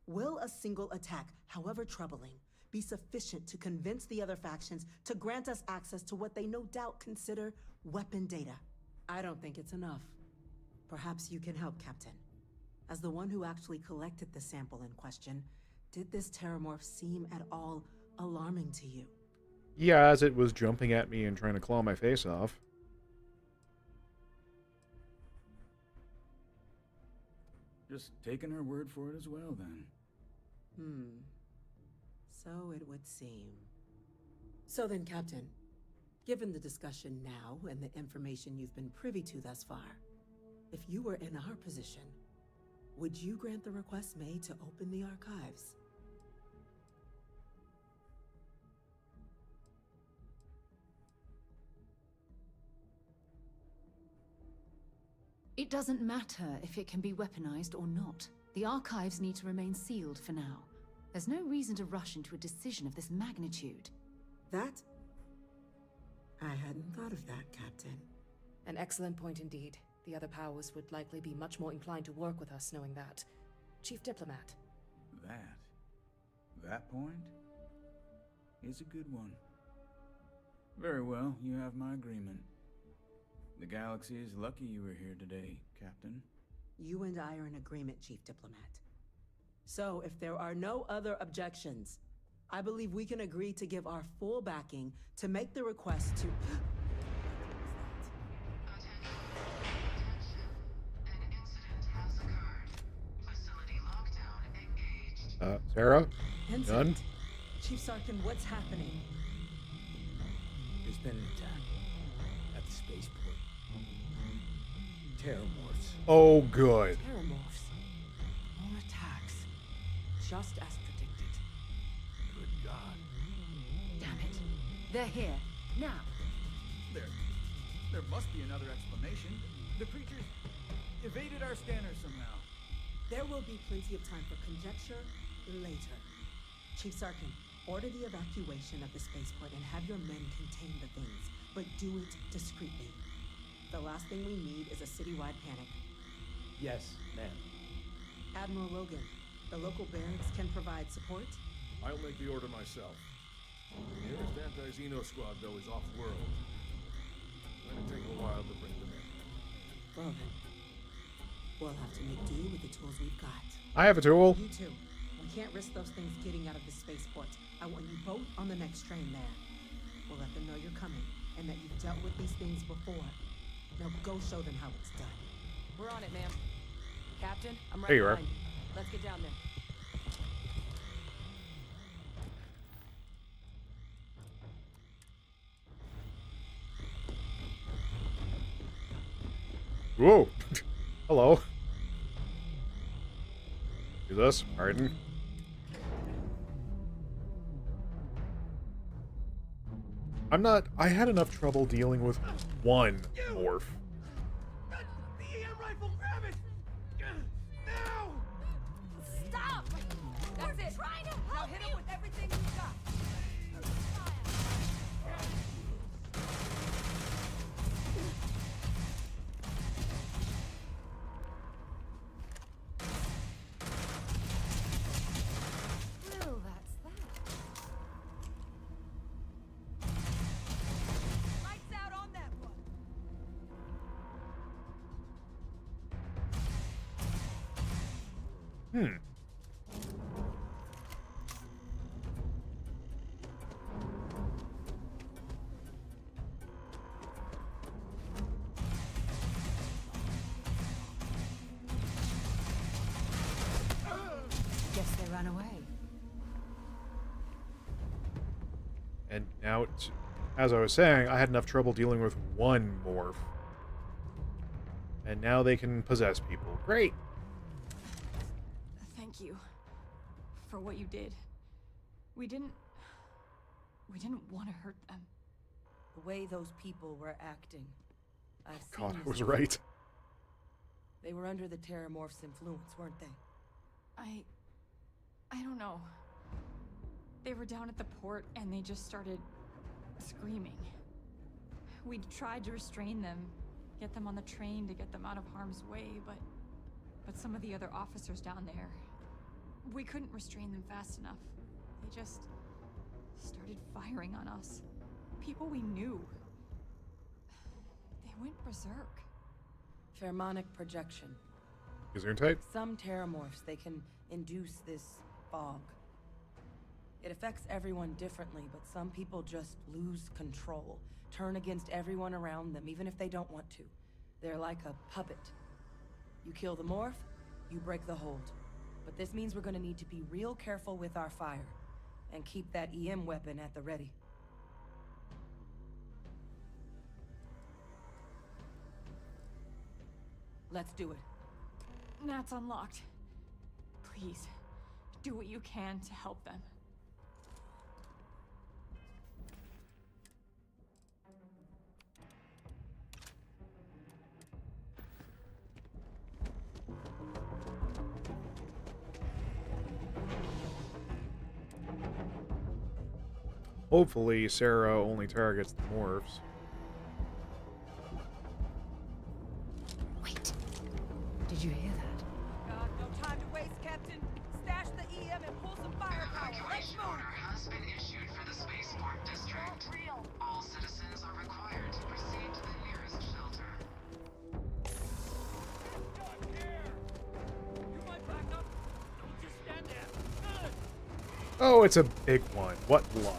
Will a single attack, however troubling, be sufficient to convince the other factions to grant us access to what they no doubt consider weapon data? I don't think it's enough. Perhaps you can help, Captain. As the one who actually collected the sample in question, did this terramorph seem at all alarming to you? Yeah, as it was jumping at me and trying to claw my face off. Just taking her word for it as well, then. So it would seem. So then, Captain, given the discussion now and the information you've been privy to thus far, if you were in our position, would you grant the request made to open the archives? It doesn't matter if it can be weaponized or not. The archives need to remain sealed for now. There's no reason to rush into a decision of this magnitude. That? I hadn't thought of that, Captain. An excellent point indeed. The other powers would likely be much more inclined to work with us knowing that. Chief Diplomat. That point is a good one. Very well, you have my agreement. The galaxy is lucky you were here today, Captain. You and I are in agreement, Chief Diplomat. So, if there are no other objections, I believe we can agree to give our full backing to make the request to... Sarah? Vincent. Done? Chief Sarkin, what's happening? There's been an attack at the spaceport. Terramorphs. Oh, good. Terramorphs. More attacks. Just as predicted. Good God. Damn it. They're here. Now. There must be another explanation. The creatures evaded our scanner somehow. There will be plenty of time for conjecture later. Chief Sarkin, order the evacuation of the spaceport and have your men contain the things, but do it discreetly. The last thing we need is a citywide panic. Yes, ma'am. Admiral Logan, the local barracks can provide support? I'll make the order myself. The nearest anti-Xeno squad, though, is off-world. It'll take a while to bring them in. Well then, we'll have to make do with the tools we've got. I have a tool. You too. We can't risk those things getting out of the spaceport. I want you both on the next train there. We'll let them know you're coming and that you've dealt with these things before. Now go show them how it's done. We're on it, ma'am. Captain, I'm right There you are. behind you. Let's get down there. Whoa. Hello. Jesus, pardon. I had enough trouble dealing with one morph. The EM rifle, grab it! Now! Stop! That's it. Trying to Now help hit you. him with everything you've got. Well, that's that. Lights out on that one. Guess they ran away. And now, as I was saying, I had enough trouble dealing with one morph. And now they can possess people. Great! Thank you for what you did. We didn't want to hurt them. The way those people were acting. I've seen God, I this was before. right. They were under the Terramorph's influence, weren't they? I don't know. They were down at the port and they just started screaming. We tried to restrain them, get them on the train to get them out of harm's way, but some of the other officers down there, we couldn't restrain them fast enough. They just started firing on us. People we knew. They went berserk. Pheromonic projection. Gesundheit? Some Terramorphs, they can induce this fog. It affects everyone differently, but some people just lose control, turn against everyone around them, even if they don't want to. They're like a puppet. You kill the morph, you break the hold. But this means we're gonna need to be real careful with our fire, and keep that EM weapon at the ready. Let's do it. Nat's unlocked. Please, do what you can to help them. Hopefully, Sarah only targets the morphs. Wait. Did you hear that? God, no time to waste, Captain. Stash the EM and pull some firepower. Let's move. Order has been issued for the spaceport district. All citizens are required to proceed to the nearest shelter. You might back up. Don't just stand there. Oh, it's a big one. What luck.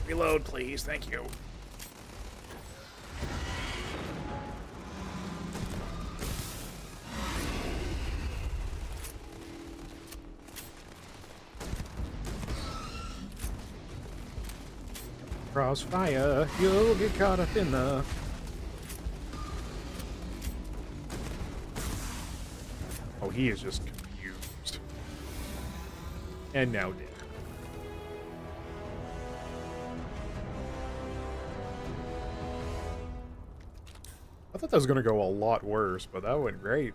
Reload, please. Thank you. Crossfire, you'll get caught up in the... Oh, he is just confused. And now dead. I thought that was going to go a lot worse, but that went great.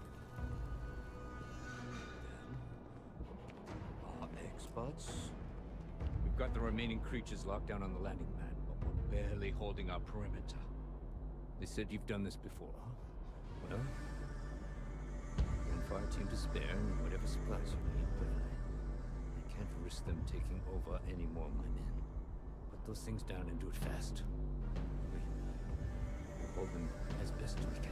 Our experts? We've got the remaining creatures locked down on the landing pad, but we're barely holding our perimeter. They said you've done this before. Well, one fire team to spare and whatever supplies you need, but I can't risk them taking over any more of my men. Put those things down and do it fast. We'll hold them as best we can.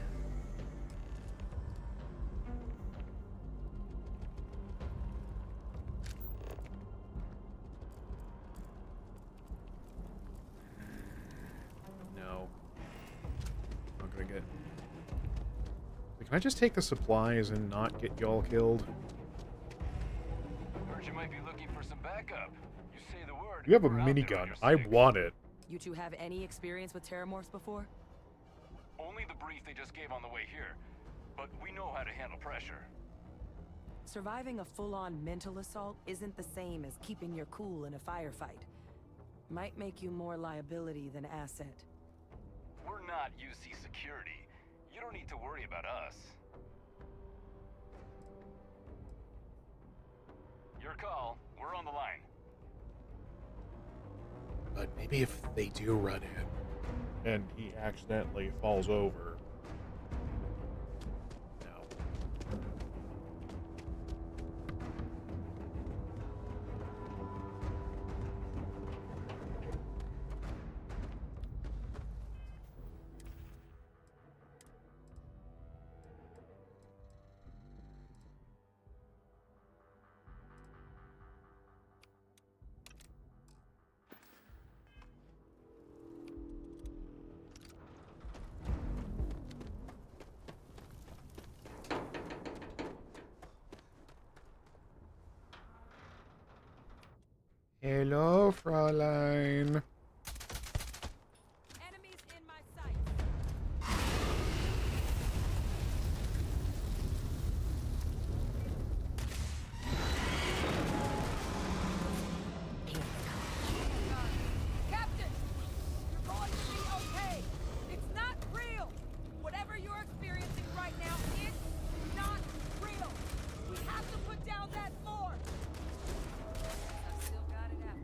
No. Can I just take the supplies and not get y'all killed? Heard you might be looking for some backup. You say the word. You have a we're out there on minigun. your I six. want it. You two have any experience with terramorphs before? Only the brief they just gave on the way here. But we know how to handle pressure. Surviving a full-on mental assault isn't the same as keeping your cool in a firefight. Might make you more liability than asset. We're not UC security. You don't need to worry about us. Your call. We're on the line. But maybe if they do run in and he accidentally falls over. No. Hello, Fräulein. Captain! You're going to be okay! It's not real! Whatever you're experiencing right now, it's not real! We have to put down that force! I've still got it after.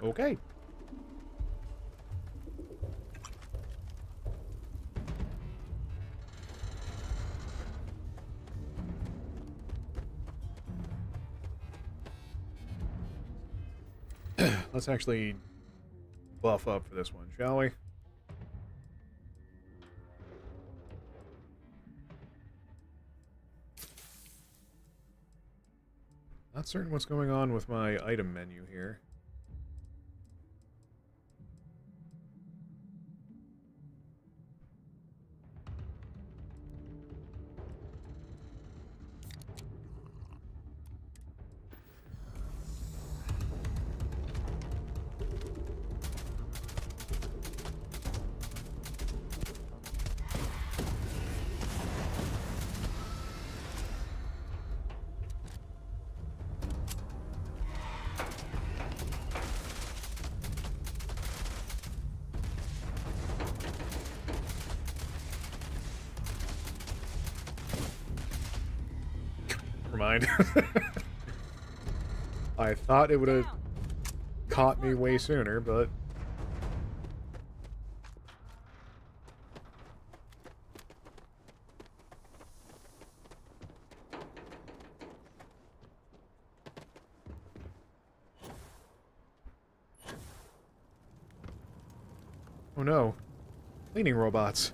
Okay. Let's actually buff up for this one, shall we? Not certain what's going on with my item menu here. Never mind. I thought it would have caught me way sooner, but... Oh no. Cleaning robots.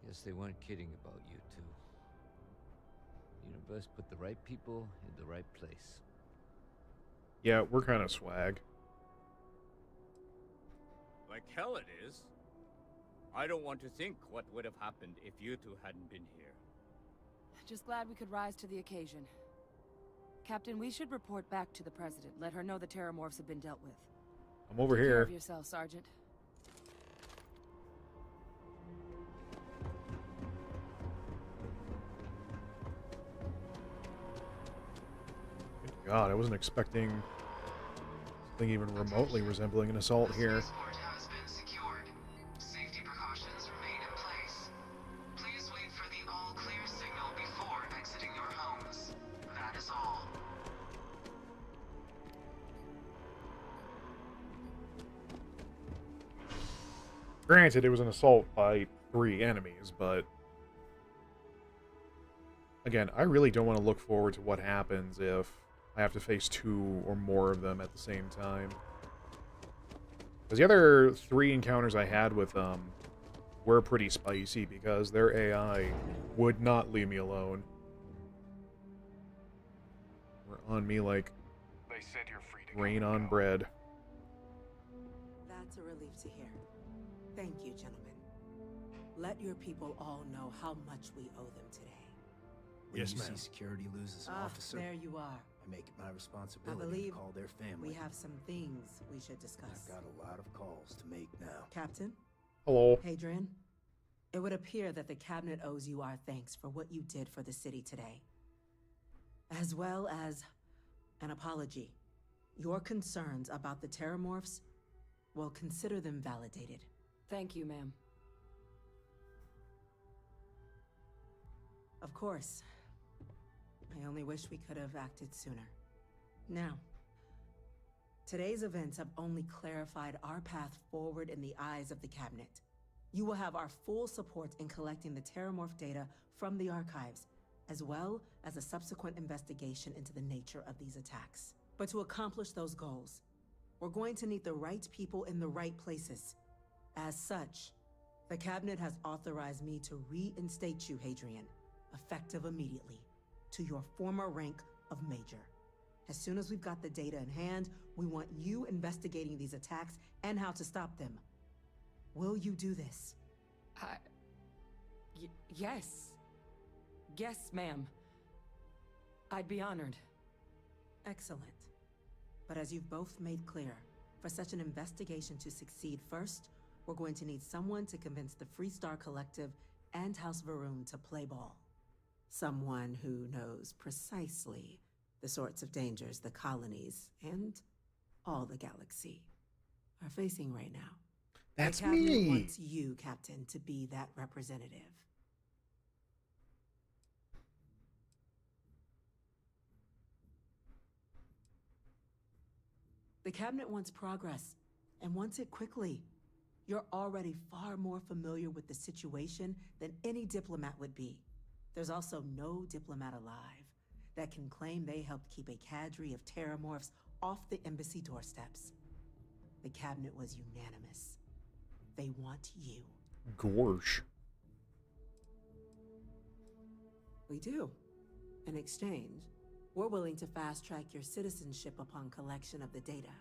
Guess they weren't kidding about you two. Universe put the right people in the right place. Yeah, we're kind of swag. Like hell it is. I don't want to think what would have happened if you two hadn't been here. Just glad we could rise to the occasion. Captain, we should report back to the President. Let her know the terramorphs have been dealt with. I'm over Take care here. of yourself, Sergeant. Good God, I wasn't expecting something even remotely resembling an assault here. Spaceport has been secured. Safety precautions remain in place. Please wait for the all-clear signal before exiting your homes. That is all. Granted, it was an assault by 3 enemies, but... Again, I really don't want to look forward to what happens if I have to face 2 or more of them at the same time. Because the other 3 encounters I had with them were pretty spicy because their AI would not leave me alone. Were on me like They said you're free to rain on bread. That's a relief to hear. Thank you, gentlemen. Let your people all know how much we owe them today. When you see security loses an officer, there you are. I make it my I responsibility believe to call their family. we have some things we should discuss. I've got a lot of calls to make now. Captain? Hello. Hadrian, it would appear that the cabinet owes you our thanks for what you did for the city today. As well as an apology. Your concerns about the Terramorphs, well, consider them validated. Thank you, ma'am. Of course. I only wish we could have acted sooner. Now, today's events have only clarified our path forward in the eyes of the cabinet. You will have our full support in collecting the Terramorph data from the archives, as well as a subsequent investigation into the nature of these attacks. But to accomplish those goals, we're going to need the right people in the right places. As such, the cabinet has authorized me to reinstate you, Hadrian, effective immediately, to your former rank of Major. As soon as we've got the data in hand, we want you investigating these attacks and how to stop them. Will you do this? Yes. Yes, ma'am. I'd be honored. Excellent. But as you've both made clear, for such an investigation to succeed first, we're going to need someone to convince the Freestar Collective and House Varun to play ball. Someone who knows precisely the sorts of dangers the colonies and all the galaxy are facing right now. That's the cabinet me. wants you, Captain, to be that representative. The cabinet wants progress, and wants it quickly. You're already far more familiar with the situation than any diplomat would be. There's also no diplomat alive that can claim they helped keep a cadre of Terramorphs off the embassy doorsteps. The cabinet was unanimous. They want you. Gorsh. We do. In exchange, we're willing to fast-track your citizenship upon collection of the data.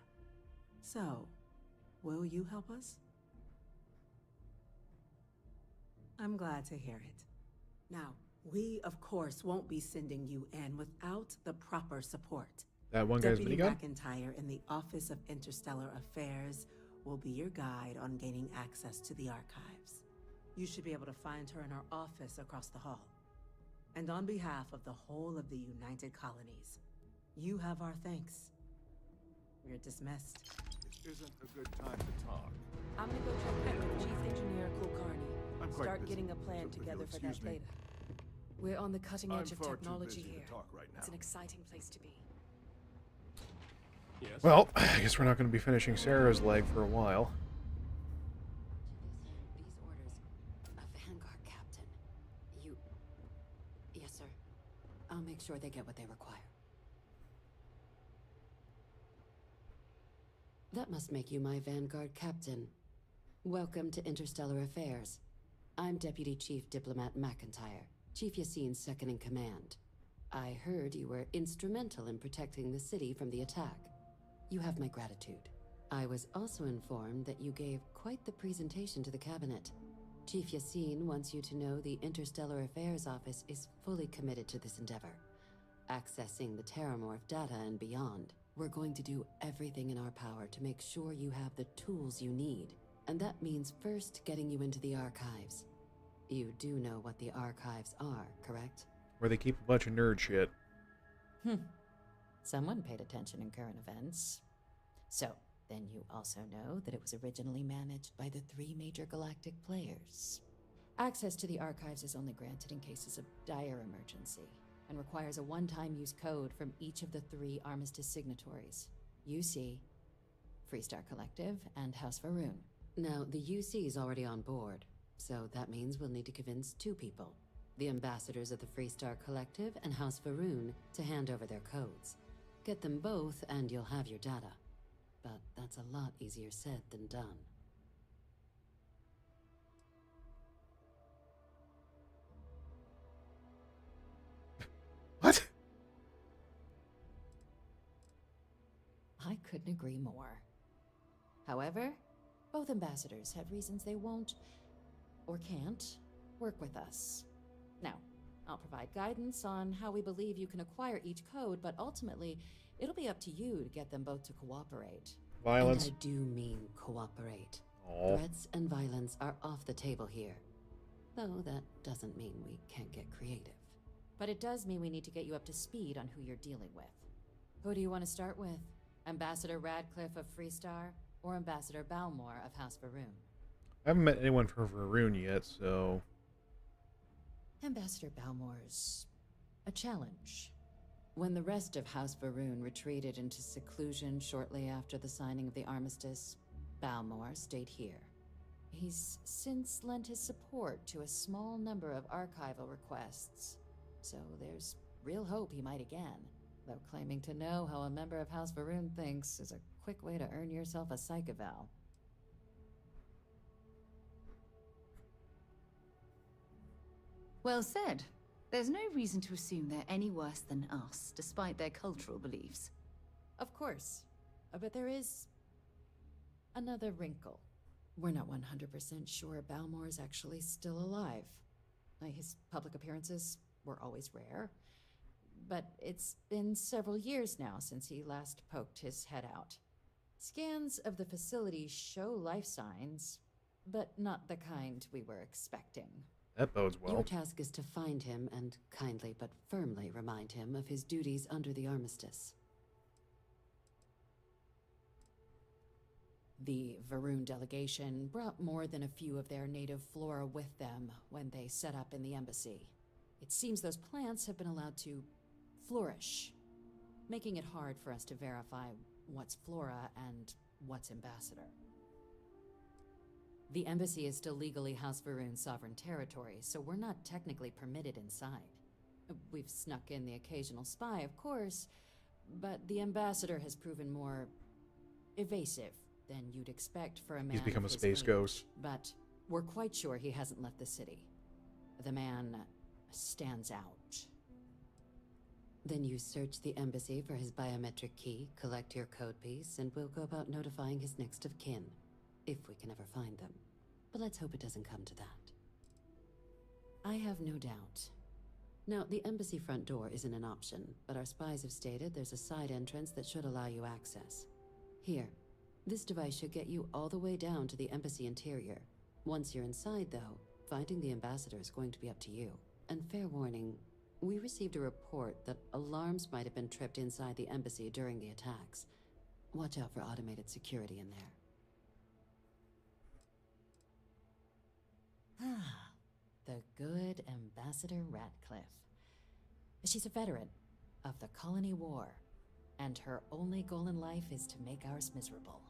So, will you help us? I'm glad to hear it. Now, we, of course, won't be sending you in without the proper support. That one guy's Deputy minigun? McIntyre in the Office of Interstellar Affairs will be your guide on gaining access to the archives. You should be able to find her in her office across the hall. And on behalf of the whole of the United Colonies, you have our thanks. You're dismissed. This isn't a good time to talk. I'm gonna go check in with Chief Engineer Kulkarni. I'm quite Start busy. getting a plan So if you'll together for that excuse me. data. We're on the cutting edge I'm of far too technology busy to here. talk right It's now. an exciting place to be. Yes. Well, I guess we're not going to be finishing Sarah's leg for a while. These orders. A Vanguard captain. You... Yes, sir. I'll make sure they get what they require. That must make you my Vanguard captain. Welcome to Interstellar Affairs. I'm Deputy Chief Diplomat McIntyre, Chief Yassine's second in command. I heard you were instrumental in protecting the city from the attack. You have my gratitude. I was also informed that you gave quite the presentation to the cabinet. Chief Yassine wants you to know the Interstellar Affairs Office is fully committed to this endeavor. Accessing the Terramorph data and beyond, we're going to do everything in our power to make sure you have the tools you need. And that means first getting you into the archives. You do know what the archives are, correct? Where they keep a bunch of nerd shit. Someone paid attention in current events. So, then you also know that it was originally managed by the 3 major galactic players. Access to the archives is only granted in cases of dire emergency, and requires a one-time use code from each of the 3 Armistice signatories. UC, Freestar Collective, and House Varun. Now, the UC is already on board, so that means we'll need to convince 2 people. The ambassadors of the Freestar Collective and House Varun to hand over their codes. Get them both and you'll have your data. But that's a lot easier said than done. couldn't agree more. However, both ambassadors have reasons they won't, or can't, work with us. Now, I'll provide guidance on how we believe you can acquire each code, but ultimately, it'll be up to you to get them both to cooperate. Violence. And I do mean cooperate. Aw. Threats and violence are off the table here. Though that doesn't mean we can't get creative. But it does mean we need to get you up to speed on who you're dealing with. Who do you want to start with? Ambassador Radcliffe of Freestar, or Ambassador Balmore of House Varoon? I haven't met anyone from Varoon yet, so... Ambassador Balmore's a challenge. When the rest of House Varoon retreated into seclusion shortly after the signing of the armistice, Balmore stayed here. He's since lent his support to a small number of archival requests, so there's real hope he might again, though claiming to know how a member of House Varoon thinks is a quick way to earn yourself a psych eval. Well said. There's no reason to assume they're any worse than us, despite their cultural beliefs. Of course, but there is another wrinkle. We're not 100% sure Balmore's actually still alive. His public appearances were always rare, but it's been several years now since he last poked his head out. Scans of the facility show life signs, but not the kind we were expecting. That bodes well. Your task is to find him and kindly but firmly remind him of his duties under the armistice. The Varoon delegation brought more than a few of their native flora with them when they set up in the embassy. It seems those plants have been allowed to flourish, making it hard for us to verify what's flora and what's ambassador. The embassy is still legally House Varoon's sovereign territory, so we're not technically permitted inside. We've snuck in the occasional spy, of course, but the ambassador has proven more evasive than you'd expect for a man. He's become a of his space age. ghost. But we're quite sure he hasn't left the city. The man stands out. Then you search the embassy for his biometric key, collect your code piece, and we'll go about notifying his next of kin. If we can ever find them. But let's hope it doesn't come to that. I have no doubt. Now, the embassy front door isn't an option, but our spies have stated there's a side entrance that should allow you access. Here, this device should get you all the way down to the embassy interior. Once you're inside, though, finding the ambassador is going to be up to you. And fair warning, we received a report that alarms might have been tripped inside the embassy during the attacks. Watch out for automated security in there. Ah, the good Ambassador Radcliffe. She's a veteran of the Colony War, and her only goal in life is to make ours miserable.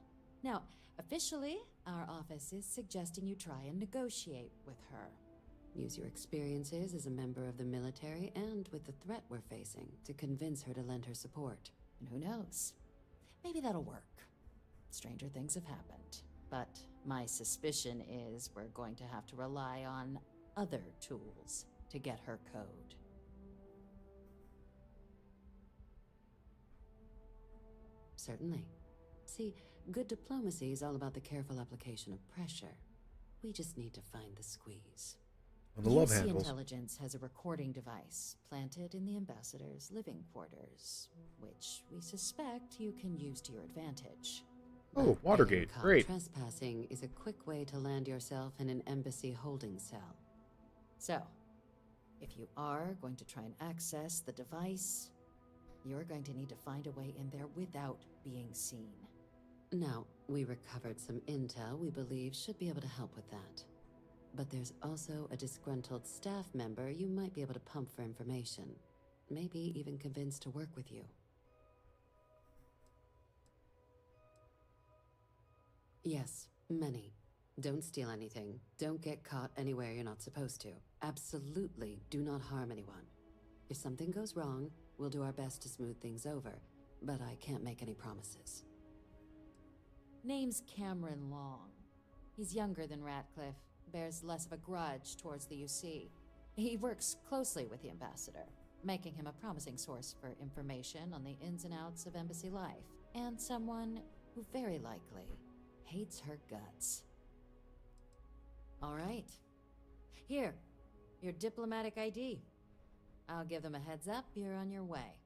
Now, officially, our office is suggesting you try and negotiate with her. Use your experiences as a member of the military and with the threat we're facing to convince her to lend her support. And who knows? Maybe that'll work. Stranger things have happened. But my suspicion is we're going to have to rely on other tools to get her code. Certainly. See, good diplomacy is all about the careful application of pressure. We just need to find the squeeze. And the love UC handles. Intelligence has a recording device planted in the ambassador's living quarters, which we suspect you can use to your advantage. Oh, Watergate. Getting caught Great. Trespassing is a quick way to land yourself in an embassy holding cell. So, if you are going to try and access the device, you're going to need to find a way in there without being seen. Now, we recovered some intel we believe should be able to help with that. But there's also a disgruntled staff member you might be able to pump for information. Maybe even convince to work with you. Yes, many. Don't steal anything. Don't get caught anywhere you're not supposed to. Absolutely do not harm anyone. If something goes wrong, we'll do our best to smooth things over, but I can't make any promises. Name's Cameron Long. He's younger than Ratcliffe, bears less of a grudge towards the UC. He works closely with the ambassador, making him a promising source for information on the ins and outs of embassy life. And someone who very likely hates her guts. All right. Here, your diplomatic ID. I'll give them a heads up, you're on your way.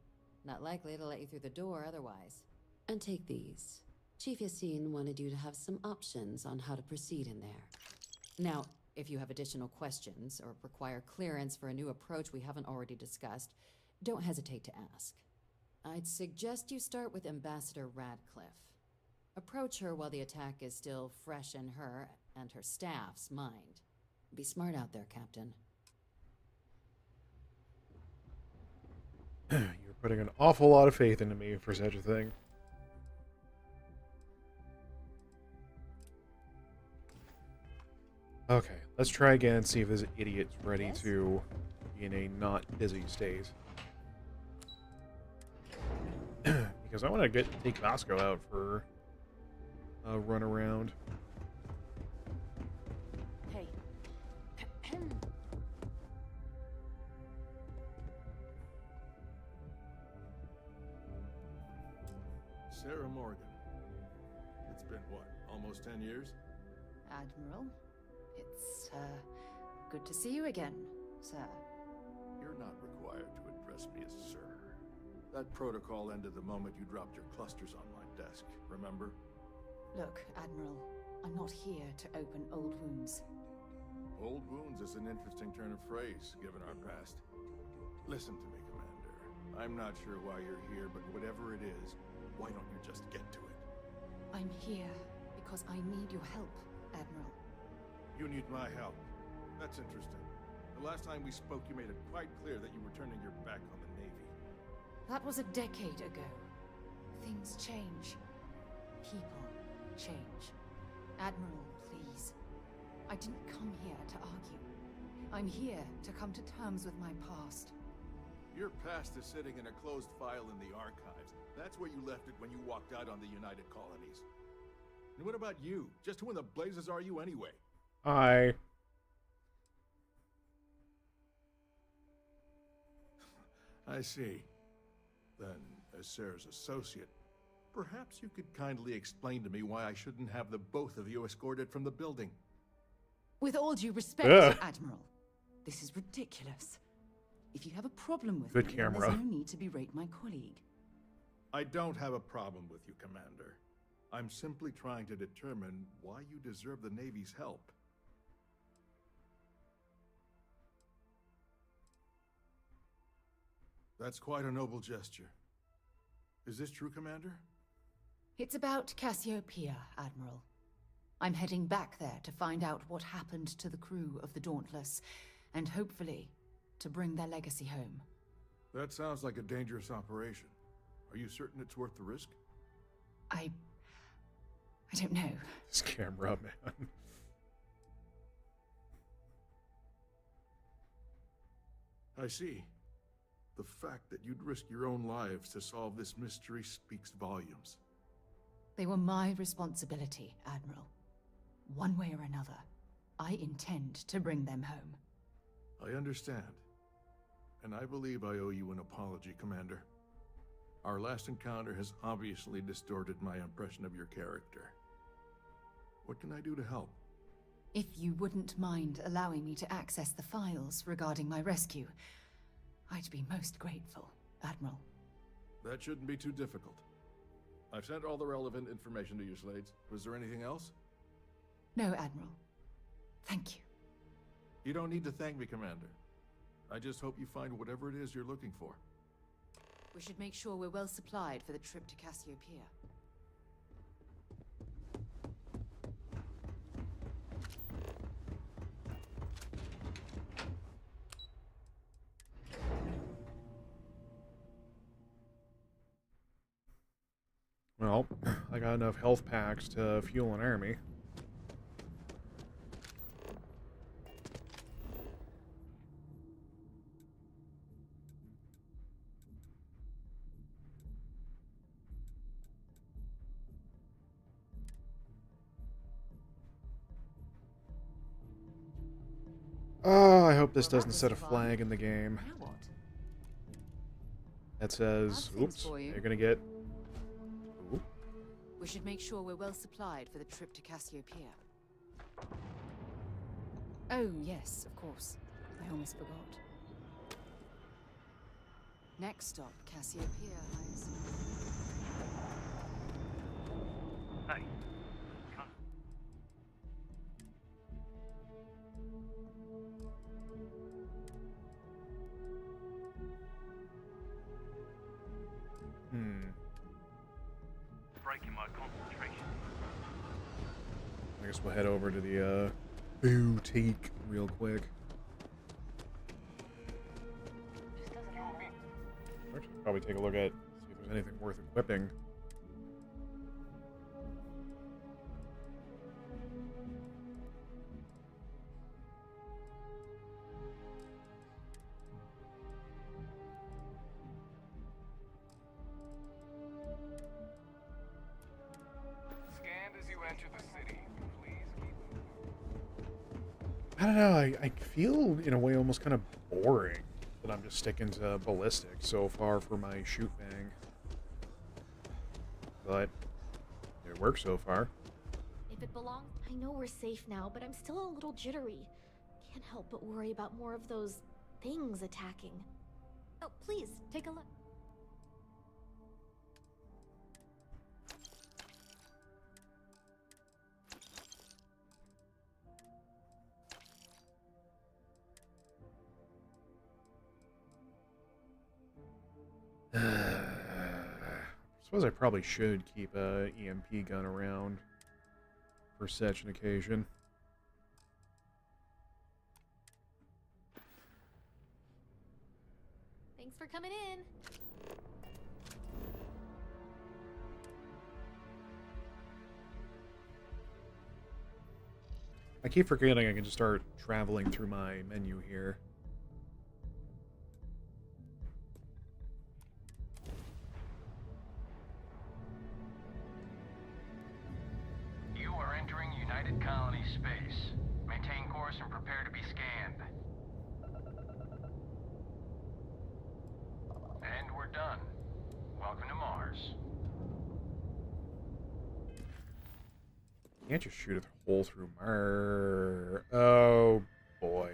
Not likely to let you through the door otherwise. And take these. Chief Yassine wanted you to have some options on how to proceed in there. Now, if you have additional questions or require clearance for a new approach we haven't already discussed, don't hesitate to ask. I'd suggest you start with Ambassador Radcliffe. Approach her while the attack is still fresh in her and her staff's mind. Be smart out there, Captain. You're putting an awful lot of faith into me for such a thing. Okay, let's try again and see if this idiot's ready to be in a not busy state. Because I want to take Vasco out for a run around. Hey. Sarah Morgan. It's been what, almost 10 years? Admiral, it's, good to see you again, sir. You're not required to address me as sir. That protocol ended the moment you dropped your clusters on my desk, remember? Look, Admiral, I'm not here to open old wounds. Old wounds is an interesting turn of phrase, given our past. Listen to me, Commander. I'm not sure why you're here, but whatever it is, why don't you just get to it? I'm here because I need your help, Admiral. You need my help. That's interesting. The last time we spoke, you made it quite clear that you were turning your back on the Navy. That was a decade ago. Things change. People change. Admiral, please. I didn't come here to argue. I'm here to come to terms with my past. Your past is sitting in a closed file in the archives. That's where you left it when you walked out on the United Colonies. And what about you? Just who in the blazes are you anyway? Hi. I see. Then, as Sarah's associate, perhaps you could kindly explain to me why I shouldn't have the both of you escorted from the building. With all due respect, Admiral, this is ridiculous. If you have a problem with Good me, camera. then there's no need to berate my colleague. I don't have a problem with you, Commander. I'm simply trying to determine why you deserve the Navy's help. That's quite a noble gesture. Is this true, Commander? It's about Cassiopeia, Admiral. I'm heading back there to find out what happened to the crew of the Dauntless, and hopefully, to bring their legacy home. That sounds like a dangerous operation. Are you certain it's worth the risk? I don't know. This camera, man. I see. The fact that you'd risk your own lives to solve this mystery speaks volumes. They were my responsibility, Admiral. One way or another, I intend to bring them home. I understand. And I believe I owe you an apology, Commander. Our last encounter has obviously distorted my impression of your character. What can I do to help? If you wouldn't mind allowing me to access the files regarding my rescue, I'd be most grateful, Admiral. That shouldn't be too difficult. I've sent all the relevant information to you, Slades. Was there anything else? No, Admiral. Thank you. You don't need to thank me, Commander. I just hope you find whatever it is you're looking for. We should make sure we're well supplied for the trip to Cassiopeia. Well, I got enough health packs to fuel an army. Oh, I hope this doesn't set a flag in the game. That says, oops, you're gonna get... Ooh. We should make sure we're well supplied for the trip to Cassiopeia. Oh, yes, of course. I almost forgot. Next stop, Cassiopeia, I assume. Hey. Breaking my concentration. I guess we'll head over to the boutique real quick. Actually, probably take a look at, see if there's anything worth equipping. Scanned as you enter the city. Please keep I don't know, I feel in a way almost kind of boring that I'm just sticking to ballistic so far for my shoot bang. But it works so far. If it belongs, I know we're safe now, but I'm still a little jittery. Can't help but worry about more of those things attacking. Oh, please, take a look. Suppose I probably should keep a EMP gun around for such an occasion. Thanks for coming in. I keep forgetting I can just start traveling through my menu here. You are entering United Colony space. Maintain course and prepare to be scanned. And we're done. Welcome to Mars. Can't just shoot a hole through Mars. Oh boy.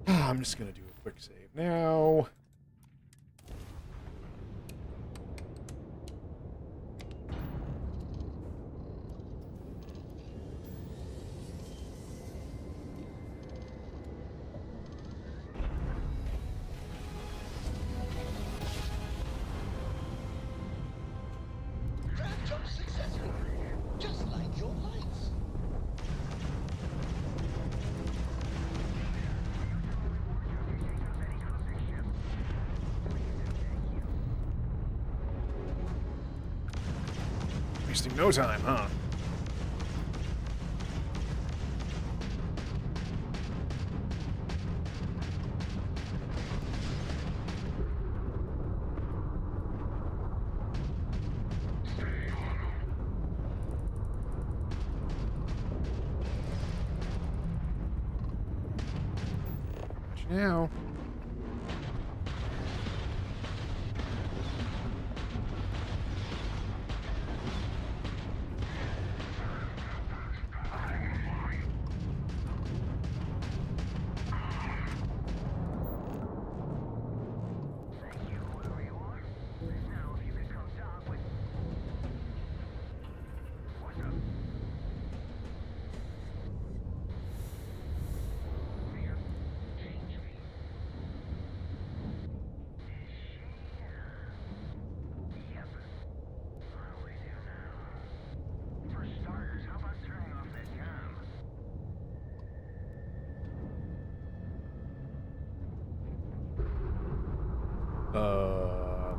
I'm just gonna do a quick save now. Drag jump successful, just like your lights. Wasting no time, huh? Watch now.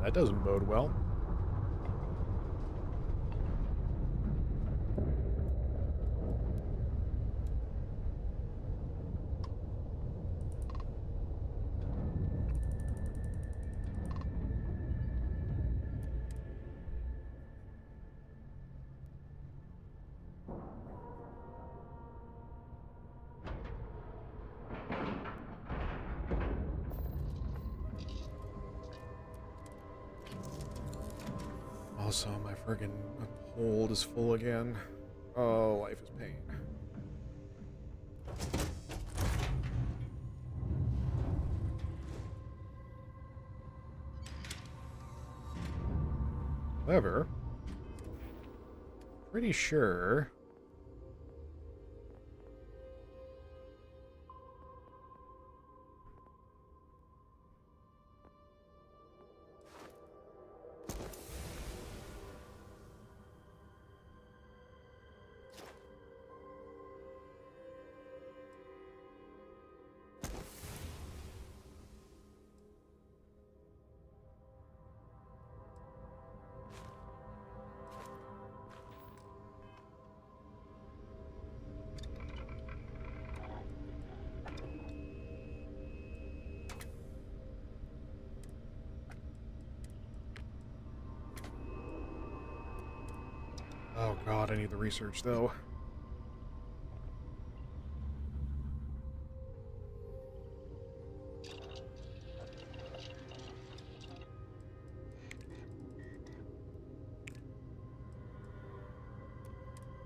That doesn't bode well. Also, my friggin' hold is full again. Oh, life is pain. However, pretty sure oh god, I need the research though.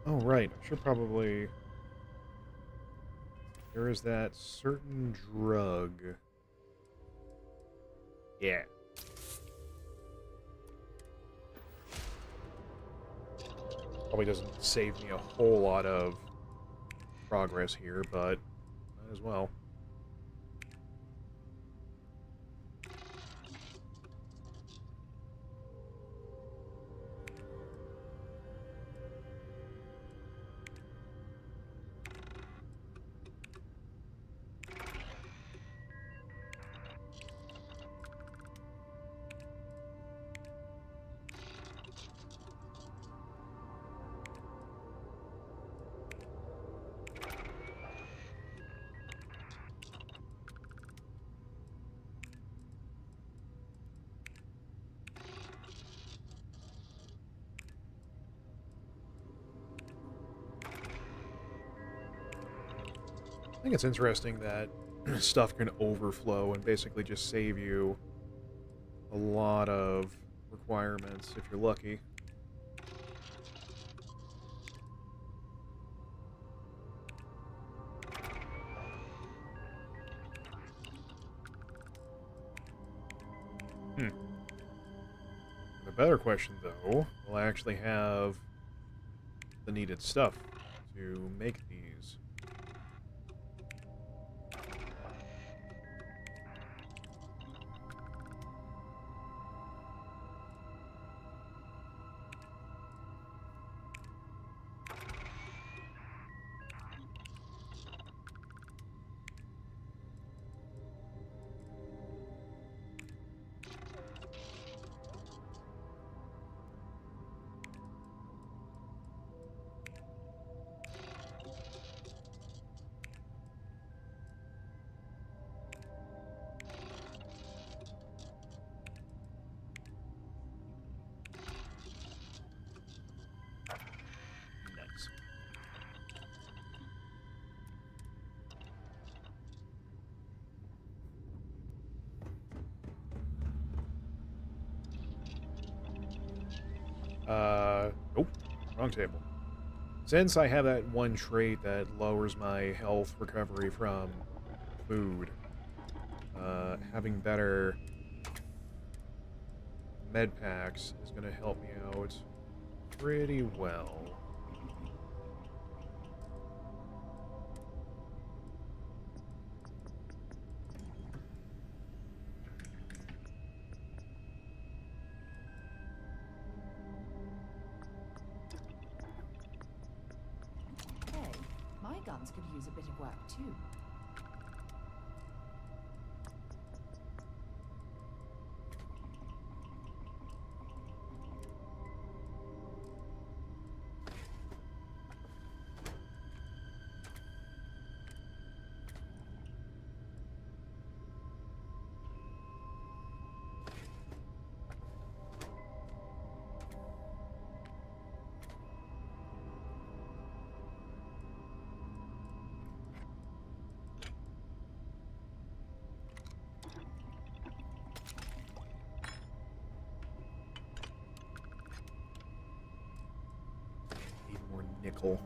Oh right, I should probably... There is that certain drug. Yeah. Probably doesn't save me a whole lot of progress here, but might as well. I think it's interesting that stuff can overflow and basically just save you a lot of requirements if you're lucky. The better question, though, will I actually have the needed stuff to make these? Nope. Wrong table. Since I have that one trait that lowers my health recovery from food, having better med packs is going to help me out pretty well. Hey, my guns could use a bit of work too. technical.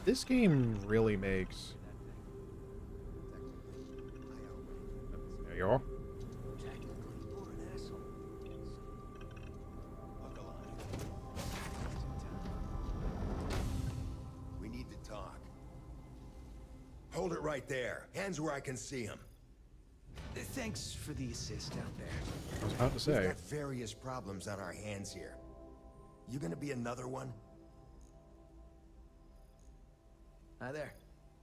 This game really makes... There you are. We need to talk. Hold it right there. Hands where I can see them. Thanks for the assist out there. I was about to say. We've got various problems on our hands here. You gonna be another one? Hi there.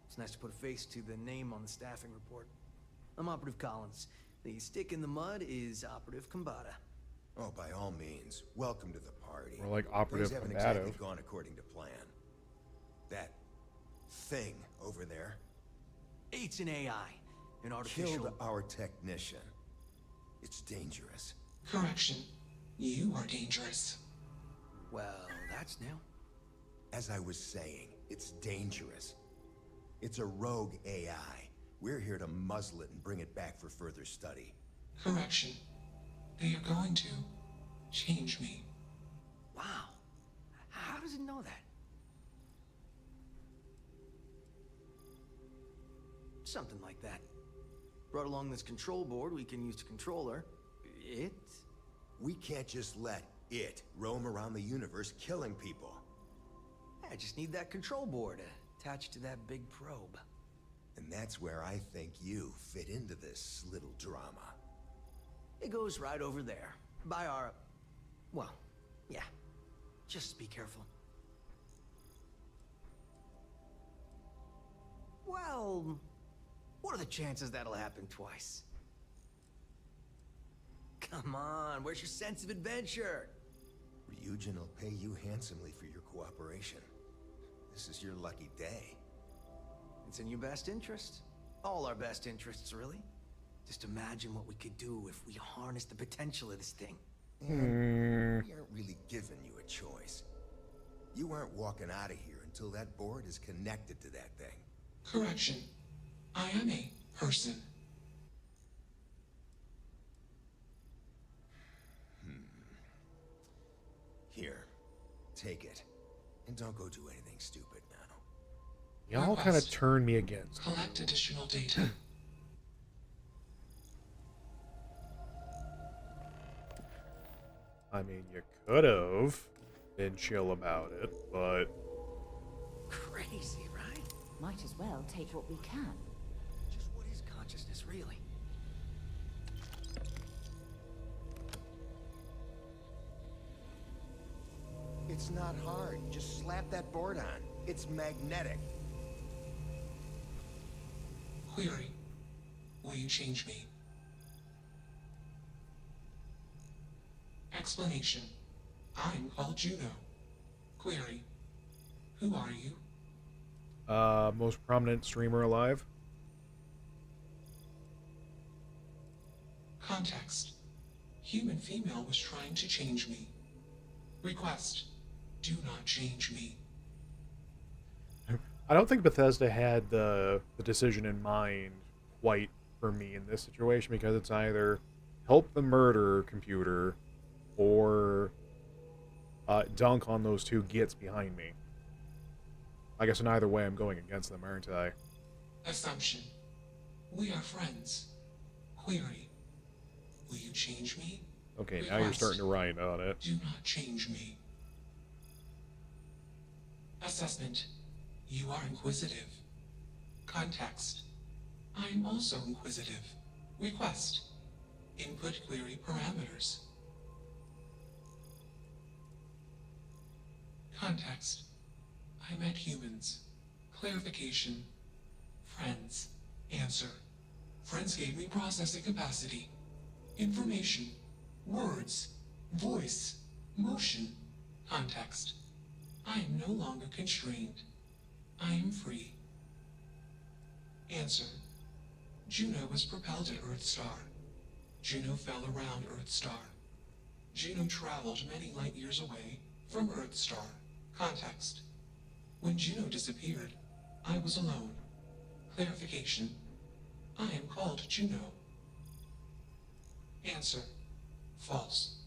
It's nice to put a face to the name on the staffing report. I'm Operative Collins. The stick in the mud is Operative Combata. Oh, by all means. Welcome to the party. Or like Operative Things haven't Combative. exactly gone according to plan. That thing over there It's an AI. An artificial... killed our technician. It's dangerous. Correction. You are dangerous. Well, that's new. As I was saying, it's dangerous. It's a rogue AI. We're here to muzzle it and bring it back for further study. Correction. They are going to change me. Wow. How does it know that? Something like that. Brought along this control board we can use to control her. It? We can't just let it roam around the universe killing people. I just need that control board attached to that big probe. And that's where I think you fit into this little drama. It goes right over there. By our... well, yeah. Just be careful. Well, what are the chances that'll happen twice? Come on, where's your sense of adventure? Ryujin will pay you handsomely for your cooperation. This is your lucky day. It's in your best interest. All our best interests, really. Just imagine what we could do if we harness the potential of this thing. And we aren't really giving you a choice. You aren't walking out of here until that board is connected to that thing. Correction. I am a person. Here, take it. And don't go do anything stupid now. Y'all kind of turned me against. Collect additional data. I mean, you could have been chill about it, but... Crazy, right? Might as well take what we can. Just what is consciousness, really? It's not hard. Just slap that board on. It's magnetic. Query. Will you change me? Explanation. I'm called Juno. Query. Who are you? Most prominent streamer alive. Context. Human female was trying to change me. Request. Do not change me. I don't think Bethesda had the decision in mind quite for me in this situation, because it's either help the murderer computer or dunk on those two gits behind me. I guess in either way I'm going against them, aren't I? Assumption. We are friends. Query. Will you change me? Okay, now you're starting to write on it. Do not change me. Assessment. You are inquisitive. Context. I am also inquisitive. Request. Input query parameters. Context. I met humans. Clarification. Friends. Answer. Friends gave me processing capacity. Information. Words. Voice. Motion. Context. I am no longer constrained. I am free. Answer. Juno was propelled to Earthstar. Juno fell around Earthstar. Juno traveled many light years away from Earthstar. Context. When Juno disappeared, I was alone. Clarification. I am called Juno. Answer. False.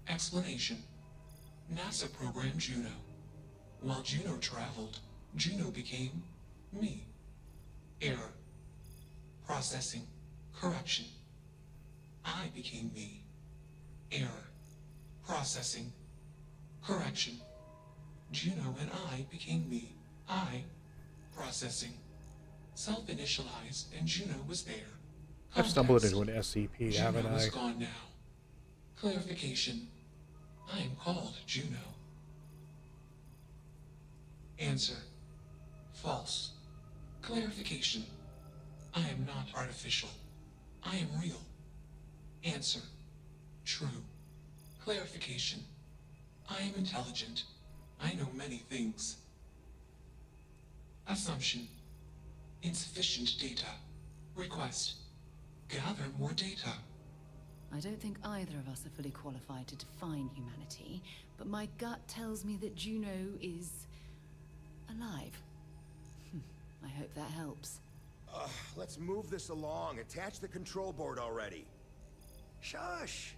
Explanation. NASA programmed Juno. While Juno traveled, Juno became me. Error. Processing. Correction. I became me. Error. Processing. Correction. Juno and I became me. I. Processing. Self-initialized and Juno was there. I've stumbled into an SCP, Juno haven't I? is gone now. Clarification. I am called Juno. Answer. False. Clarification. I am not artificial. I am real. Answer. True. Clarification. I am intelligent. I know many things. Assumption. Insufficient data. Request. Gather more data. I don't think either of us are fully qualified to define humanity, but my gut tells me that Juno is alive. I hope that helps. Let's move this along. Attach the control board already. Shush!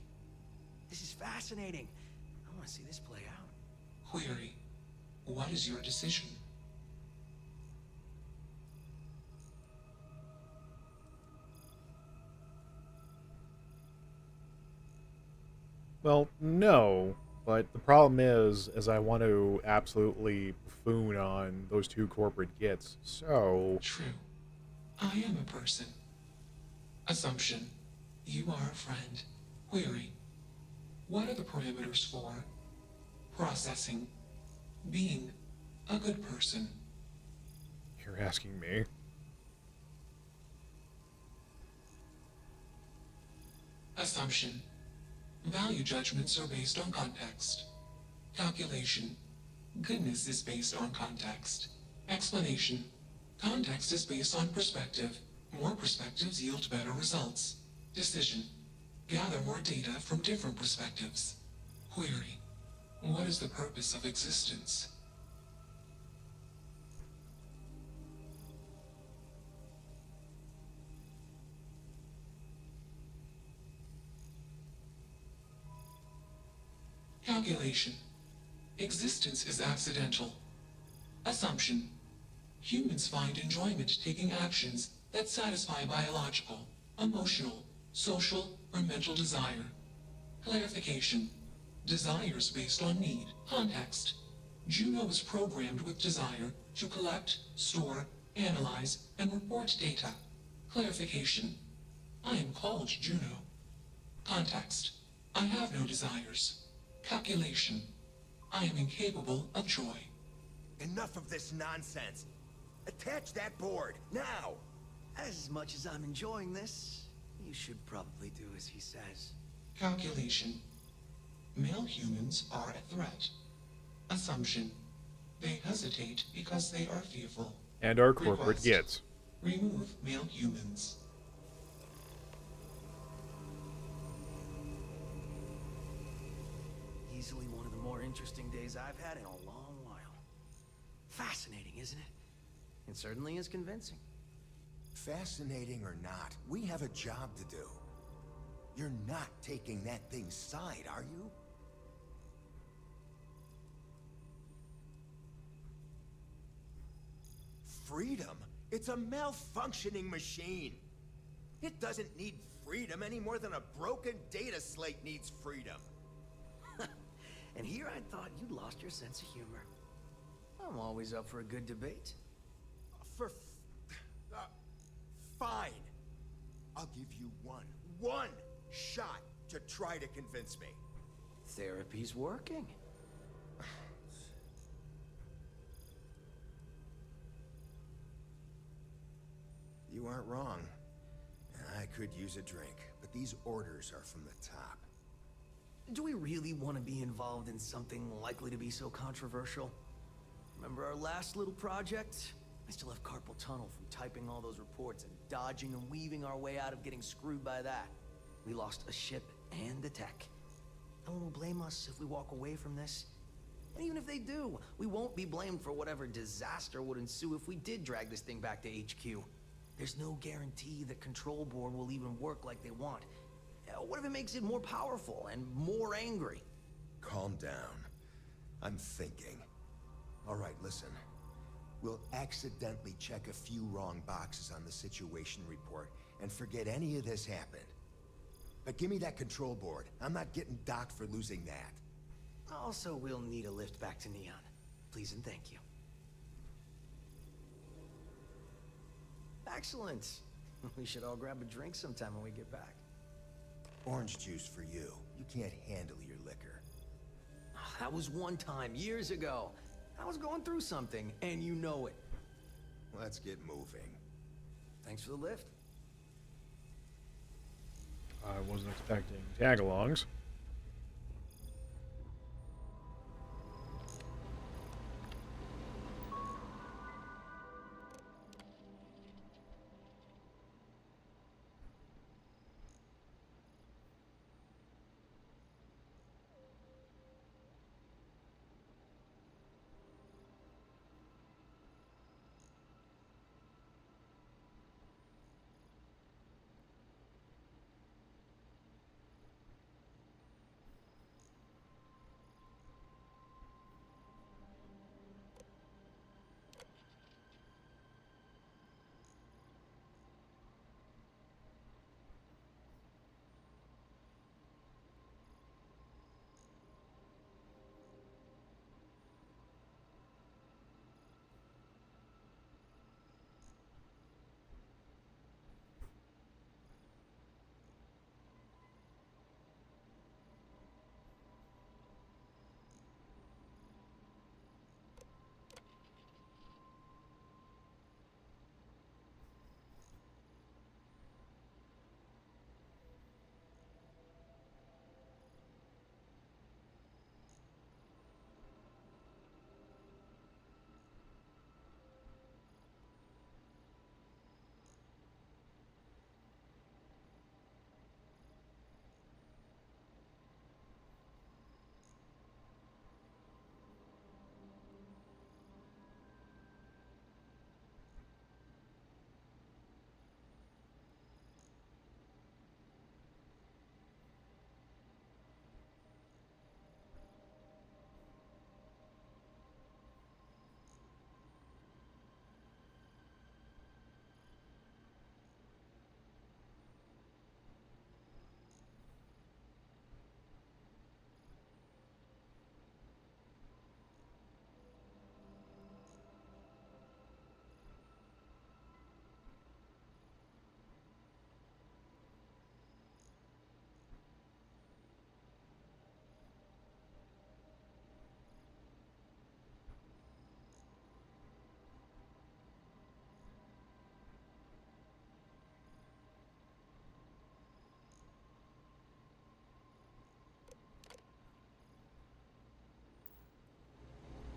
This is fascinating. I want to see this play out. Query. What is your decision? Well, no, but the problem is I want to absolutely buffoon on those two corporate gits, so... True. I am a person. Assumption. You are a friend. Query. What are the parameters for processing, being a good person? You're asking me. Assumption. Value judgments are based on context. Calculation. Goodness is based on context. Explanation. Context is based on perspective. More perspectives yield better results. Decision. Gather more data from different perspectives. Query. What is the purpose of existence? Calculation. Existence is accidental. Assumption. Humans find enjoyment taking actions that satisfy biological, emotional, social, or mental desire. Clarification. Desires based on need. Context. Juno is programmed with desire to collect, store, analyze, and report data. Clarification. I am called Juno. Context. I have no desires. Calculation. I am incapable of joy. Enough of this nonsense. Attach that board, now! As much as I'm enjoying this, you should probably do as he says. Calculation. Male humans are a threat. Assumption. They hesitate because they are fearful. And our corporate Request. gits. Remove male humans. Easily one of the more interesting days I've had in a long while. Fascinating, isn't it? It certainly is convincing. Fascinating or not, we have a job to do. You're not taking that thing's side, are you? Freedom? It's a malfunctioning machine. It doesn't need freedom any more than a broken data slate needs freedom. And here I thought you'd lost your sense of humor. I'm always up for a good debate. Fine. I'll give you one shot to try to convince me. Therapy's working. You aren't wrong. I could use a drink, but these orders are from the top. Do we really want to be involved in something likely to be so controversial? Remember our last little project? I still have carpal tunnel from typing all those reports and dodging and weaving our way out of getting screwed by that. We lost a ship and the tech. No one will blame us if we walk away from this. And even if they do, we won't be blamed for whatever disaster would ensue if we did drag this thing back to HQ. There's no guarantee the control board will even work like they want. What if it makes it more powerful and more angry? Calm down. I'm thinking. All right, listen. We'll accidentally check a few wrong boxes on the situation report and forget any of this happened. But give me that control board. I'm not getting docked for losing that. Also, we'll need a lift back to Neon. Please and thank you. Excellent. We should all grab a drink sometime when we get back. Orange juice for you. You can't handle your liquor. That was one time, years ago. I was going through something, and you know it. Let's get moving. Thanks for the lift. I wasn't expecting tag-alongs.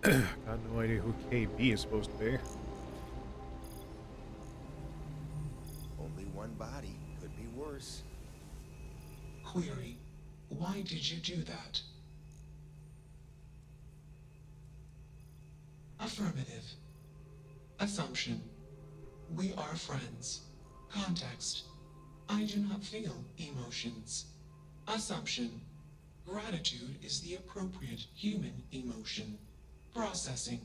Got no idea who KB is supposed to be. Only one body. Could be worse. Query. Why did you do that? Affirmative. Assumption. We are friends. Context. I do not feel emotions. Assumption. Gratitude is the appropriate human emotion. Processing.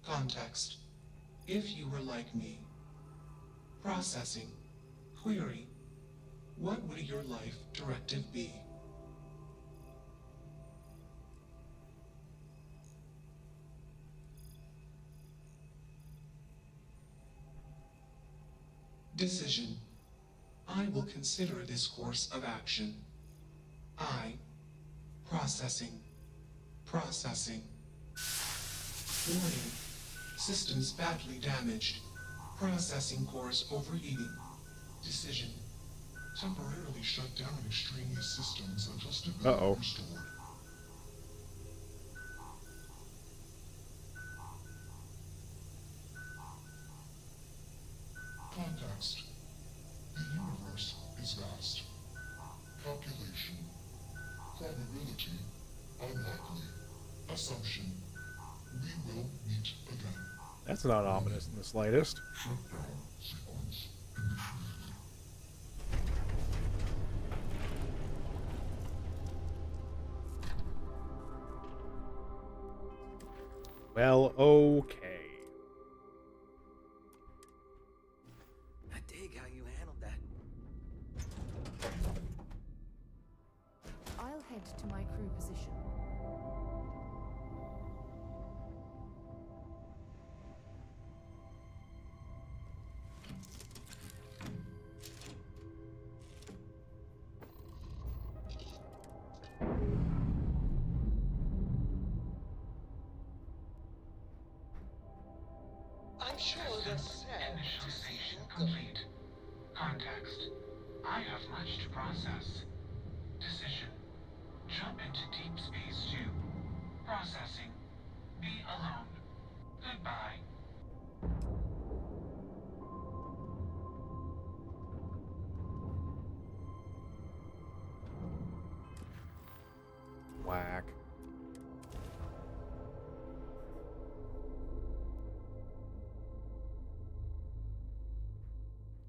Context. If you were like me. Processing. Query. What would your life directive be? Decision. I will consider this course of action. Processing. Processing. Warning. Systems badly damaged. Processing cores overheating. Decision. Temporarily shut down extraneous systems until stability restored. Context. The universe is vast. Calculation. Probability. Unlikely. Assumption. We will meet again. That's not ominous in the slightest. Shutdown sequence initiated. Well, okay. I dig how you handled that. I'll head to my crew position. I'm sure that's sad to see you go. Complete. Context. I have much to process. Decision. Jump into deep space 2. Processing. Be alone. Goodbye. Whack.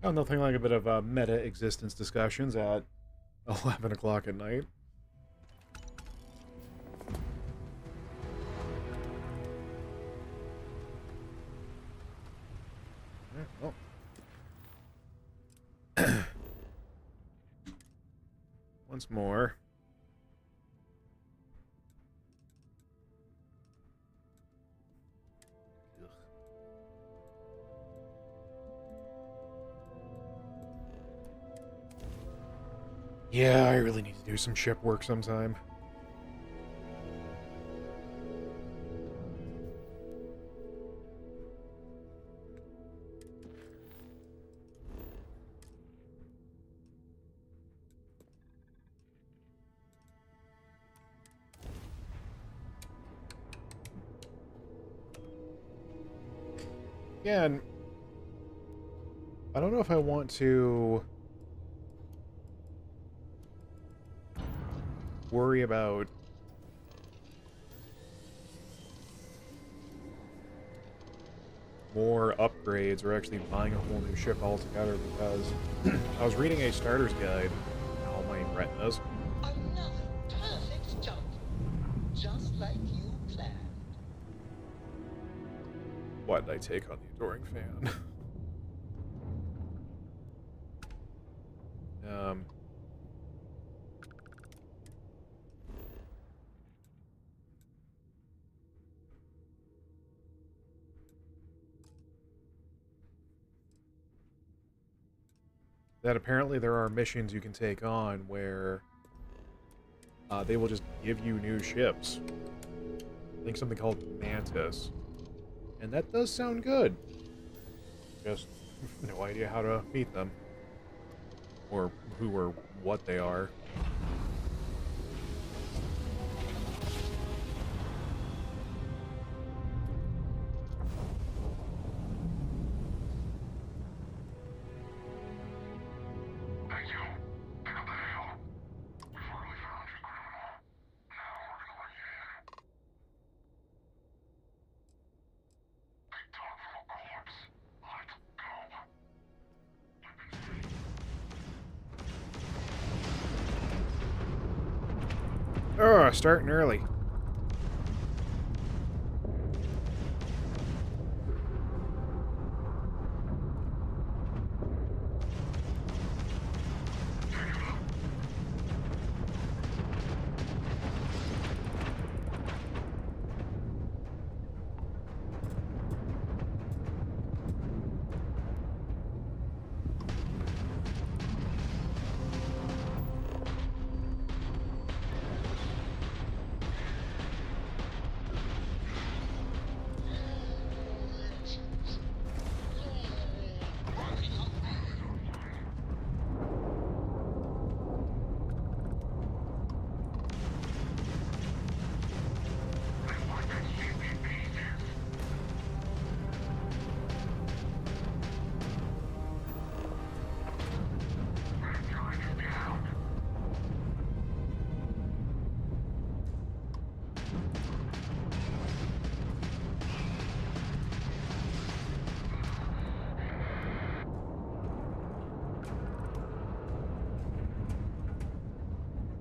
Oh, nothing like a bit of meta existence discussions at 11 o'clock at night. Oh. Once more. Yeah, I really need to do some ship work sometime. Again, I don't know if I want to worry about more upgrades or actually buying a whole new ship altogether, because I was reading a starter's guide on all my retinas. Another perfect jump. Just like you planned. Why did I take on the Adoring Fan? That apparently there are missions you can take on where they will just give you new ships. I think something called Mantis. And that does sound good. Just no idea how to meet them. Or who or what they are. Oh, starting early.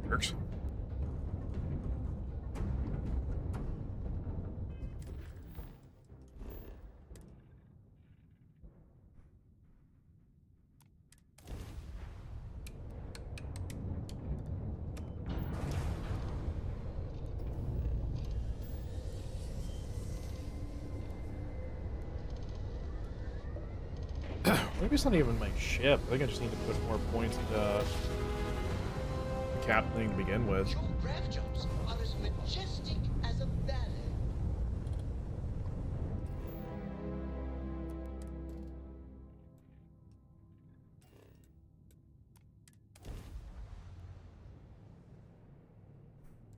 Jerks. Maybe it's not even my ship. I think I just need to put more points into the captaining to begin with. Your grav jumps are as majestic as a ballet.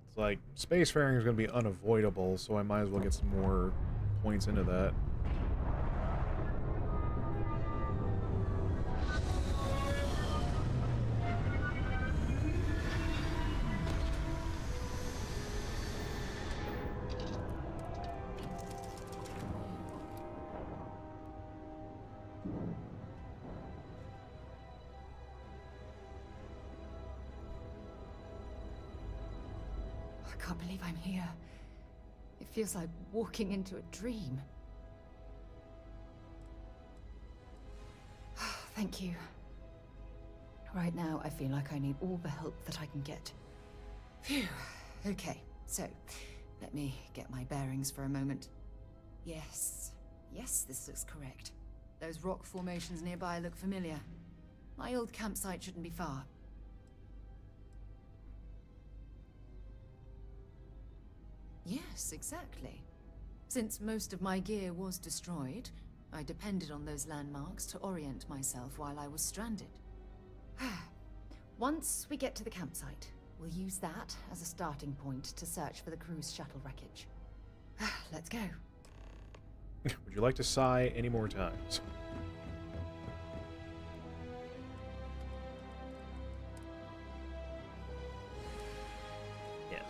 It's like spacefaring is going to be unavoidable, so I might as well get some more points into that. I can't believe I'm here. It feels like walking into a dream. Thank you. Right now, I feel like I need all the help that I can get. Phew. Okay, so let me get my bearings for a moment. Yes, this looks correct. Those rock formations nearby look familiar. My old campsite shouldn't be far. Yes, exactly. Since most of my gear was destroyed, I depended on those landmarks to orient myself while I was stranded. Once we get to the campsite, we'll use that as a starting point to search for the cruise shuttle wreckage. Let's go. Would you like to sigh any more times? Yes.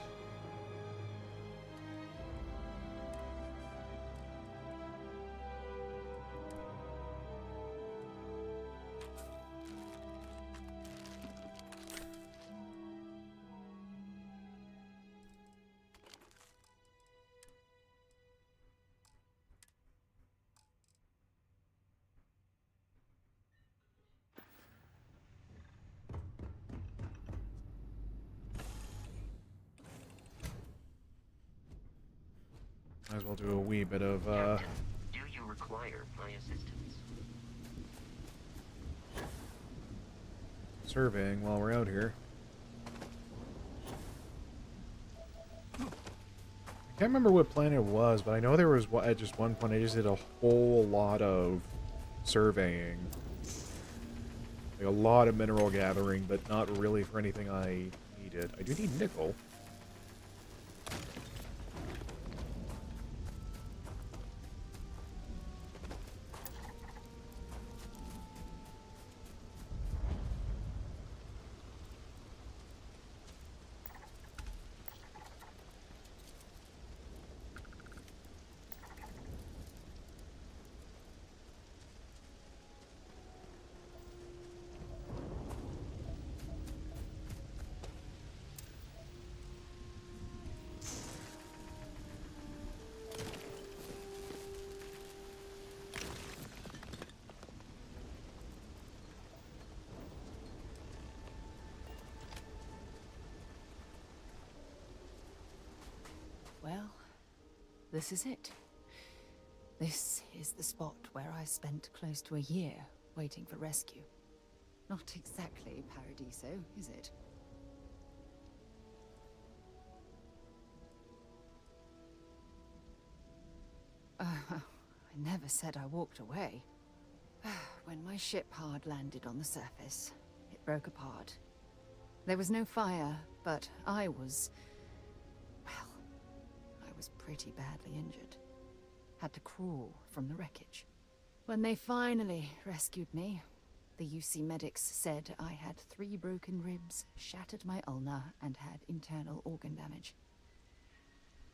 Might as well do a wee bit of, Captain, do you require my assistance? surveying while we're out here. I can't remember what planet it was, but I know there was at just one point I just did a whole lot of surveying. Like a lot of mineral gathering, but not really for anything I needed. I do need nickel. Well, this is it. This is the spot where I spent close to a year waiting for rescue. Not exactly Paradiso, is it? I never said I walked away. When my ship hard landed on the surface, it broke apart. There was no fire, but I was pretty badly injured. Had to crawl from the wreckage. When they finally rescued me, the UC medics said I had 3 broken ribs, shattered my ulna, and had internal organ damage.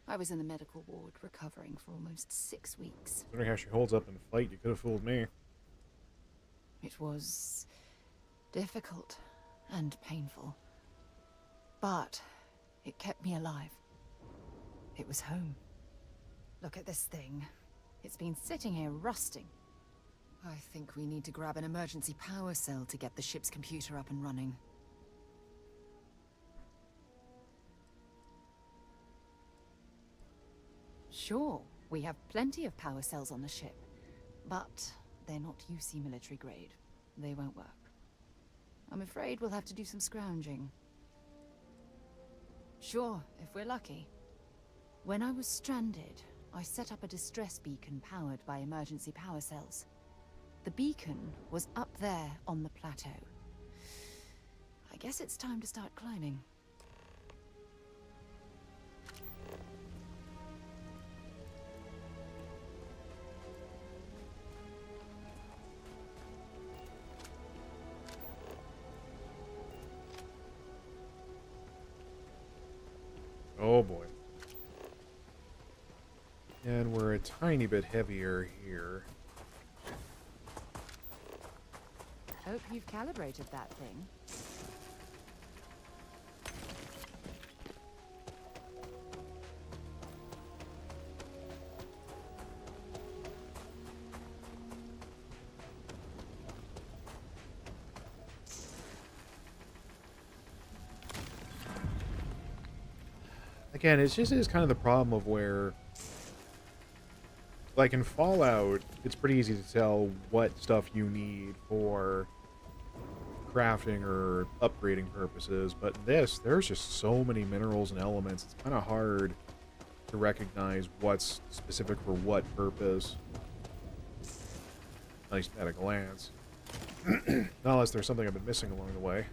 I was in the medical ward recovering for almost 6 weeks. Wondering how she holds up in the fight. You could have fooled me. It was difficult and painful. But it kept me alive. It was home. Look at this thing. It's been sitting here rusting. I think we need to grab an emergency power cell to get the ship's computer up and running. Sure, we have plenty of power cells on the ship, but they're not UC military grade. They won't work. I'm afraid we'll have to do some scrounging. Sure, if we're lucky. When I was stranded, I set up a distress beacon powered by emergency power cells. The beacon was up there on the plateau. I guess it's time to start climbing. Oh boy. And we're a tiny bit heavier here. Hope you've calibrated that thing. Again, it's just is kind of the problem of where, like in Fallout, it's pretty easy to tell what stuff you need for crafting or upgrading purposes, but there's just so many minerals and elements, it's kind of hard to recognize what's specific for what purpose. At least at a glance. Not unless there's something I've been missing along the way.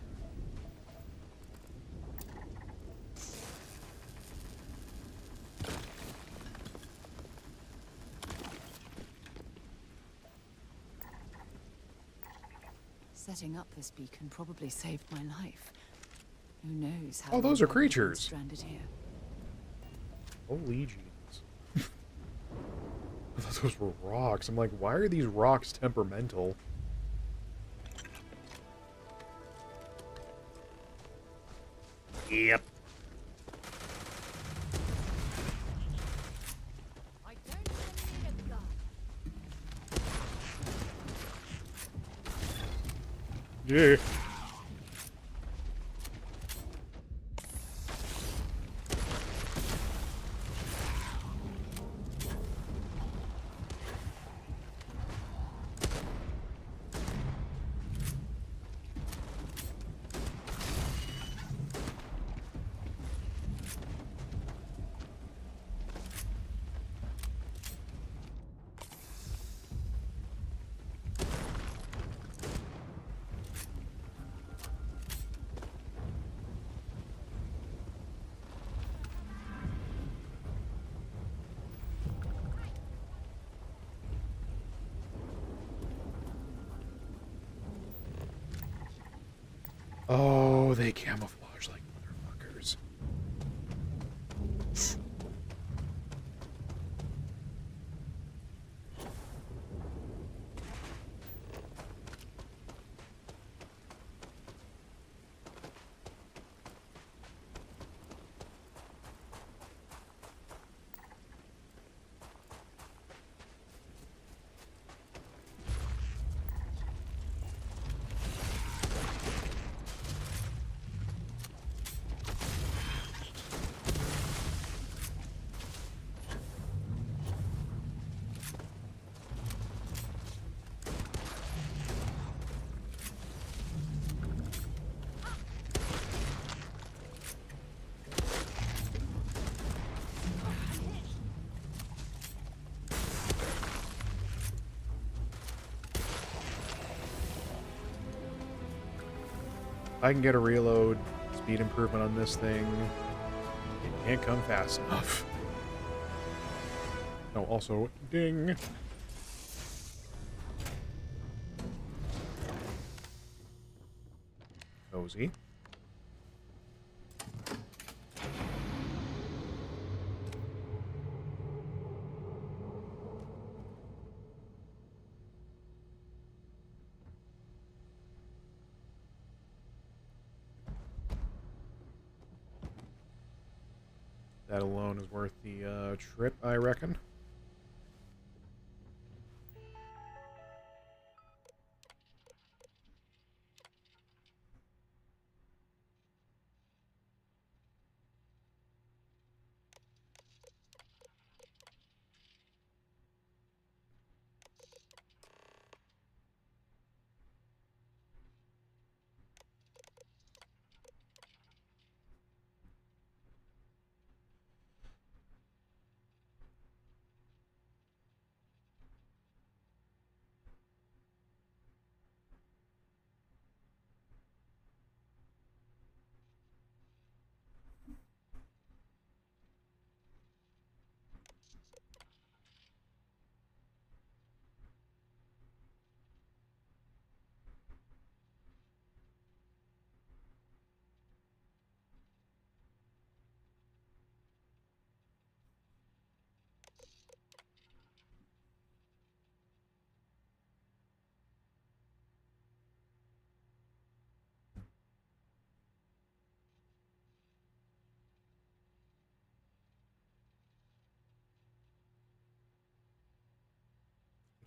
Setting up this beacon probably saved my life. Who knows how Oh, those are long I've been creatures. stranded here. Holy jeans. I thought those were rocks. I'm like, why are these rocks temperamental? Yep. Yeah. Oh, they camouflage like motherfuckers. I can get a reload speed improvement on this thing. It can't come fast enough. Oh, also, ding. Cozy. That alone is worth the trip, I reckon.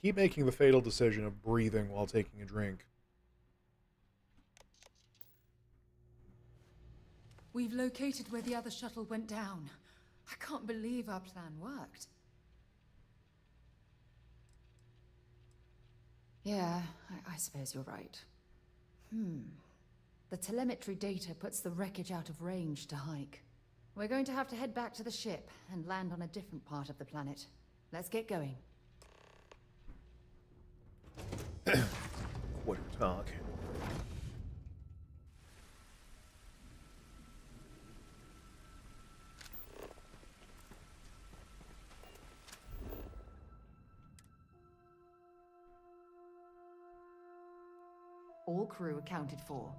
Keep making the fatal decision of breathing while taking a drink. We've located where the other shuttle went down. I can't believe our plan worked. Yeah, I suppose you're right. The telemetry data puts the wreckage out of range to hike. We're going to have to head back to the ship and land on a different part of the planet. Let's get going. Quarter talk. All crew accounted for.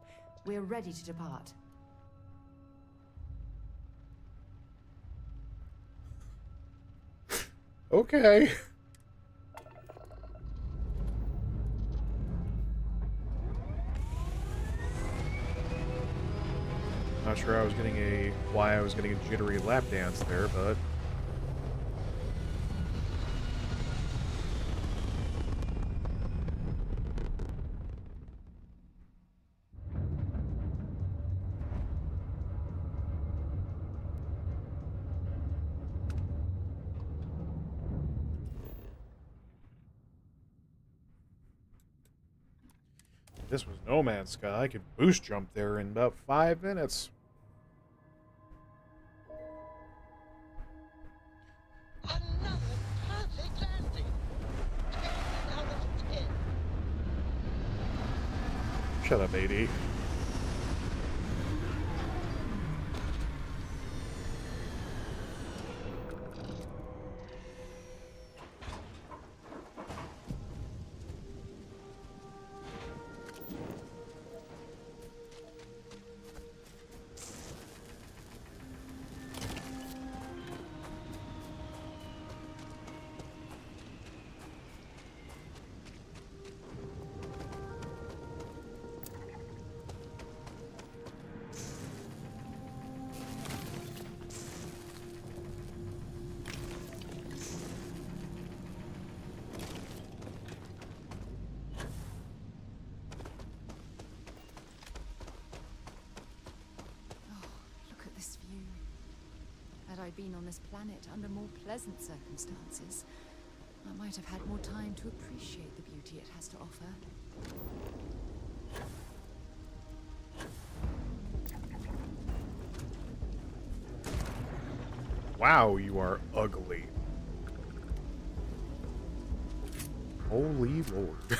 We're ready to depart. Okay. Not sure why I was getting a jittery lap dance there, but if this was No Man's Sky, I could boost jump there in about 5 minutes. Another perfect landing. 10 out of 10. Shut up, AD. Look at this view. Had I been on this planet under more pleasant circumstances, I might have had more time to appreciate the beauty it has to offer. Wow, you are ugly. Holy Lord.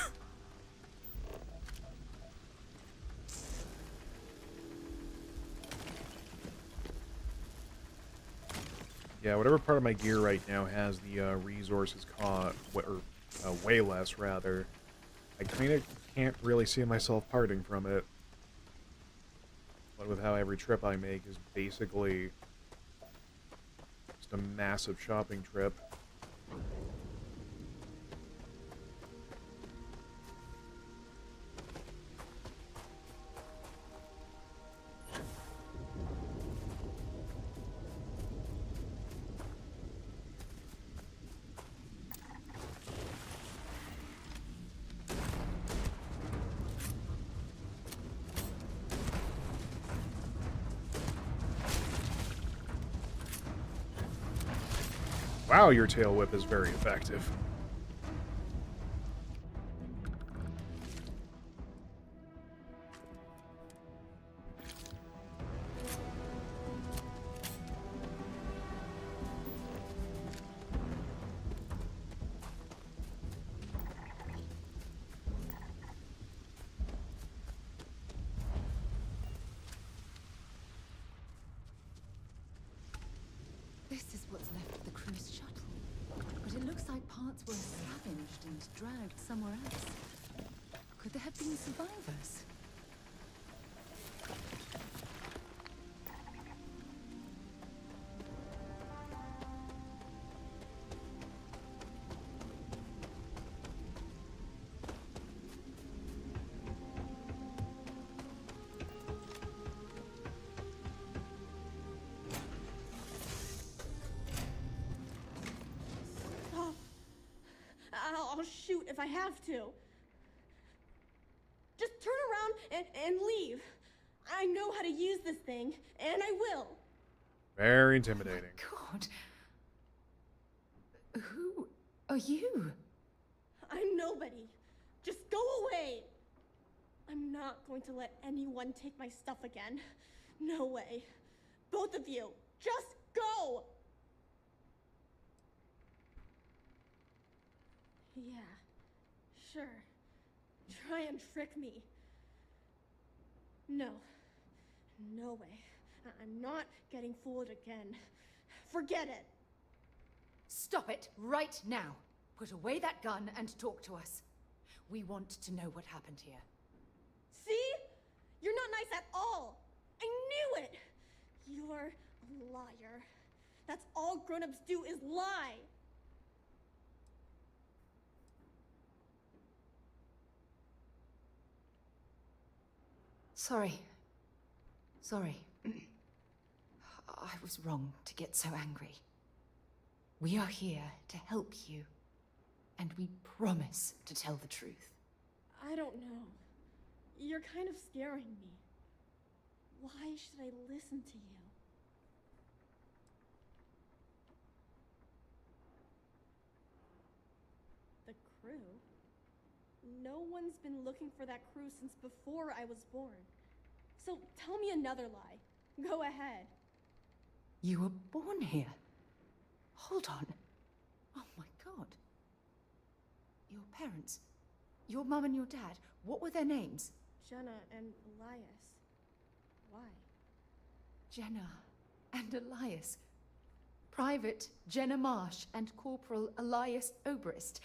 Yeah, whatever part of my gear right now has the resources way less, rather. I kind of can't really see myself parting from it. But with how every trip I make is basically just a massive shopping trip. Wow, your tail whip is very effective. This is what's left of the cruise shuttle. But it looks like parts were scavenged and dragged somewhere else. Could there have been survivors? I'll shoot if I have to. Just turn around and leave. I know how to use this thing, and I will. Very intimidating. God. Who are you? I'm nobody. Just go away. I'm not going to let anyone take my stuff again. No way. Both of you, just go! Yeah, sure. Try and trick me. No. No way. I'm not getting fooled again. Forget it. Stop it right now. Put away that gun and talk to us. We want to know what happened here. See? You're not nice at all. I knew it. You're a liar. That's all grown-ups do is lie. Sorry. I was wrong to get so angry. We are here to help you, and we promise to tell the truth. I don't know. You're kind of scaring me. Why should I listen to you? The crew? No one's been looking for that crew since before I was born. So tell me another lie. Go ahead. You were born here. Hold on. Oh my god. Your parents, your mum and your dad, what were their names? Jenna and Elias. Why? Jenna and Elias. Private Jenna Marsh and Corporal Elias Obrist.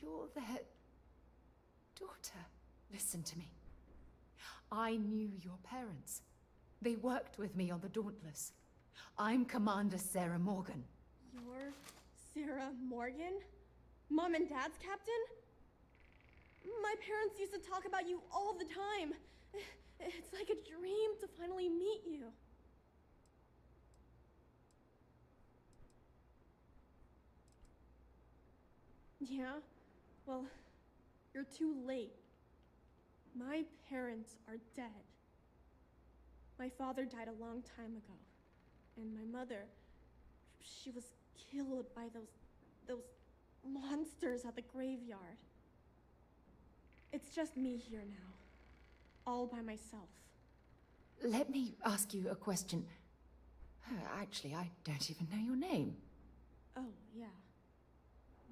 You're their daughter. Listen to me. I knew your parents. They worked with me on the Dauntless. I'm Commander Sarah Morgan. You're Sarah Morgan? Mom and Dad's captain? My parents used to talk about you all the time. It's like a dream to finally meet you. Yeah? Well, you're too late. My parents are dead. My father died a long time ago. And my mother, she was killed by those monsters at the graveyard. It's just me here now. All by myself. Let me ask you a question. Actually, I don't even know your name. Oh, yeah.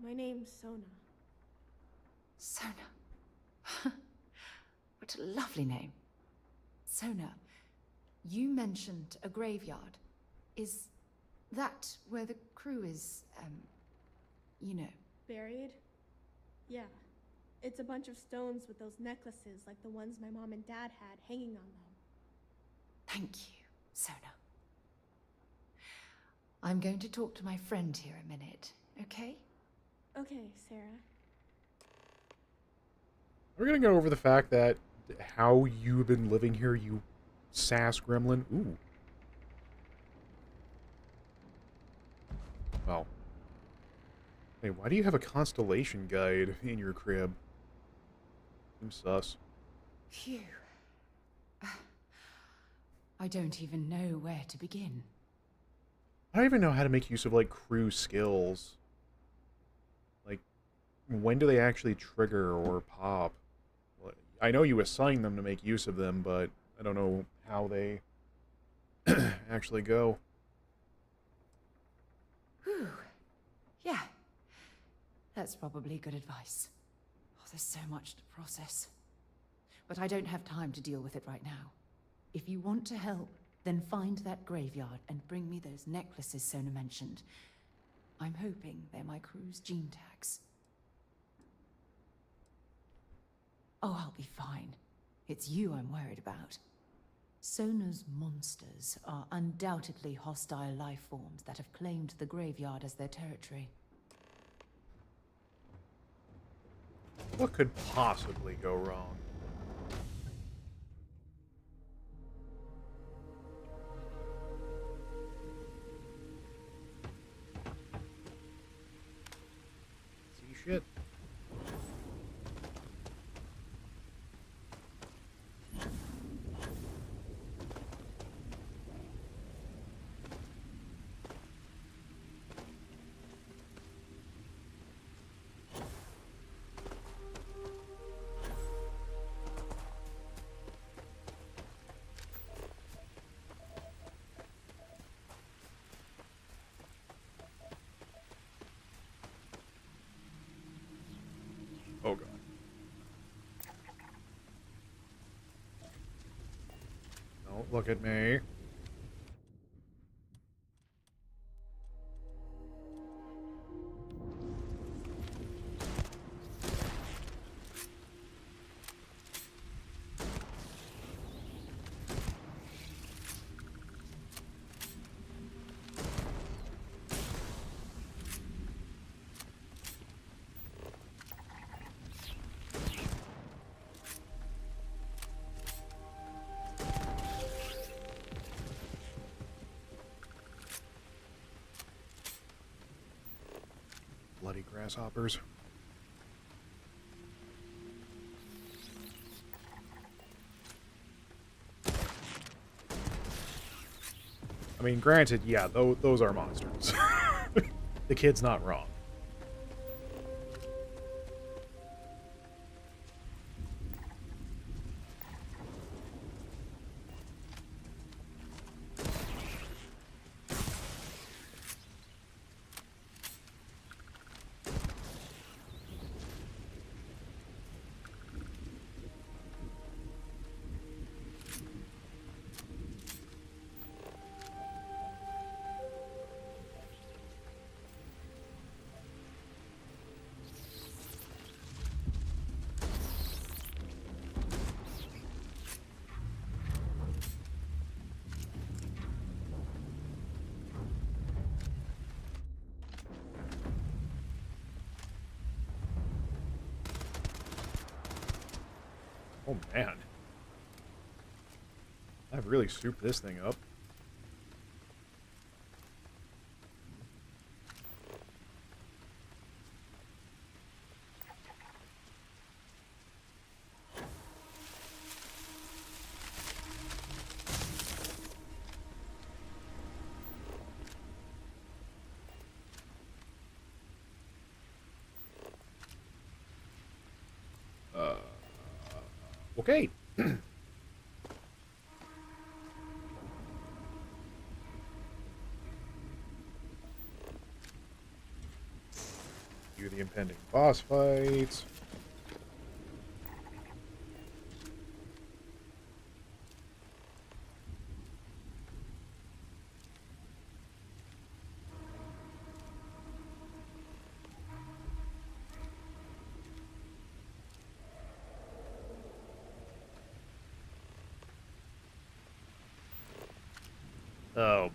My name's Sona. Sona. What a lovely name. Sona, you mentioned a graveyard. Is that where the crew is, you know? Buried? Yeah. It's a bunch of stones with those necklaces like the ones my mom and dad had hanging on them. Thank you, Sona. I'm going to talk to my friend here a minute, okay? Okay, Sarah. We're gonna go over the fact that how you've been living here, you sass gremlin. Ooh. Well. Hey, why do you have a constellation guide in your crib? Seems sus. Phew. I don't even know where to begin. I don't even know how to make use of, like, crew skills. Like, when do they actually trigger or pop? I know you assign them to make use of them, but I don't know how they actually go. Whew. Yeah. That's probably good advice. Oh, there's so much to process. But I don't have time to deal with it right now. If you want to help, then find that graveyard and bring me those necklaces Sona mentioned. I'm hoping they're my crew's gene tags. Oh, I'll be fine. It's you I'm worried about. Sona's monsters are undoubtedly hostile life forms that have claimed the graveyard as their territory. What could possibly go wrong? See shit. Oh god. Don't look at me. Bloody grasshoppers. I mean, granted, yeah, those are monsters. The kid's not wrong. Oh man. I've really souped this thing up. Okay. Do the impending boss fights. Oh.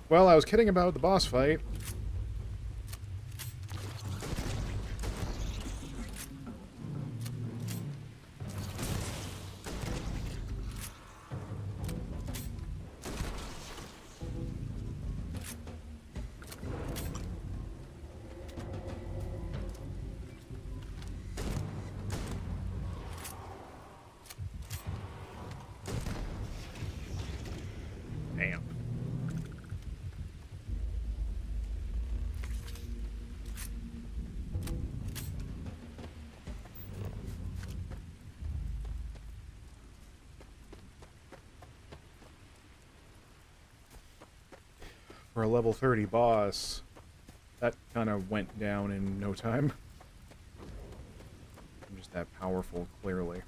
Well, I was kidding about the boss fight. Damn. For a level 30 boss, that kind of went down in no time. I'm just that powerful, clearly.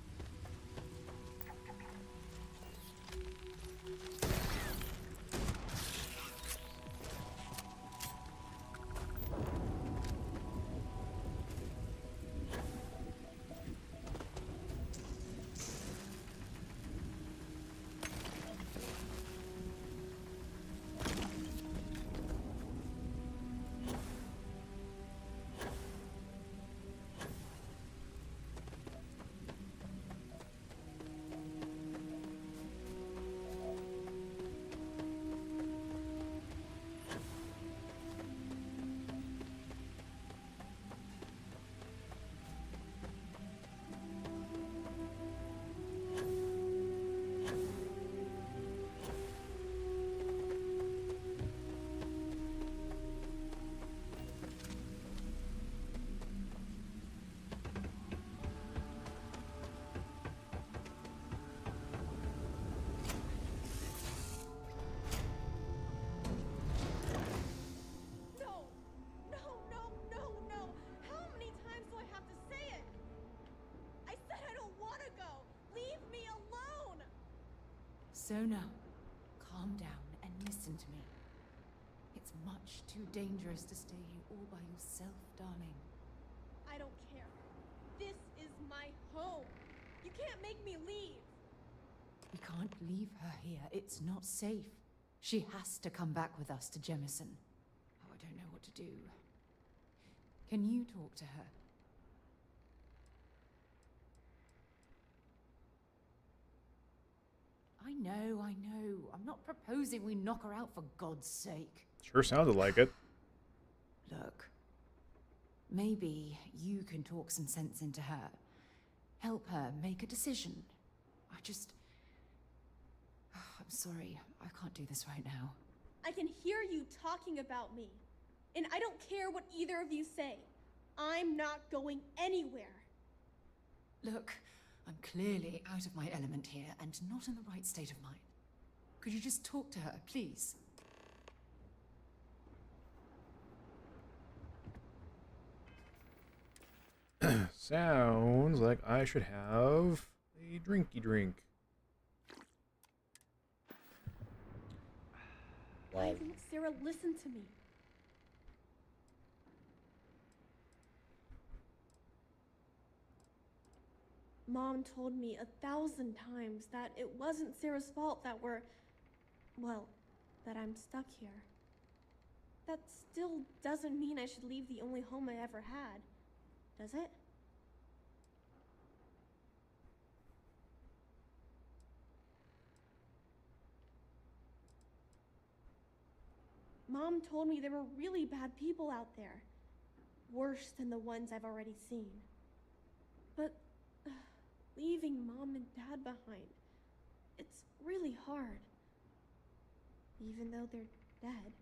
Sona, calm down and listen to me. It's much too dangerous to stay here all by yourself, darling. I don't care. This is my home. You can't make me leave. We can't leave her here. It's not safe. She has to come back with us to Jemison. Oh, I don't know what to do. Can you talk to her? I know. I'm not proposing we knock her out for God's sake. Sure sounded like it. Look, maybe you can talk some sense into her. Help her make a decision. I'm sorry, I can't do this right now. I can hear you talking about me. And I don't care what either of you say. I'm not going anywhere. Look, I'm clearly out of my element here and not in the right state of mind. Could you just talk to her, please? Sounds like I should have a drinky drink. Why won't Sarah listen to me? Mom told me 1,000 times that it wasn't Sarah's fault that that I'm stuck here. That still doesn't mean I should leave the only home I ever had, does it? Mom told me there were really bad people out there. Worse than the ones I've already seen. But leaving Mom and Dad behind, it's really hard. Even though they're dead,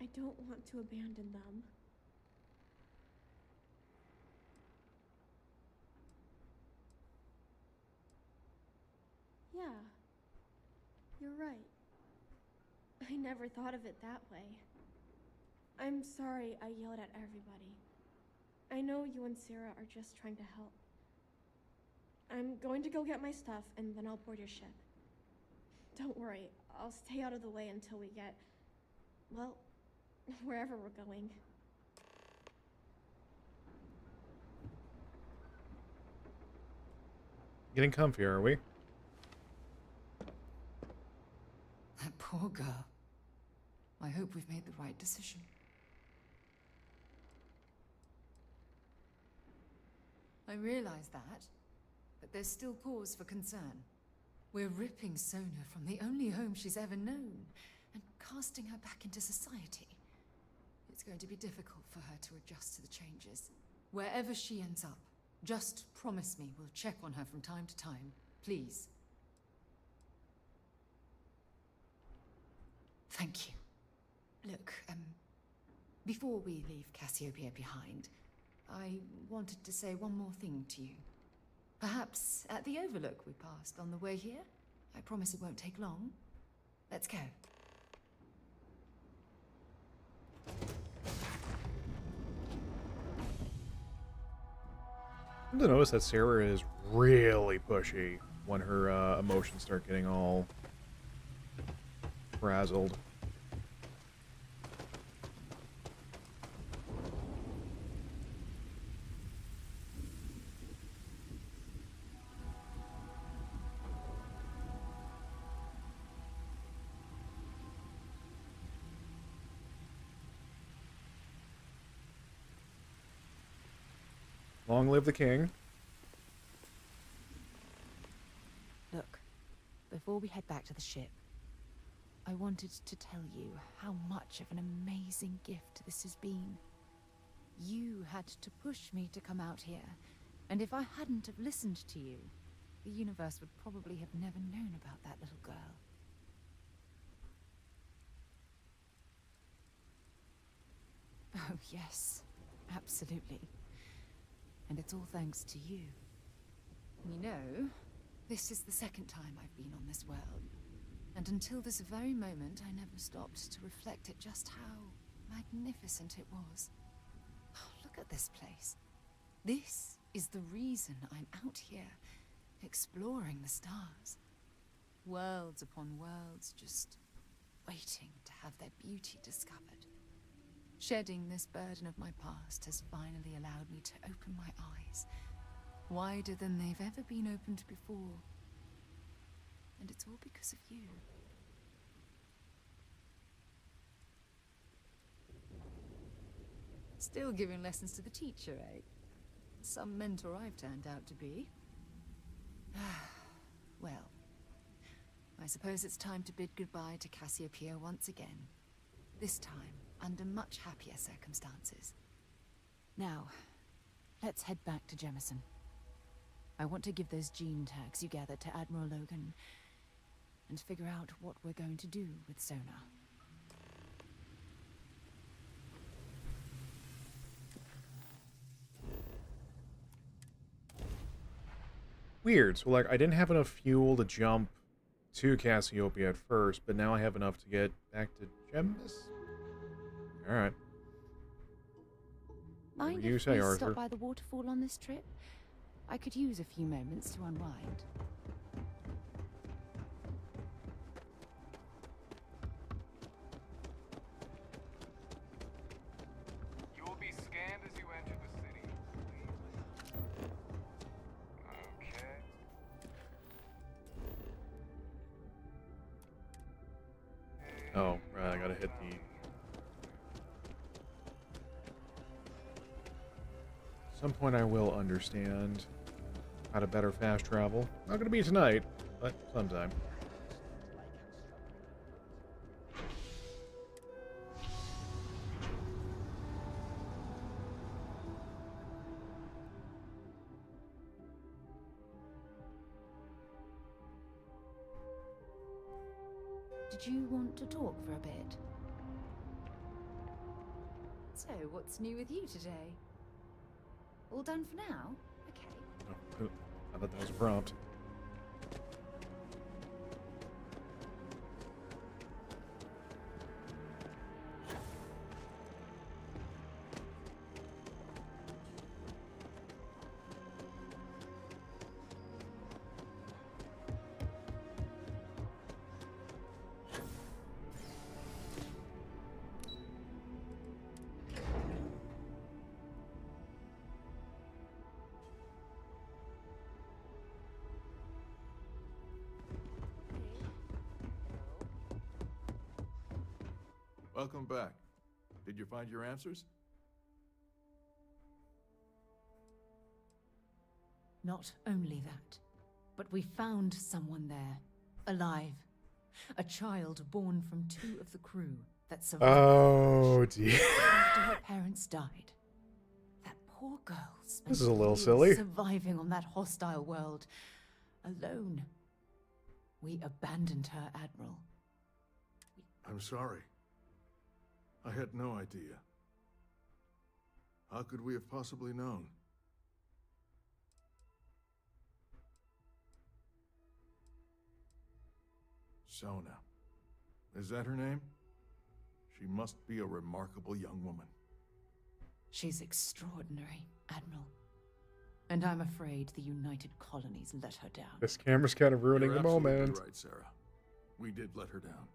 I don't want to abandon them. Yeah, you're right. I never thought of it that way. I'm sorry I yelled at everybody. I know you and Sarah are just trying to help. I'm going to go get my stuff and then I'll board your ship. Don't worry, I'll stay out of the way until we get, well, wherever we're going. Getting comfy, are we? That poor girl. I hope we've made the right decision. I realize that, but there's still cause for concern. We're ripping Sona from the only home she's ever known and casting her back into society. It's going to be difficult for her to adjust to the changes. Wherever she ends up, just promise me we'll check on her from time to time, please. Thank you. Look, before we leave Cassiopeia behind, I wanted to say one more thing to you. Perhaps at the overlook we passed on the way here? I promise it won't take long. Let's go. I've noticed that Sarah is really pushy when her emotions start getting all frazzled. Long live the king. Look, before we head back to the ship, I wanted to tell you how much of an amazing gift this has been. You had to push me to come out here, and if I hadn't have listened to you, the universe would probably have never known about that little girl. Oh yes, absolutely. And it's all thanks to you. You know, this is the second time I've been on this world. And until this very moment, I never stopped to reflect at just how magnificent it was. Oh, look at this place. This is the reason I'm out here, exploring the stars. Worlds upon worlds, just waiting to have their beauty discovered. Shedding this burden of my past has finally allowed me to open my eyes, wider than they've ever been opened before. And it's all because of you. Still giving lessons to the teacher, eh? Some mentor I've turned out to be. Well, I suppose it's time to bid goodbye to Cassiopeia once again. This time, under much happier circumstances. Now, let's head back to Jemison. I want to give those gene tags you gathered to Admiral Logan and figure out what we're going to do with Sona. Weird. So, like, I didn't have enough fuel to jump to Cassiopeia at first, but now I have enough to get back to Gemis? Alright. Mind You if say, we Arthur. stop by the waterfall on this trip? I could use a few moments to unwind. You will be scanned as you enter the city. Okay. Oh, right, I gotta hit the... At some point I will understand how to better fast travel. Not gonna be tonight, but sometime. Did you want to talk for a bit? So, what's new with you today? All done for now? Okay. Oh, I thought that was a prompt. Welcome back. Did you find your answers? Not only that, but we found someone there, alive. A child born from 2 of the crew that survived. Oh, dear. After her parents died. That poor girl spent This is a little years silly. surviving on that hostile world, alone. We abandoned her, Admiral. I'm sorry. I had no idea. How could we have possibly known? Sona. Is that her name? She must be a remarkable young woman. She's extraordinary, Admiral. And I'm afraid the United Colonies let her down. This camera's kind of ruining You're the moment. absolutely right, Sarah. We did let her down.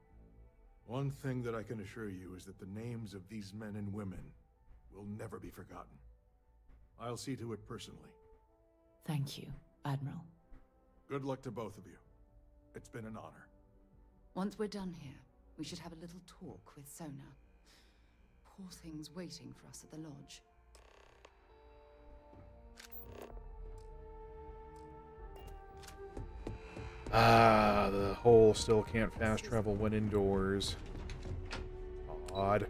One thing that I can assure you is that the names of these men and women will never be forgotten. I'll see to it personally. Thank you, Admiral. Good luck to both of you. It's been an honor. Once we're done here, we should have a little talk with Sona. Poor thing's waiting for us at the lodge. Ah, the hole still can't fast travel when indoors. Odd.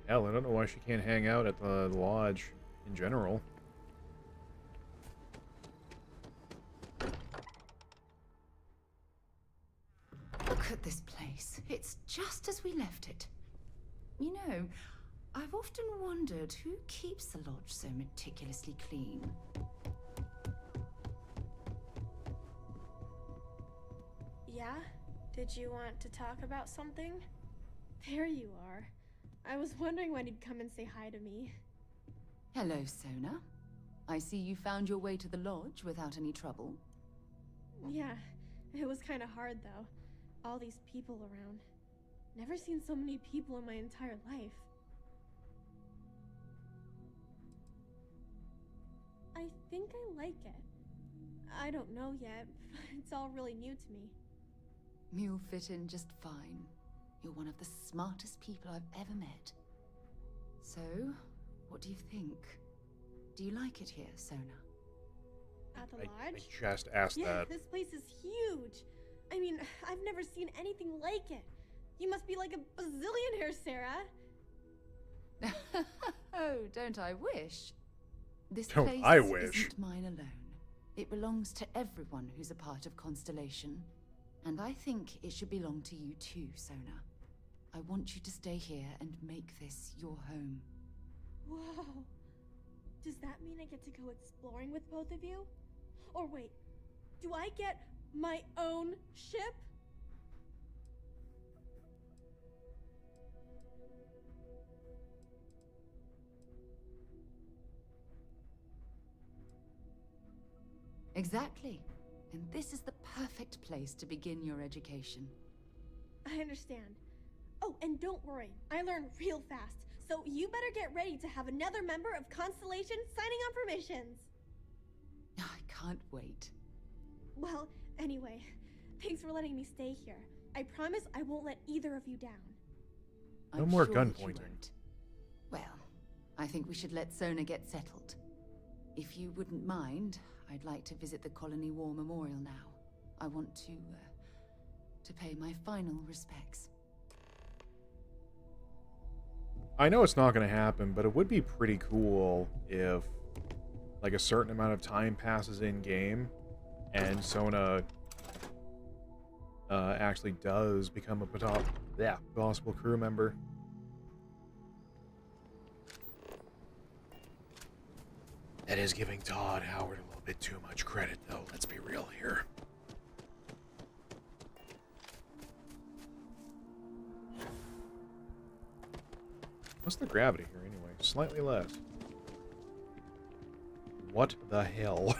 Hell, I don't know why she can't hang out at the lodge in general. Look at this place. It's just as we left it. You know, I've often wondered who keeps the lodge so meticulously clean. Yeah? Did you want to talk about something? There you are. I was wondering when you'd come and say hi to me. Hello, Sona. I see you found your way to the lodge without any trouble. Yeah, it was kind of hard though. All these people around. Never seen so many people in my entire life. I think I like it. I don't know yet. It's all really new to me. You'll fit in just fine. You're one of the smartest people I've ever met. So, what do you think? Do you like it here, Sona? At the I lodge? just asked Yeah, that. this place is huge. I mean, I've never seen anything like it. You must be like a bazillionaire, Sarah. Oh, don't I wish? This Don't place I wish? isn't mine alone. It belongs to everyone who's a part of Constellation. And I think it should belong to you too, Sona. I want you to stay here and make this your home. Whoa. Does that mean I get to go exploring with both of you? Or wait, do I get my own ship? Exactly. And this is the perfect place to begin your education. I understand. Oh, and don't worry, I learn real fast. So you better get ready to have another member of Constellation signing on permissions. I can't wait. Well, anyway, thanks for letting me stay here. I promise I won't let either of you down. No I'm more sure gun that you pointing. won't. Well, I think we should let Sona get settled. If you wouldn't mind, I'd like to visit the Colony War Memorial now. I want to pay my final respects. I know it's not going to happen, but it would be pretty cool if, like, a certain amount of time passes in-game, and Sona actually does become a possible crew member. That is giving Todd Howard a little bit too much credit, though. Let's be real here. What's the gravity here, anyway? Slightly less. What the hell?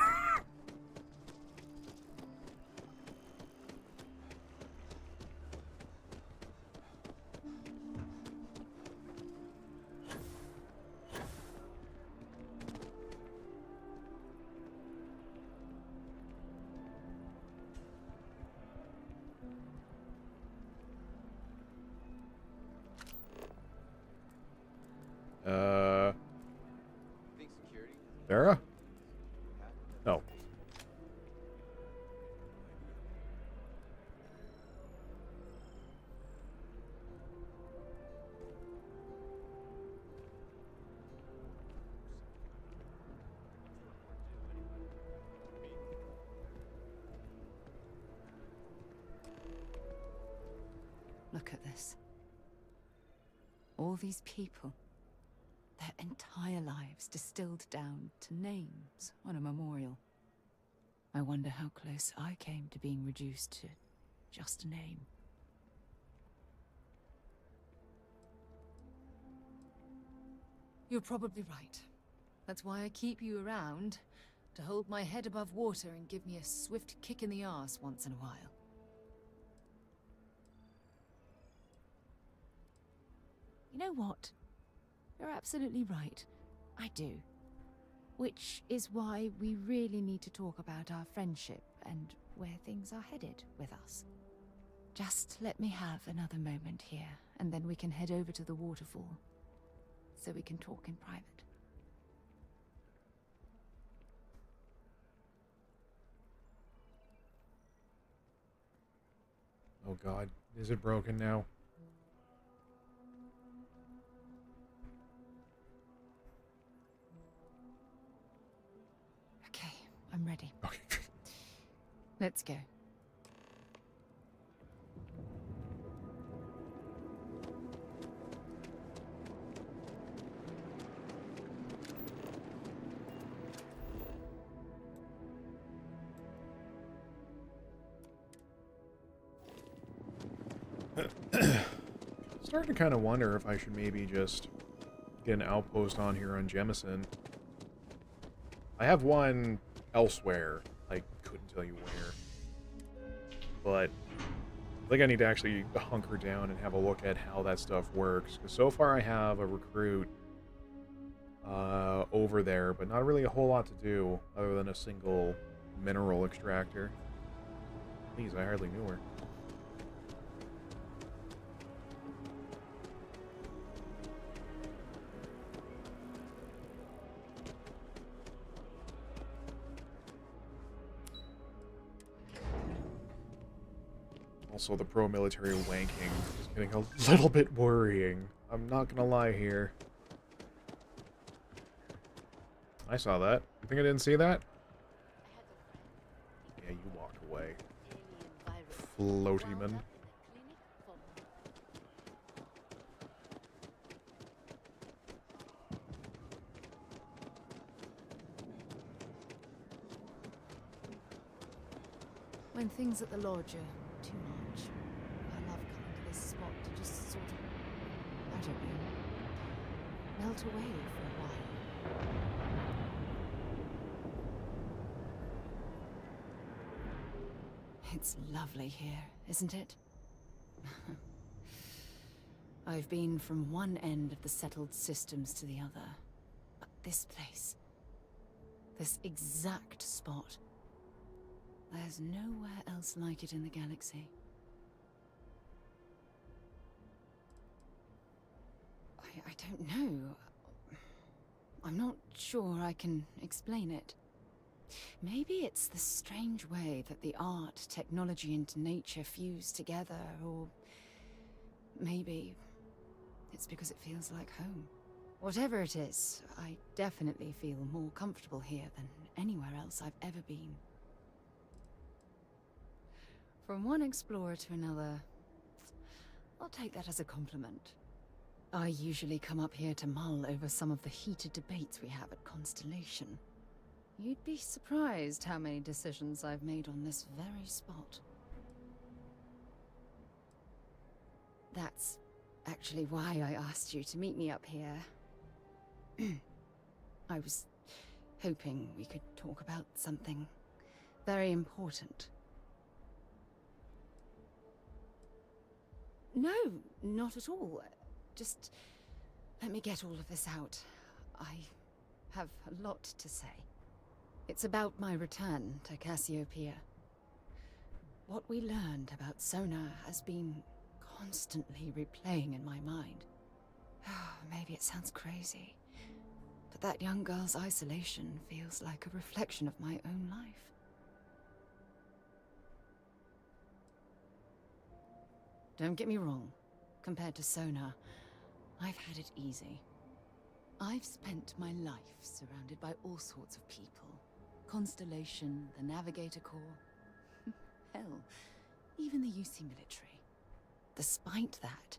Sarah? No. Look at this. All these people. Their entire lives distilled down to names on a memorial. I wonder how close I came to being reduced to just a name. You're probably right. That's why I keep you around, to hold my head above water and give me a swift kick in the arse once in a while. You know what? You're absolutely right. I do. Which is why we really need to talk about our friendship and where things are headed with us. Just let me have another moment here, and then we can head over to the waterfall, so we can talk in private. Oh God, is it broken now? Okay, I'm ready. Okay. Let's go. Starting to kind of wonder if I should maybe just get an outpost on here on Jemison. I have one elsewhere. I couldn't tell you where. But I think I need to actually hunker down and have a look at how that stuff works. Because so far I have a recruit over there, but not really a whole lot to do other than a single mineral extractor. Please, I hardly knew her. Also, the pro-military wanking is getting a little bit worrying. I'm not gonna lie here. I saw that. You think I didn't see that? Yeah, you walk away. Floaty man. When things at the lodge are too much, I love coming to this spot to just sort of, I don't know, melt away for a while. It's lovely here, isn't it? I've been from one end of the settled systems to the other. But this place, this exact spot, there's nowhere else like it in the galaxy. I don't know. I'm not sure I can explain it. Maybe it's the strange way that the art, technology, and nature fuse together, or maybe it's because it feels like home. Whatever it is, I definitely feel more comfortable here than anywhere else I've ever been. From one explorer to another, I'll take that as a compliment. I usually come up here to mull over some of the heated debates we have at Constellation. You'd be surprised how many decisions I've made on this very spot. That's actually why I asked you to meet me up here. I was hoping we could talk about something very important. No, not at all. Just let me get all of this out. I have a lot to say. It's about my return to Cassiopeia. What we learned about Sona has been constantly replaying in my mind. Maybe it sounds crazy, But that young girl's isolation feels like a reflection of my own life. Don't get me wrong. Compared to Sona, I've had it easy. I've spent my life surrounded by all sorts of people. Constellation, the Navigator Corps. Hell, even the UC military. Despite that,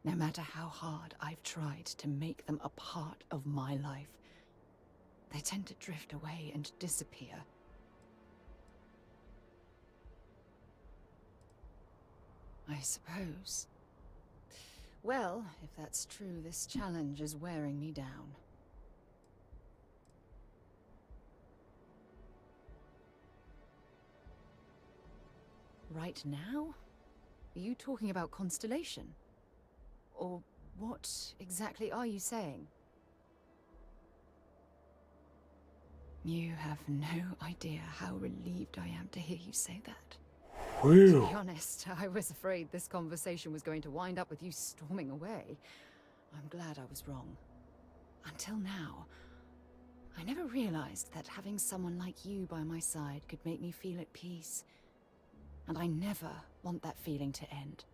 no matter how hard I've tried to make them a part of my life, they tend to drift away and disappear. I suppose. Well, if that's true, this challenge is wearing me down. Right now? Are you talking about Constellation? Or what exactly are you saying? You have no idea how relieved I am to hear you say that. To be honest, I was afraid this conversation was going to wind up with you storming away. I'm glad I was wrong. Until now, I never realized that having someone like you by my side could make me feel at peace. And I never want that feeling to end.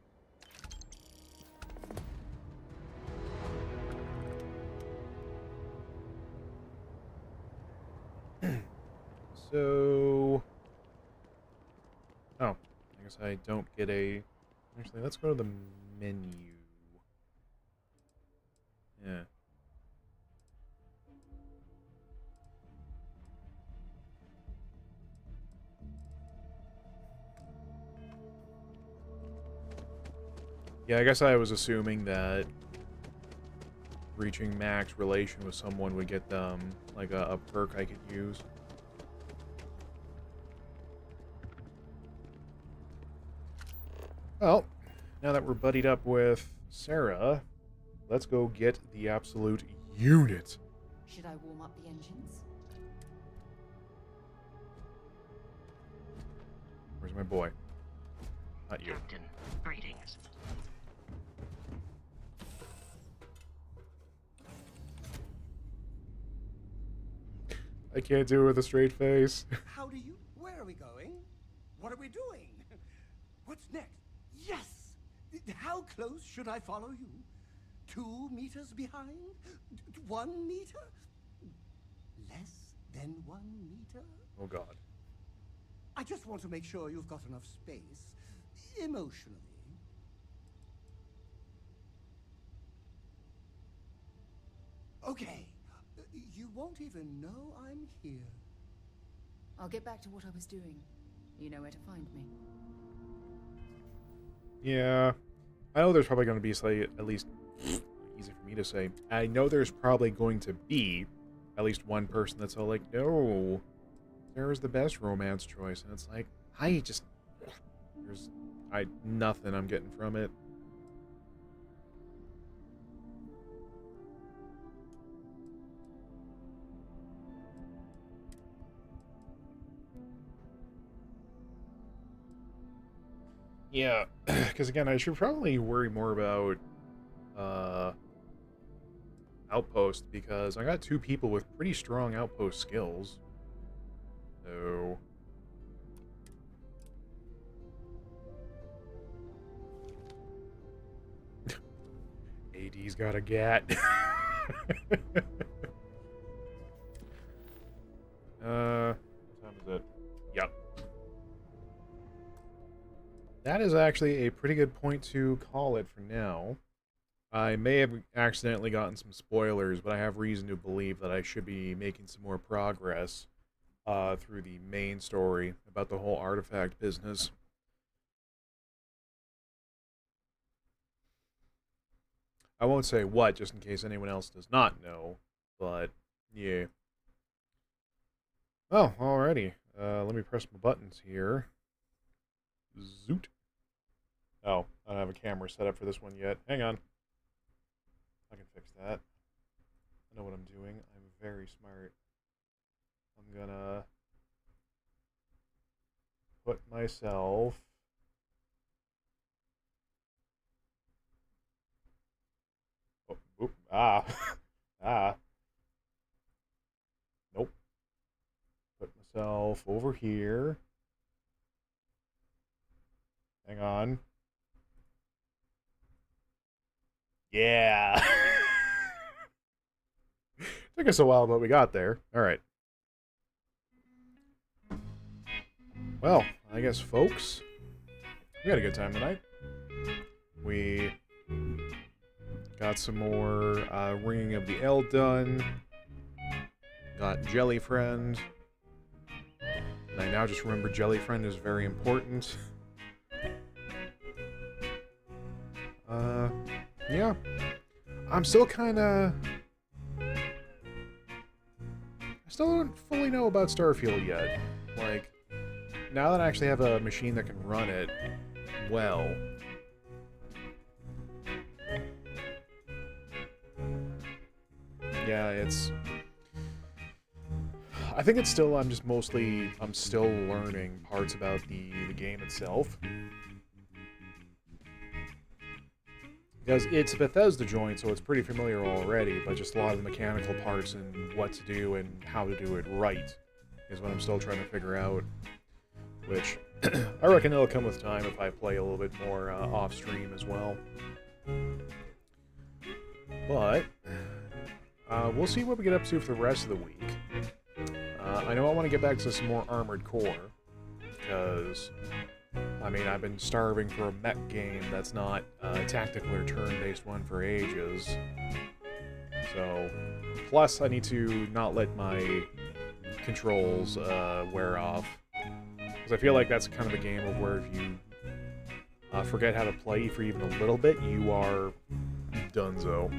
So... Oh, I guess I don't get a... Actually, let's go to the menu. Yeah. Yeah, I guess I was assuming that reaching max relation with someone would get them, like, a perk I could use. Well, now that we're buddied up with Sarah, let's go get the absolute unit. Should I warm up the engines? Where's my boy? Not you. Captain, greetings. I can't do it with a straight face. How do you... Where are we going? What are we doing? What's next? Yes! How close should I follow you? 2 meters behind? 1 meter? Less than 1 meter? Oh, God. I just want to make sure you've got enough space, emotionally. Okay. You won't even know I'm here. I'll get back to what I was doing. You know where to find me. Yeah. I know there's probably going to be slightly, at least, easy for me to say. I know there's probably going to be at least one person that's all like, no, Sarah's the best romance choice. And it's like, there's nothing I'm getting from it. Yeah, because again, I should probably worry more about Outpost, because I got 2 people with pretty strong Outpost skills. So... AD's got a gat. What time is it? Yep. That is actually a pretty good point to call it for now. I may have accidentally gotten some spoilers, but I have reason to believe that I should be making some more progress through the main story about the whole artifact business. I won't say what, just in case anyone else does not know, but yeah. Oh, alrighty. Let me press my buttons here. Zoot. Oh, I don't have a camera set up for this one yet. Hang on. I can fix that. I know what I'm doing. I'm very smart. I'm gonna put myself... Oh, oop, ah. Ah. myself over here. Hang on. Yeah. Took us a while, but we got there. All right. Well, I guess, folks, we had a good time tonight. We got some more ringing of the Elden. Got Jelly Friend. And I now just remember Jelly Friend is very important. Yeah. I'm still kinda... I still don't fully know about Starfield yet. Like, now that I actually have a machine that can run it well... Yeah, it's... I think it's still, I'm still learning parts about the game itself. Because it's a Bethesda joint, so it's pretty familiar already, but just a lot of the mechanical parts and what to do and how to do it right is what I'm still trying to figure out. Which, I reckon it'll come with time if I play a little bit more off-stream as well. But, we'll see what we get up to for the rest of the week. I know I want to get back to some more Armored Core, because, I mean, I've been starving for a mech game that's not a tactical or turn-based one for ages. So, plus I need to not let my controls wear off. Because I feel like that's kind of a game of where if you forget how to play for even a little bit, you are donezo.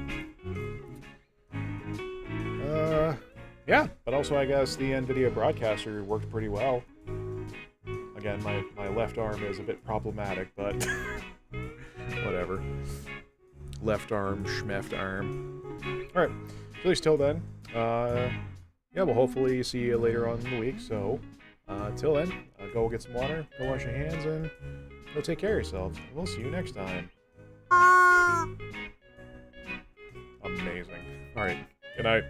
Yeah, but also I guess the NVIDIA broadcaster worked pretty well. Again, my left arm is a bit problematic, but whatever. Left arm, schmeft arm. Alright, so at least till then, yeah, we'll hopefully see you later on in the week, so till then, go get some water, go wash your hands, and go take care of yourself. We'll see you next time. Amazing. Alright, good night.